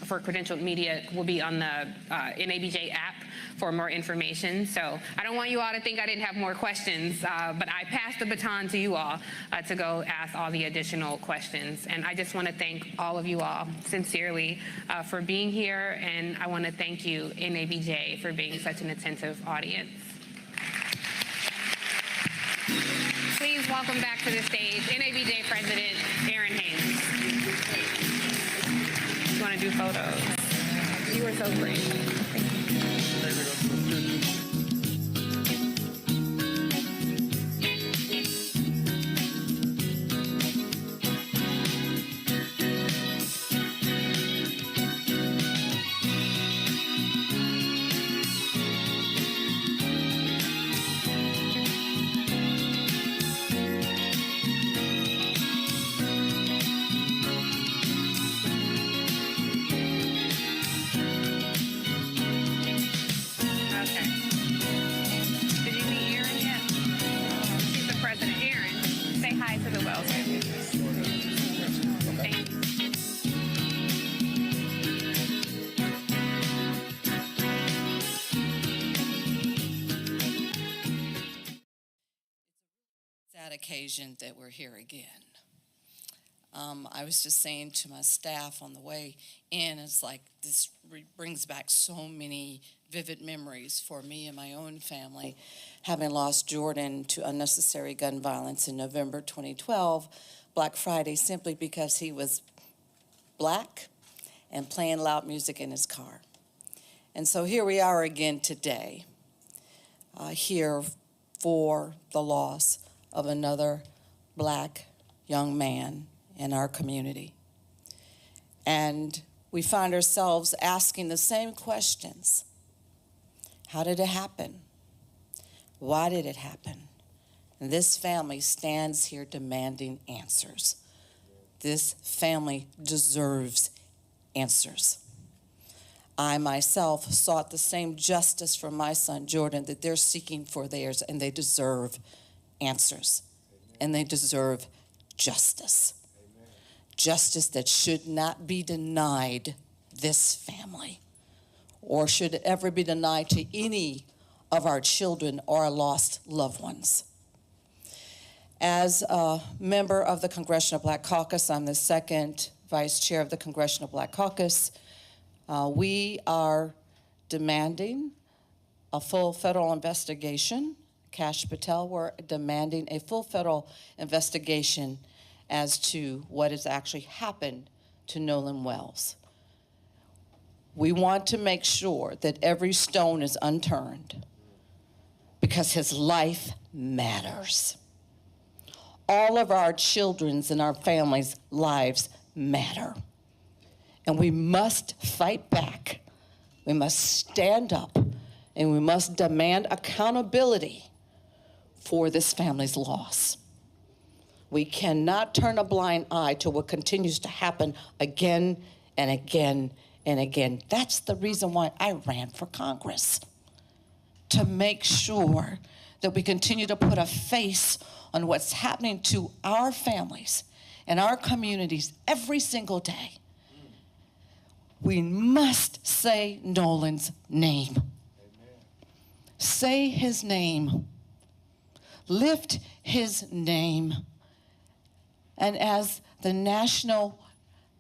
for credentialed media will be on the NABJ app for more information. So I don't want you all to think I didn't have more questions, but I passed the baton to you all to go ask all the additional questions. And I just want to thank all of you all sincerely for being here, and I want to thank you, NABJ, for being such an attentive audience. Please welcome back to the stage NABJ President Aaron Haynes. You want to do photos? You were so great. Thank you. Occasion that we're here again. I was just saying to my staff on the way in, it's like this brings back so many vivid memories for me and my own family, having lost Jordan to unnecessary gun violence in November 2012, Black Friday, simply because he was Black and playing loud music in his car. And so here we are again today, here for the loss of another Black young man in our community. And we find ourselves asking the same questions. How did it happen? Why did it happen? And this family stands here demanding answers. This family deserves answers. I myself sought the same justice for my son Jordan that they're seeking for theirs, and they deserve answers. Amen. And they deserve justice. Amen. Justice that should not be denied this family, or should it ever be denied to any of our children or our lost loved ones. As a member of the Congressional Black Caucus, I'm the second vice chair of the Congressional Black Caucus. We are demanding a full federal investigation. Kash Patel, we're demanding a full federal investigation as to what has actually happened to Nolan Wells. We want to make sure that every stone is unturned because his life matters. All of our children's and our families' lives matter. And we must fight back. We must stand up, and we must demand accountability for this family's loss. We cannot turn a blind eye to what continues to happen again and again and again. That's the reason why I ran for Congress, to make sure that we continue to put a face on what's happening to our families and our communities every single day. We must say Nolan's name. Amen. Say his name. Lift his name. And as the national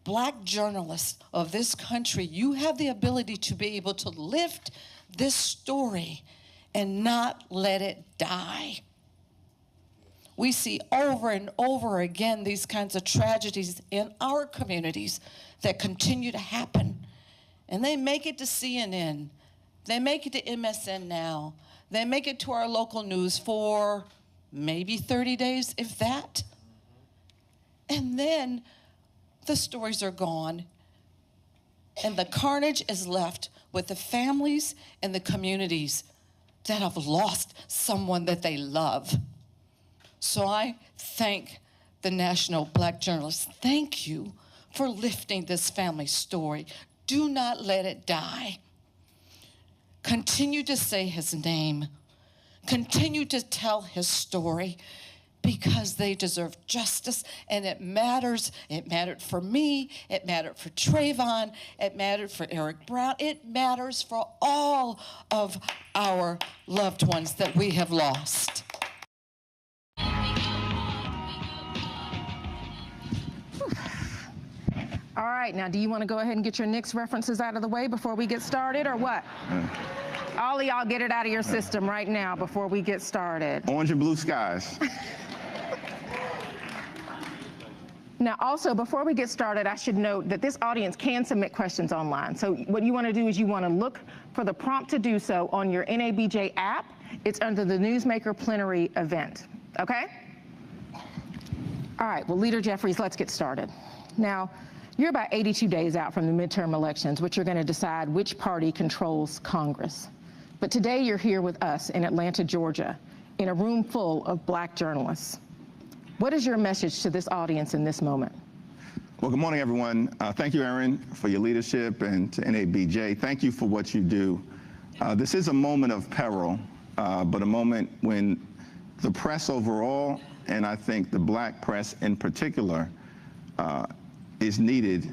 Black journalist of this country, you have the ability to be able to lift this story and not let it die. We see over and over again these kinds of tragedies in our communities that continue to happen. And they make it to CNN. They make it to MSN Now. They make it to our local news for maybe 30 days, if that. And then the stories are gone, and the carnage is left with the families and the communities that have lost someone that they love. So I thank the National Black Journalists. Thank you for lifting this family story. Do not let it die. Continue to say his name. Continue to tell his story, because they deserve justice, and it matters. It mattered for me. It mattered for Trayvon. It mattered for Eric Brown. It matters for all of our loved ones that we have lost. All right, now do you want to go ahead and get your Knicks references out of the way before we get started, or what? All of y'all get it out of your system right now before we get started. Orange and blue skies. Now, also, before we get started, I should note that this audience can submit questions online. So what you want to do is you want to look for the prompt to do so on your NABJ app. It's under the Newsmaker Plenary event, okay? All right, well, Leader Jeffries, let's get started. Now, you're about 82 days out from the midterm elections, which are going to decide which party controls Congress. But today you're here with us in Atlanta, Georgia, in a room full of Black journalists. What is your message to this audience in this moment? Well, good morning, everyone. Thank you, Erin, for your leadership, and to NABJ. Thank you for what you do. This is a moment of peril, but a moment when the press overall, and I think the Black press in particular, is needed.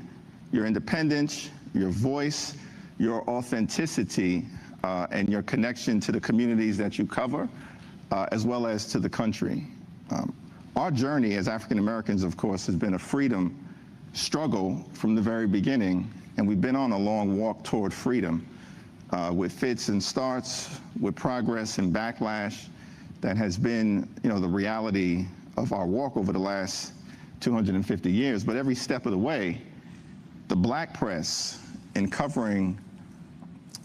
Your independence, your voice, your authenticity, and your connection to the communities that you cover, as well as to the country. Our journey as African Americans, of course, has been a freedom struggle from the very beginning, and we've been on a long walk toward freedom, with fits and starts, with progress and backlash that has been, the reality of our walk over the last 250 years. But every step of the way, the Black press, in covering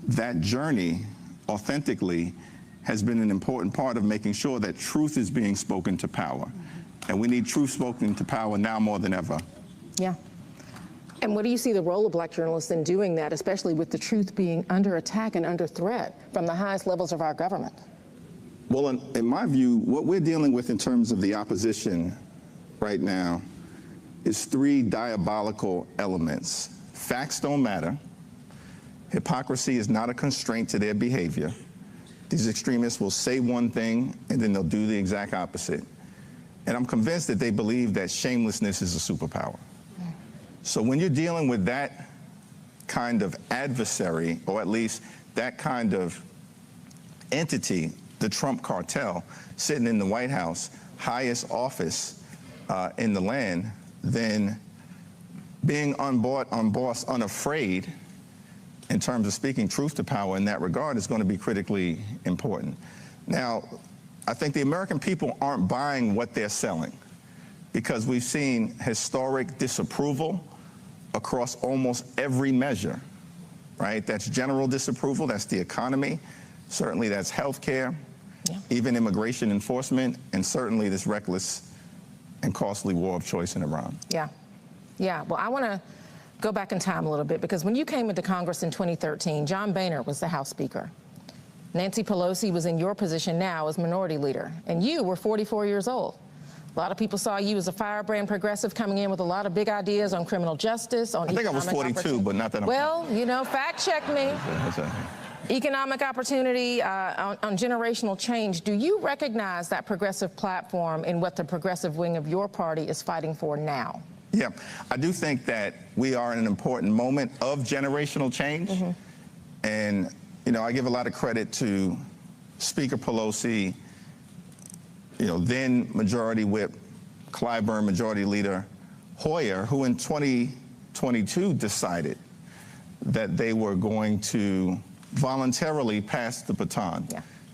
that journey authentically, has been an important part of making sure that truth is being spoken to power. And we need truth spoken to power now more than ever. Yeah. And what do you see the role of Black journalists in doing that, especially with the truth being under attack and under threat from the highest levels of our government? Well, in my view, what we're dealing with in terms of the opposition right now is three diabolical elements. Facts don't matter. Hypocrisy is not a constraint to their behavior. These extremists will say one thing and then they'll do the exact opposite. And I'm convinced that they believe that shamelessness is a superpower. So when you're dealing with that kind of adversary, or at least that kind of entity, the Trump cartel, sitting in the White House, highest office in the land, then being unbossed, unafraid, in terms of speaking truth to power in that regard, is going to be critically important. Now, I think the American people aren't buying what they're selling, because we've seen historic disapproval across almost every measure, right? That's general disapproval, that's the economy, certainly that's healthcare, even immigration enforcement, and certainly this reckless and costly war of choice in Iran. Yeah. Well, I want to go back in time a little bit, because when you came into Congress in 2013, John Boehner was the House Speaker. Nancy Pelosi was in your position now as Minority Leader, and you were 44 years old. A lot of people saw you as a firebrand progressive coming in with a lot of big ideas on criminal justice, on I think I was 42, but not that I'm... Well, fact check me. Economic opportunity, on generational change. Do you recognize that progressive platform in what the progressive wing of your party is fighting for now? Yeah, I do think that we are in an important moment of generational change. And, I give a lot of credit to Speaker Pelosi, then Majority Whip Clyburn, Majority Leader Hoyer, who in 2022 decided that they were going to voluntarily pass the baton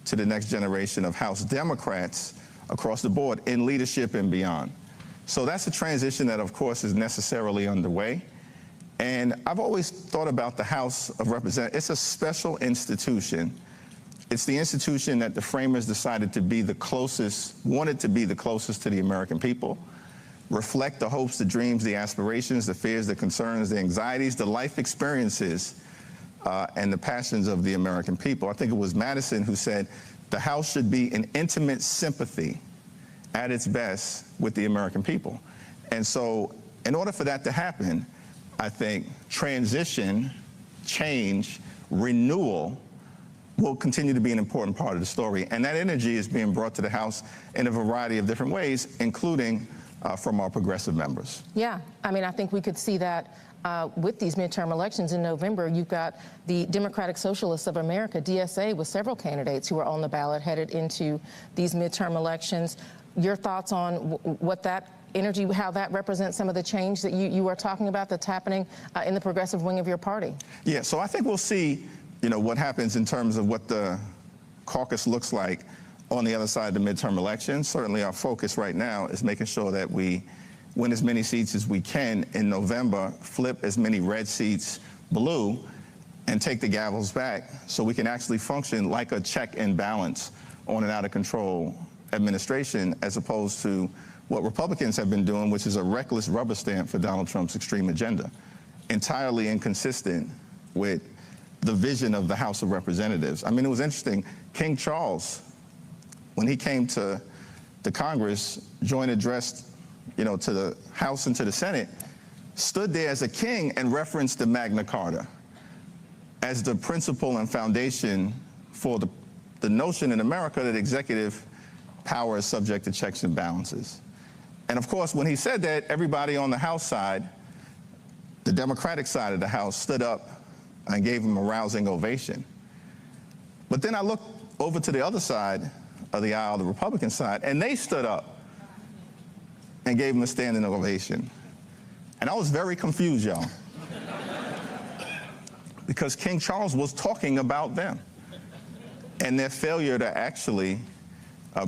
to the next generation of House Democrats across the board in leadership and beyond. So that's a transition that, of course, is necessarily underway. And I've always thought about the House of Representatives. It's a special institution It's the institution that the framers decided to be the closest, wanted to be the closest to the American people, reflect the hopes, the dreams, the aspirations, the fears, the concerns, the anxieties, the life experiences, and the passions of the American people. I think it was Madison who said, the House should be an intimate sympathy at its best with the American people. And so in order for that to happen, I think transition, change, renewal will continue to be an important part of the story. And that energy is being brought to the House in a variety of different ways, including from our progressive members. Yeah, I mean, I think we could see that with these midterm elections in November. You've got the Democratic Socialists of America, DSA, with several candidates who are on the ballot headed into these midterm elections. Your thoughts on what that energy, how that represents some of the change that you are talking about that's happening in the progressive wing of your party? Yeah, so I think we'll see, you know, what happens in terms of what the caucus looks like on the other side of the midterm elections. Certainly our focus right now is making sure that we win as many seats as we can in November, flip as many red seats blue, and take the gavels back so we can actually function like a check and balance on an out-of-control administration, as opposed to what Republicans have been doing, which is a reckless rubber stamp for Donald Trump's extreme agenda, entirely inconsistent with the vision of the House of Representatives. I mean, it was interesting. King Charles, when he came to Congress, joint addressed, you know, to the House and to the Senate, stood there as a king and referenced the Magna Carta as the principle and foundation for the notion in America that executive power is subject to checks and balances. And of course, when he said that, everybody on the House side, the Democratic side of the House, stood up and gave him a rousing ovation. But then I looked over to the other side of the aisle, the Republican side, and they stood up and gave him a standing ovation. And I was very confused, y'all. Because King Charles was talking about them and their failure to actually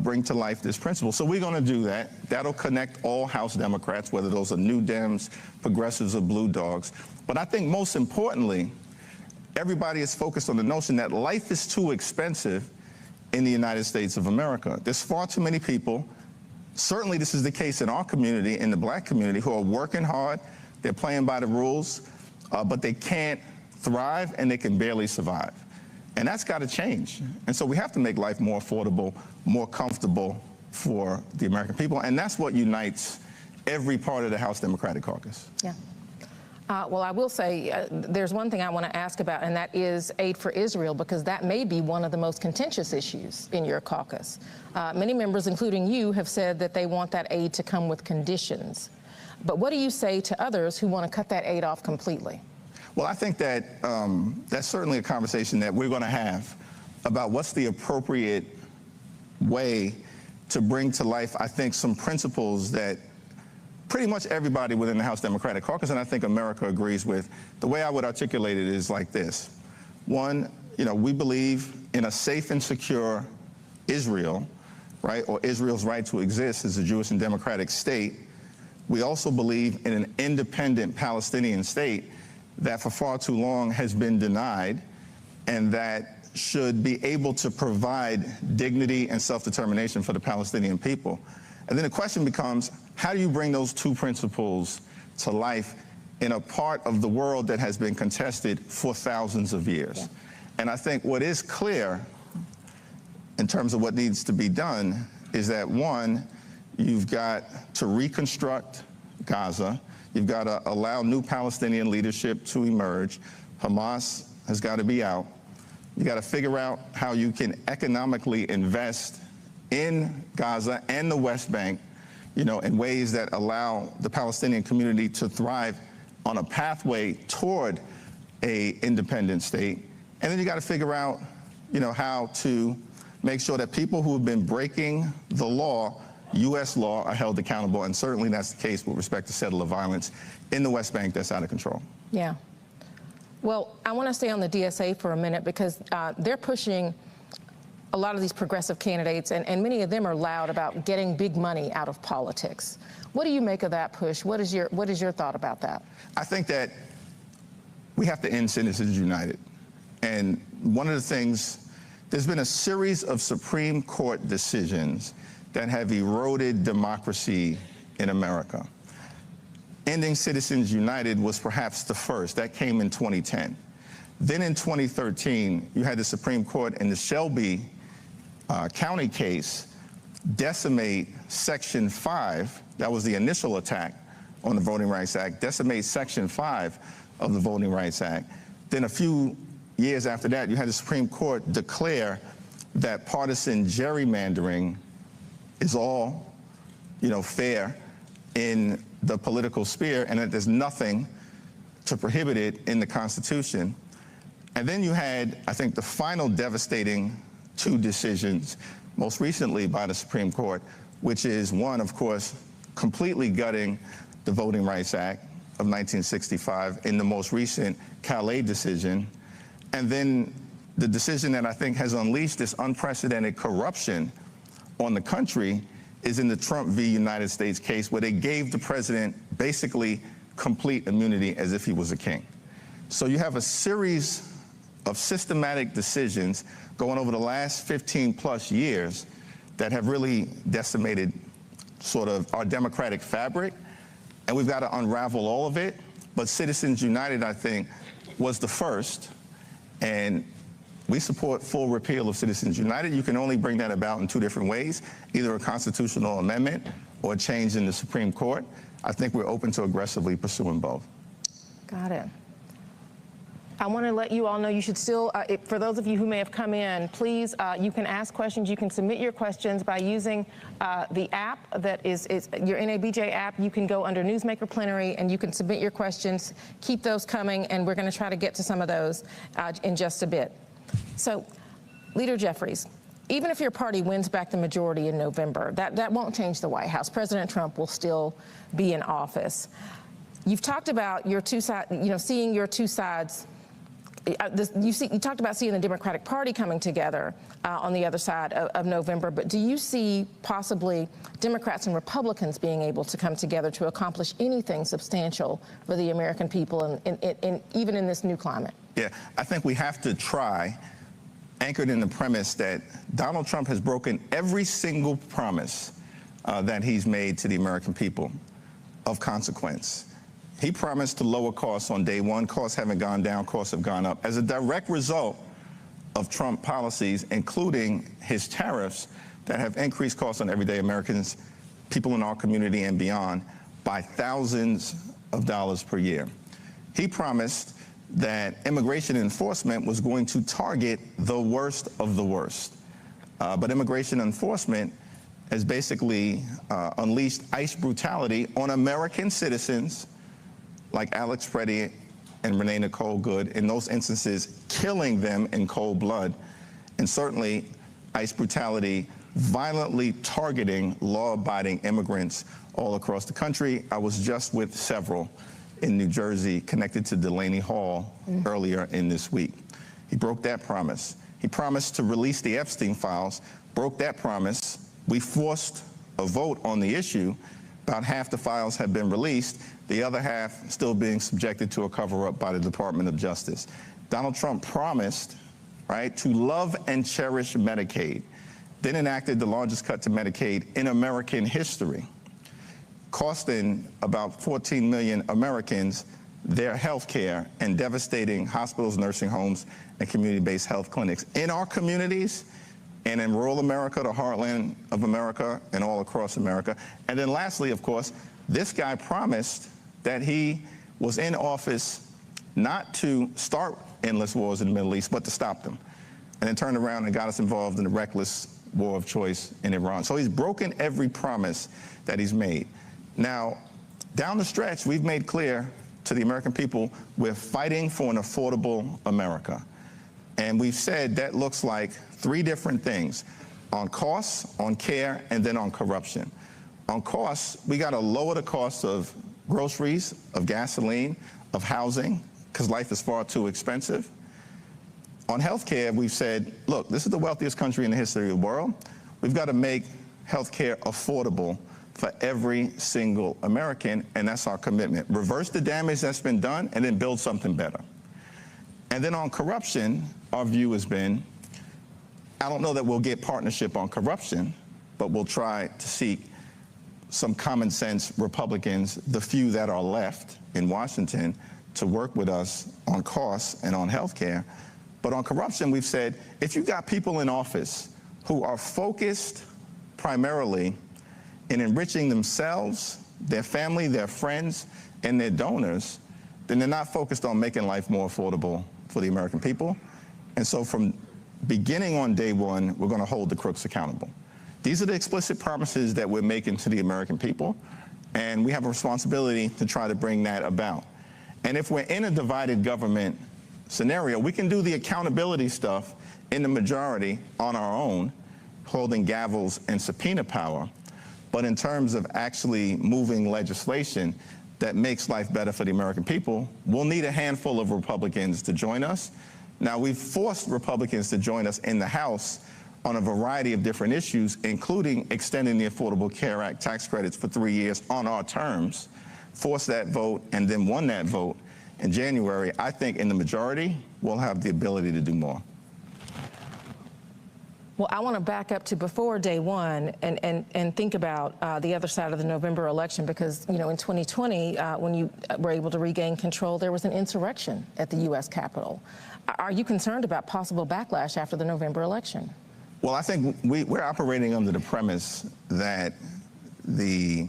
bring to life this principle. So we're going to do that. That'll connect all House Democrats, whether those are New Dems, progressives, or Blue Dogs. But I think most importantly, everybody is focused on the notion that life is too expensive in the United States of America. There's far too many people. Certainly this is the case in our community, in the black community, who are working hard, they're playing by the rules, but they can't thrive and they can barely survive. And that's got to change. And so we have to make life more affordable, more comfortable for the American people. And that's what unites every part of the House Democratic Caucus. Yeah. Well, I will say there's one thing I want to ask about, and that is aid for Israel, because that may be one of the most contentious issues in your caucus. Many members, including you, have said that they want that aid to come with conditions. But what do you say to others who want to cut that aid off completely? Well, I think that that's certainly a conversation that we're going to have about what's the appropriate way to bring to life, I think, some principles that pretty much everybody within the House Democratic Caucus, and I think America agrees with. The way I would articulate it is like this. One, you know, we believe in a safe and secure Israel, right, or Israel's right to exist as a Jewish and democratic state. We also believe in an independent Palestinian state that for far too long has been denied and that should be able to provide dignity and self-determination for the Palestinian people. And then the question becomes, how do you bring those two principles to life in a part of the world that has been contested for thousands of years? Yeah. And I think what is clear in terms of what needs to be done is that, one, you've got to reconstruct Gaza. You've got to allow new Palestinian leadership to emerge. Hamas has got to be out. You got to figure out how you can economically invest in Gaza and the West Bank, you know, in ways that allow the Palestinian community to thrive on a pathway toward a independent state. And then you got to figure out, you know, how to make sure that people who have been breaking the law, U.S. law, are held accountable. And certainly that's the case with respect to settler violence in the West Bank that's out of control. Yeah. Well, I want to stay on the DSA for a minute because they're pushing a lot of these progressive candidates, and many of them are loud about getting big money out of politics. What do you make of that push? What is your thought about that? I think that we have to end Citizens United. And one of the things there's been a series of Supreme Court decisions that have eroded democracy in America. Ending Citizens United was perhaps the first. That came in 2010. Then in 2013, you had the Supreme Court in the Shelby County case decimate Section 5, that was the initial attack on the Voting Rights Act, decimate Section 5 of the Voting Rights Act. Then a few years after that, you had the Supreme Court declare that partisan gerrymandering is all, fair in the political sphere, and that there's nothing to prohibit it in the Constitution. And then you had, I think, the final devastating two decisions, most recently by the Supreme Court, which is one, of course, completely gutting the Voting Rights Act of 1965 in the most recent Calais decision, and then the decision that I think has unleashed this unprecedented corruption on the country is in the Trump v. United States case, where they gave the president basically complete immunity as if he was a king. So you have a series of systematic decisions going over the last 15 plus years that have really decimated sort of our democratic fabric, and we've got to unravel all of it. But Citizens United, I think, was the first, and we support full repeal of Citizens United. You can only bring that about in two different ways, either a constitutional amendment or a change in the Supreme Court. I think we're open to aggressively pursuing both. Got it. I want to let you all know you should still, for those of you who may have come in, please, you can ask questions. You can submit your questions by using the app that is your NABJ app. You can go under Newsmaker Plenary and you can submit your questions. Keep those coming, and we're going to try to get to some of those in just a bit. So, Leader Jeffries, even if your party wins back the majority in November, that won't change the White House. President Trump will still be in office. You've talked about your two sides, seeing your two sides. You talked about seeing the Democratic Party coming together on the other side of November, but do you see possibly Democrats and Republicans being able to come together to accomplish anything substantial for the American people, and even in this new climate? Yeah, I think we have to try, anchored in the premise that Donald Trump has broken every single promise that he's made to the American people of consequence. He promised to lower costs on day one. Costs haven't gone down, costs have gone up. As a direct result of Trump policies, including his tariffs that have increased costs on everyday Americans, people in our community and beyond, by thousands of dollars per year. He promised that immigration enforcement was going to target the worst of the worst. But immigration enforcement has basically unleashed ICE brutality on American citizens like Alex Freddie and Renee Nicole Good, in those instances, killing them in cold blood. And certainly, ICE brutality violently targeting law-abiding immigrants all across the country. I was just with several in New Jersey connected to Delaney Hall earlier in this week. He broke that promise. He promised to release the Epstein files, broke that promise. We forced a vote on the issue. About half the files have been released, the other half still being subjected to a cover-up by the Department of Justice. Donald Trump promised, right, to love and cherish Medicaid, then enacted the largest cut to Medicaid in American history, costing about 14 million Americans their health care and devastating hospitals, nursing homes, and community-based health clinics in our communities and in rural America, the heartland of America, and all across America. And then lastly, of course, this guy promised that he was in office not to start endless wars in the Middle East, but to stop them. And then turned around and got us involved in the reckless war of choice in Iran. So he's broken every promise that he's made. Now, down the stretch, we've made clear to the American people, we're fighting for an affordable America. And we've said that looks like three different things: on costs, on care, and then on corruption. On costs, we got to lower the cost of groceries, of gasoline, of housing, because life is far too expensive. On health care, we've said, look, this is the wealthiest country in the history of the world. We've got to make health care affordable for every single American, and that's our commitment. Reverse the damage that's been done and then build something better. And then on corruption, our view has been, I don't know that we'll get partnership on corruption, but we'll try to seek some common sense Republicans, the few that are left in Washington, to work with us on costs and on health care. But on corruption, we've said, if you've got people in office who are focused primarily in enriching themselves, their family, their friends, and their donors, then they're not focused on making life more affordable for the American people. And so from beginning on day one, we're going to hold the crooks accountable. These are the explicit promises that we're making to the American people, and we have a responsibility to try to bring that about. And if we're in a divided government scenario, we can do the accountability stuff in the majority on our own, holding gavels and subpoena power. But in terms of actually moving legislation that makes life better for the American people, we'll need a handful of Republicans to join us. Now, we've forced Republicans to join us in the House on a variety of different issues, including extending the Affordable Care Act tax credits for 3 years on our terms, forced that vote, and then won that vote in January. I think in the majority, we'll have the ability to do more. Well, I want to back up to before day one and think about the other side of the November election, because, you know, in 2020, when you were able to regain control, there was an insurrection at the U.S. Capitol. Are you concerned about possible backlash after the November election? Well, I think we're operating under the premise that the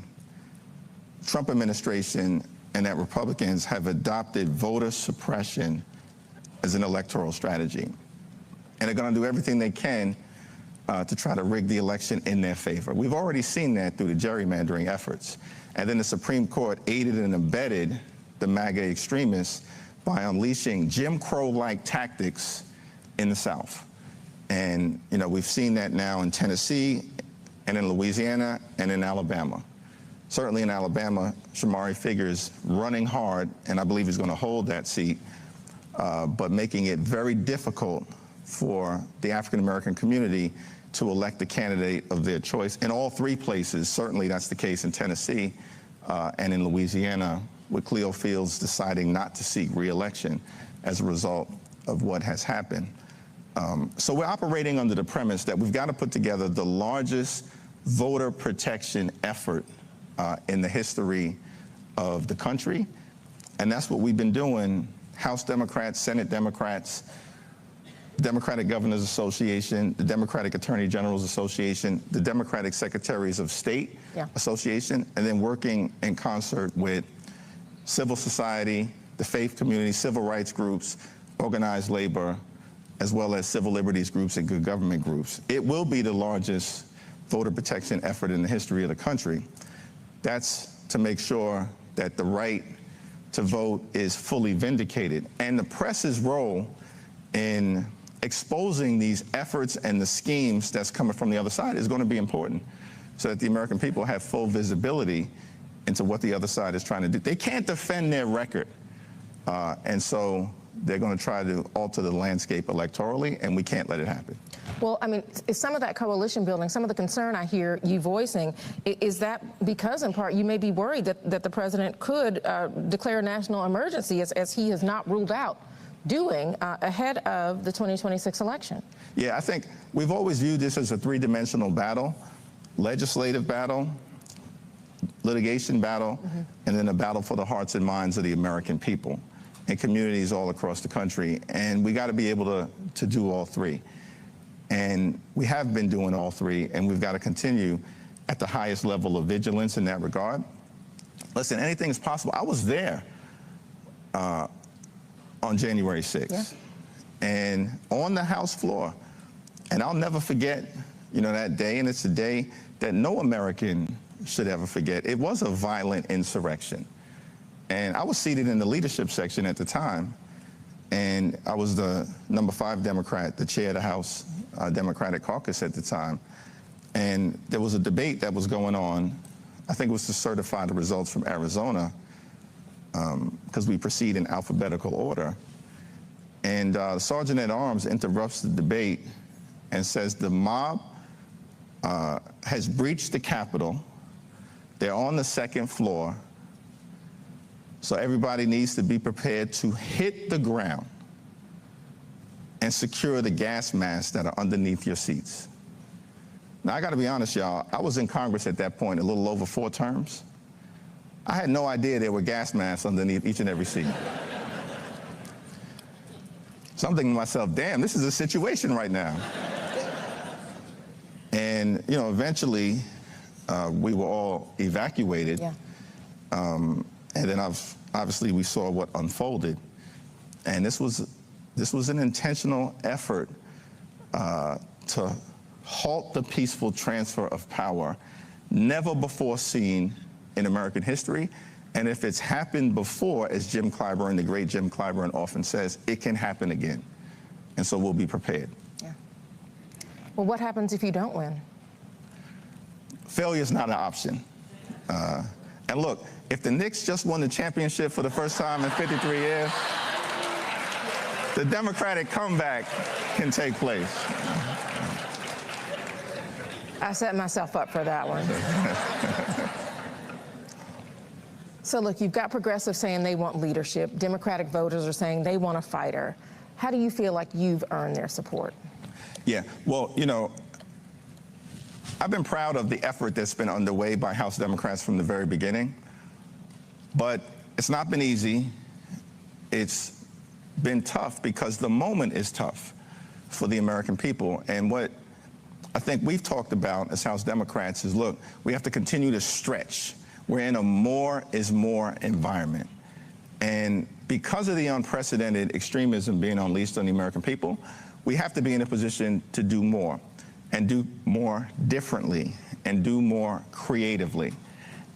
Trump administration and that Republicans have adopted voter suppression as an electoral strategy. And they're going to do everything they can to try to rig the election in their favor. We've already seen that through the gerrymandering efforts. And then the Supreme Court aided and abetted the MAGA extremists by unleashing Jim Crow-like tactics in the South. And, you know, we've seen that now in Tennessee and in Louisiana and in Alabama. Certainly in Alabama, Shamari figures running hard, and I believe he's going to hold that seat, but making it very difficult for the African-American community to elect a candidate of their choice in all three places. Certainly that's the case in Tennessee and in Louisiana, with Cleo Fields deciding not to seek re-election as a result of what has happened. So we're operating under the premise that we've got to put together the largest voter protection effort in the history of the country. And that's what we've been doing. House Democrats, Senate Democrats, Democratic Governors Association, the Democratic Attorney Generals Association, the Democratic Secretaries of State Association, and then working in concert with civil society, the faith community, civil rights groups, organized labor, as well as civil liberties groups and good government groups. It will be the largest voter protection effort in the history of the country. That's to make sure that the right to vote is fully vindicated. And the press's role in exposing these efforts and the schemes that's coming from the other side is going to be important, so that the American people have full visibility into what the other side is trying to do. They can't defend their record, and so they're going to try to alter the landscape electorally, and we can't let it happen. Well, I mean, is some of that coalition building, some of the concern I hear you voicing, is that because in part you may be worried that the president could declare a national emergency, as he has not ruled out doing ahead of the 2026 election? Yeah, I think we've always viewed this as a three-dimensional battle: legislative battle, litigation battle, and then a battle for the hearts and minds of the American people and communities all across the country. And we got to be able to do all three. And we have been doing all three, and we've got to continue at the highest level of vigilance in that regard. Listen, anything is possible. I was there on January 6th, and on the House floor, and I'll never forget, you know, that day, and it's a day that no American should ever forget. It was a violent insurrection, and I was seated in the leadership section at the time, and I was the number 5 Democrat, the chair of the House Democratic Caucus at the time, and there was a debate that was going on. I think it was to certify the results from Arizona, because we proceed in alphabetical order. And Sergeant at Arms interrupts the debate and says the mob has breached the Capitol. They're on the second floor. So everybody needs to be prepared to hit the ground. and secure the gas masks that are underneath your seats. Now, I got to be honest, y'all. I was in Congress at that point, a little over 4 terms. I had no idea there were gas masks underneath each and every seat. So I'm thinking to myself, damn, this is a situation right now. And, you know, eventually we were all evacuated. Yeah. And then obviously we saw what unfolded. And this was an intentional effort to halt the peaceful transfer of power, never before seen in American history. And if it's happened before, as Jim Clyburn, the great Jim Clyburn often says, it can happen again. And so we'll be prepared. Yeah. Well, what happens if you don't win? Failure is not an option. And look, if the Knicks just won the championship for the first time in 53 years, the Democratic comeback can take place. I set myself up for that one. So look, you've got progressives saying they want leadership. Democratic voters are saying they want a fighter. How do you feel like you've earned their support? Yeah, well, you know, I've been proud of the effort that's been underway by House Democrats from the very beginning, but it's not been easy. It's been tough because the moment is tough for the American people. And what I think we've talked about as House Democrats is, look, we have to continue to stretch. We're in a more is more environment. And because of the unprecedented extremism being unleashed on the American people, we have to be in a position to do more, and do more differently, and do more creatively.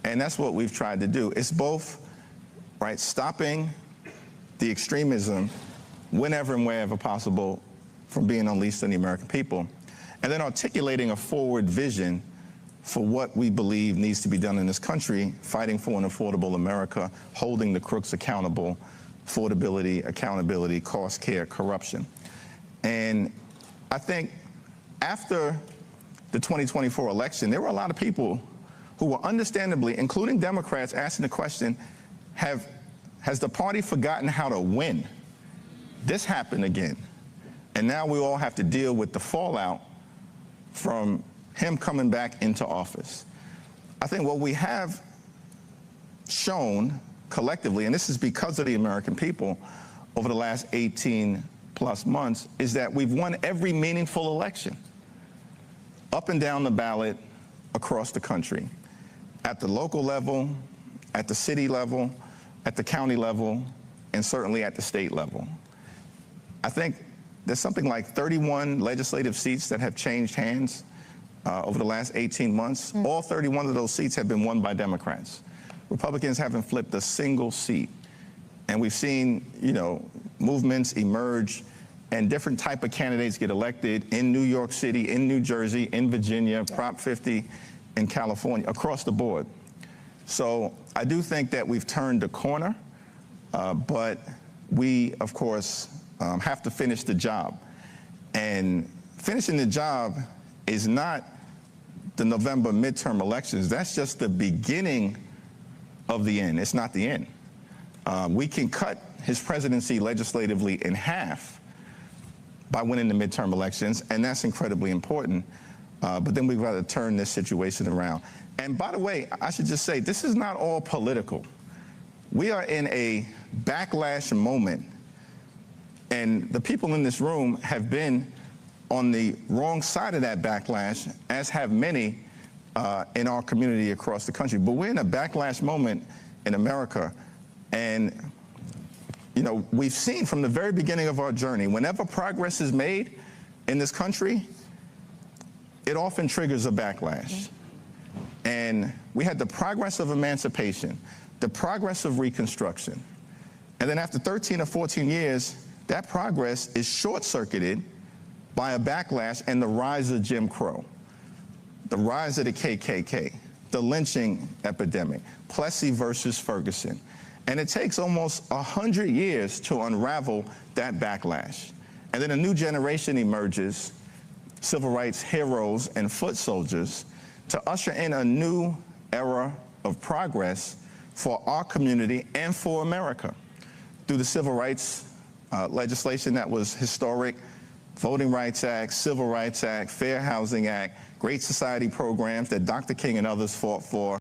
And that's what we've tried to do. It's both, right, stopping the extremism whenever and wherever possible from being unleashed on the American people, and then articulating a forward vision for what we believe needs to be done in this country, fighting for an affordable America, holding the crooks accountable, affordability, accountability, cost, care, corruption. And I think after the 2024 election, there were a lot of people who were understandably, including Democrats, asking the question, has the party forgotten how to win? This happened again. And now we all have to deal with the fallout from him coming back into office. I think what we have shown collectively, and this is because of the American people over the last 18 plus months, is that we've won every meaningful election up and down the ballot across the country, at the local level, at the city level, at the county level, and certainly at the state level. I think there's something like 31 legislative seats that have changed hands over the last 18 months. All 31 of those seats have been won by Democrats. Republicans haven't flipped a single seat. And we've seen, you know, movements emerge and different type of candidates get elected in New York City, in New Jersey, in Virginia, Prop 50 in California, across the board. So I do think that we've turned the corner, but we, of course, have to finish the job. And finishing the job is not the November midterm elections. That's just the beginning of the end. It's not the end. We can cut his presidency legislatively in half by winning the midterm elections, and that's incredibly important. But then we've got to turn this situation around. And by the way, I should just say, this is not all political. We are in a backlash moment, and the people in this room have been on the wrong side of that backlash, as have many in our community across the country. But we're in a backlash moment in America, and you know, we've seen from the very beginning of our journey, whenever progress is made in this country, it often triggers a backlash. And we had the progress of emancipation, the progress of Reconstruction. And then after 13 or 14 years, that progress is short-circuited by a backlash and the rise of Jim Crow, the rise of the KKK, the lynching epidemic, Plessy versus Ferguson. And it takes almost 100 years to unravel that backlash. And then a new generation emerges, civil rights heroes and foot soldiers, to usher in a new era of progress for our community and for America through the civil rights legislation that was historic Voting Rights Act, Civil Rights Act, Fair Housing Act, Great Society programs that Dr. King and others fought for,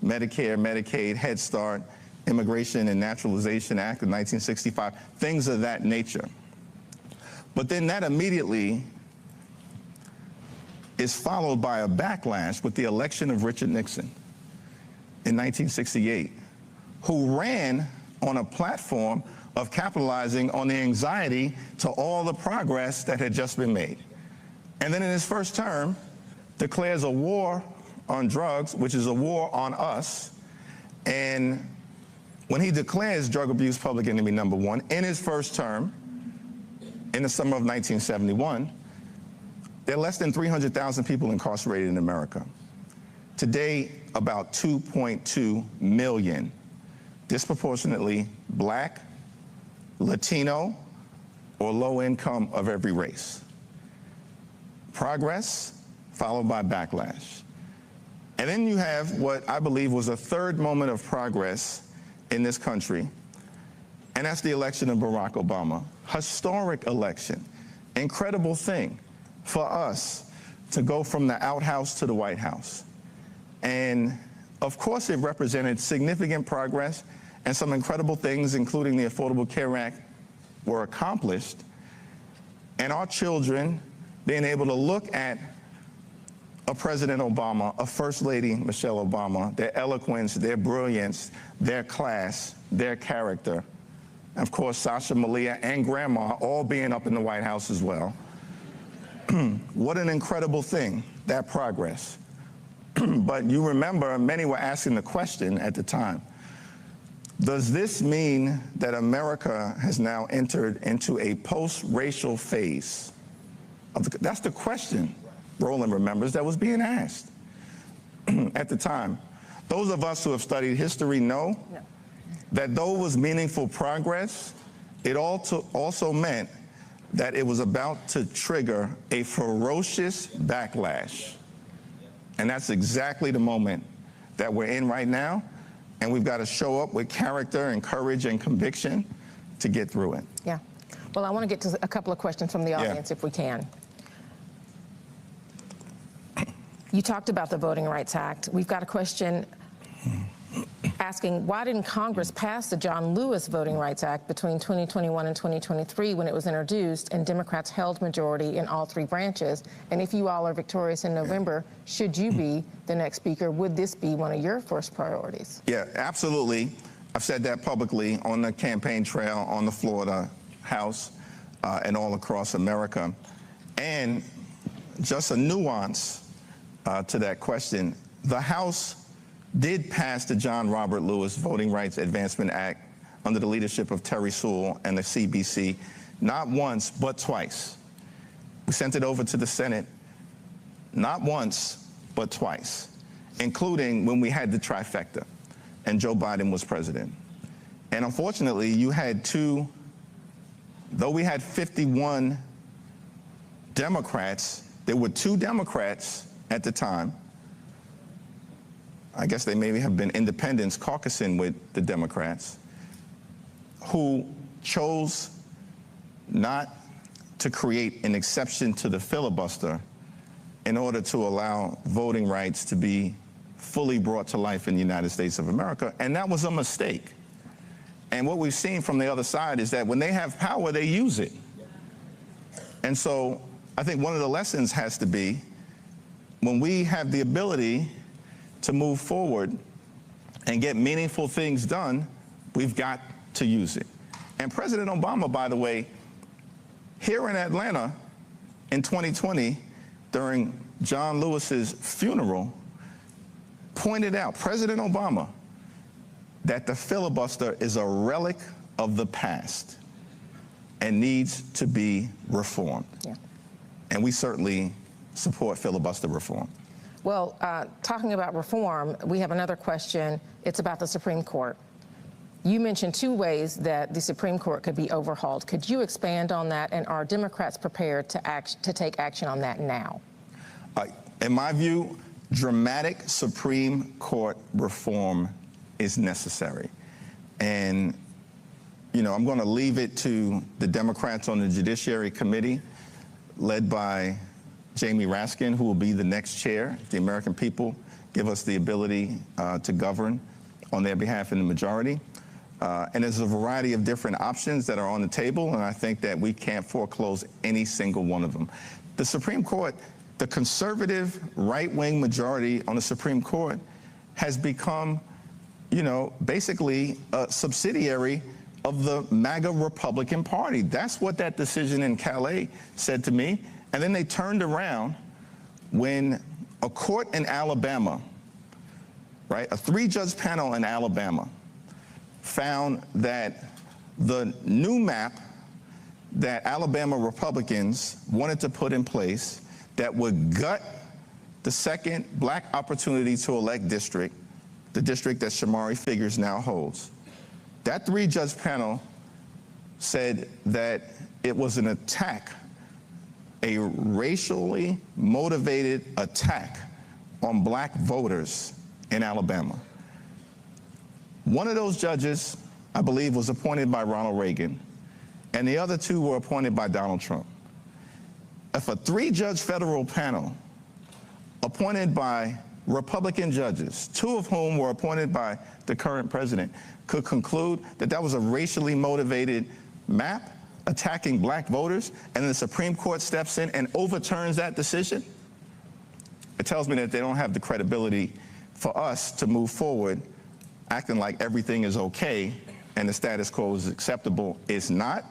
Medicare, Medicaid, Head Start, Immigration and Naturalization Act of 1965, things of that nature. But then that immediately is followed by a backlash with the election of Richard Nixon in 1968, who ran on a platform of capitalizing on the anxiety to all the progress that had just been made. And then in his first term, declares a war on drugs, which is a war on us. And when he declares drug abuse public enemy number one in his first term, in the summer of 1971, there are less than 300,000 people incarcerated in America. Today, about 2.2 million, disproportionately Black, Latino, or low income of every race. Progress followed by backlash. And then you have what I believe was a third moment of progress in this country, and that's the election of Barack Obama. Historic election, incredible thing for us to go from the outhouse to the White House. And of course it represented significant progress, and some incredible things, including the Affordable Care Act, were accomplished. And our children being able to look at a President Obama, a First Lady Michelle Obama, their eloquence, their brilliance, their class, their character. Of course, Sasha, Malia, and Grandma all being up in the White House as well. What an incredible thing, that progress. But you remember, many were asking the question at the time, does this mean that America has now entered into a post-racial phase? That's the question, Roland remembers, that was being asked at the time. Those of us who have studied history know that though it was meaningful progress, it also meant that it was about to trigger a ferocious backlash. And that's exactly the moment that we're in right now. And we've got to show up with character and courage and conviction to get through it. Yeah. Well, I want to get to a couple of questions from the audience, if we can. You talked about the Voting Rights Act. We've got a question asking, why didn't Congress pass the John Lewis Voting Rights Act between 2021 and 2023 when it was introduced and Democrats held majority in all three branches? And if you all are victorious in November, should you be the next speaker, would this be one of your first priorities? Yeah, absolutely. I've said that publicly on the campaign trail, on the floor of the House, and all across America. And just a nuance to that question, the House did pass the John Robert Lewis Voting Rights Advancement Act under the leadership of Terry Sewell and the CBC, not once, but twice. We sent it over to the Senate, not once, but twice, including when we had the trifecta and Joe Biden was president. And unfortunately, you had though we had 51 Democrats, there were 2 Democrats at the time. I guess they maybe have been independents caucusing with the Democrats, who chose not to create an exception to the filibuster in order to allow voting rights to be fully brought to life in the United States of America. And that was a mistake. And what we've seen from the other side is that when they have power, they use it. And so I think one of the lessons has to be, when we have the ability to move forward and get meaningful things done, we've got to use it. And President Obama, by the way, here in Atlanta in 2020, during John Lewis's funeral, pointed out, President Obama, that the filibuster is a relic of the past and needs to be reformed. Yeah. And we certainly support filibuster reform. Well, talking about reform, we have another question. It's about the Supreme Court. You mentioned 2 ways that the Supreme Court could be overhauled. Could you expand on that, and are Democrats prepared to take action on that now? In my view, dramatic Supreme Court reform is necessary. And, you know, I'm going to leave it to the Democrats on the Judiciary Committee led by Jamie Raskin, who will be the next chair if the American people give us the ability to govern on their behalf in the majority. And there's a variety of different options that are on the table, and I think that we can't foreclose any single one of them. The Supreme Court, the conservative right-wing majority on the Supreme Court has become, basically a subsidiary of the MAGA Republican Party. That's what that decision in Calais said to me. And then they turned around when a court in Alabama, right, a 3-judge panel in Alabama, found that the new map that Alabama Republicans wanted to put in place that would gut the second black opportunity to elect district, the district that Shamari Figures now holds. That 3-judge panel said that it was an attack, a racially motivated attack on black voters in Alabama. One of those judges, I believe, was appointed by Ronald Reagan, and the other 2 were appointed by Donald Trump. If a 3-judge federal panel appointed by Republican judges, 2 of whom were appointed by the current president, could conclude that that was a racially motivated map attacking black voters, and then the Supreme Court steps in and overturns that decision, it tells me that they don't have the credibility for us to move forward acting like everything is okay and the status quo is acceptable. It's not,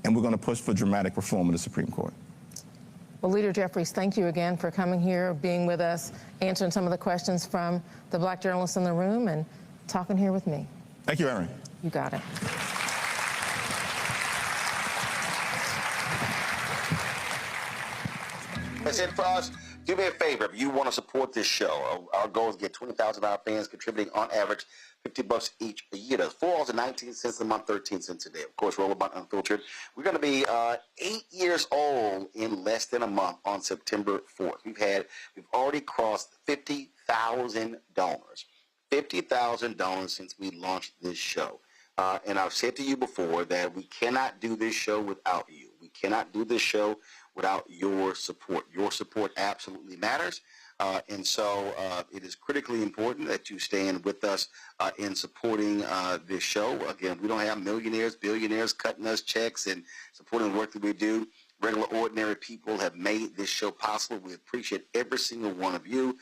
and we're going to push for dramatic reform of the Supreme Court. Well, Leader Jeffries, thank you again for coming here, being with us, answering some of the questions from the black journalists in the room, and talking here with me. Thank you, Erin. You got it. That's it for us. Do me a favor, if you want to support this show, our goal is to get 20,000 of our fans contributing on average $50 each a year. That's $4.19 a month, 13 cents a day. Of course, Roland Unfiltered. We're going to be 8 years old in less than a month on September 4th. We've already crossed 50,000 donors. 50,000 donors since we launched this show. And I've said to you before that we cannot do this show without you. We cannot do this show without your support. Your support absolutely matters. And so it is critically important that you stand with us in supporting this show. Again, we don't have millionaires, billionaires cutting us checks and supporting the work that we do. Regular, ordinary people have made this show possible. We appreciate every single one of you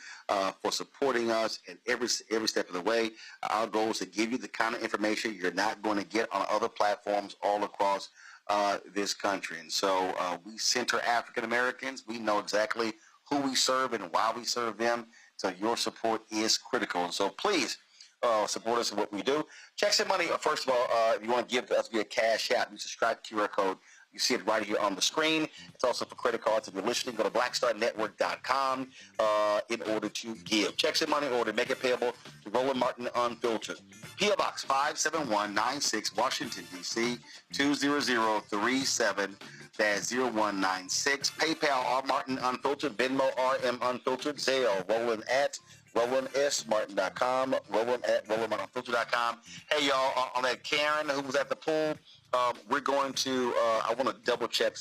for supporting us and every step of the way. Our goal is to give you the kind of information you're not going to get on other platforms all across this country. And so we center African Americans. We know exactly who we serve and why we serve them. So your support is critical. And so please support us in what we do. Checks and money, first of all, if you want to give us via Cash App, you subscribe to QR code. You see it right here on the screen. It's also for credit cards. If you're listening, go to blackstarnetwork.com in order to give. Checks and money order. Make it payable to Roland Martin Unfiltered. P.O. Box 57196, Washington, D.C. 20037-0196. PayPal, R. Martin Unfiltered. Venmo, RM Unfiltered. Zelle, Roland at RolandSMartin.com. Roland at RolandMartinUnfiltered.com. Hey, y'all, on that Karen who was at the pool, we're going to, I want to double check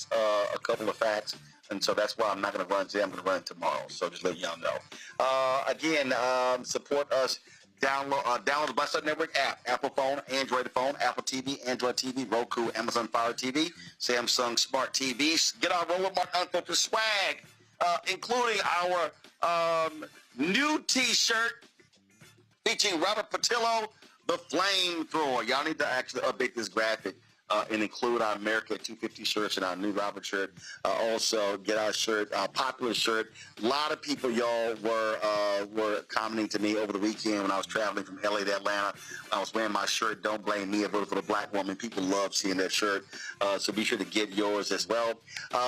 a couple of facts, and so that's why I'm not going to run today. I'm going to run tomorrow, so just let y'all know. Again, support us. Download the Black Star Network app, Apple phone, Android phone, Apple TV, Android TV, Roku, Amazon Fire TV, Samsung Smart TVs. Get our Roland Martin Unfiltered swag, including our new T-shirt featuring Robert Patillo, the Flamethrower. Y'all need to actually update this graphic and include our America 250 shirts and our new Robert shirt. Also, get our shirt, popular shirt. A lot of people, y'all, were commenting to me over the weekend when I was traveling from LA to Atlanta. I was wearing my shirt, Don't Blame Me, I voted for the Black Woman. People love seeing that shirt, so be sure to get yours as well.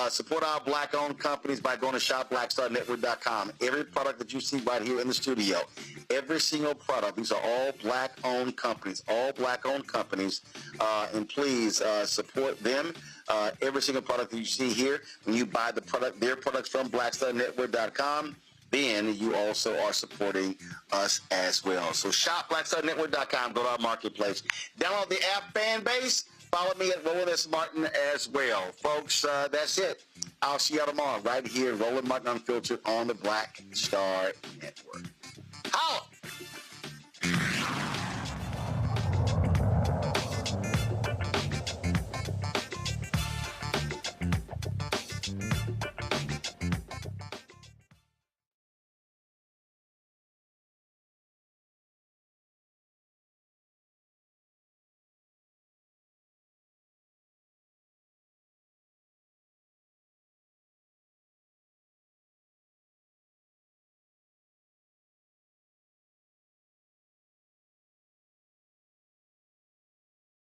Support our Black-owned companies by going to shopblackstarnetwork.com. Every product that you see right here in the studio, every single product, these are all Black-owned companies, and please support them. Every single product that you see here, when you buy their products from blackstarnetwork.com, then you also are supporting us as well. So shop blackstarnetwork.com, go to our marketplace. Download the app, fan base. Follow me at Roland S. Martin as well. Folks, that's it. I'll see you tomorrow right here, Roland Martin Unfiltered on the Black Star Network. Holla!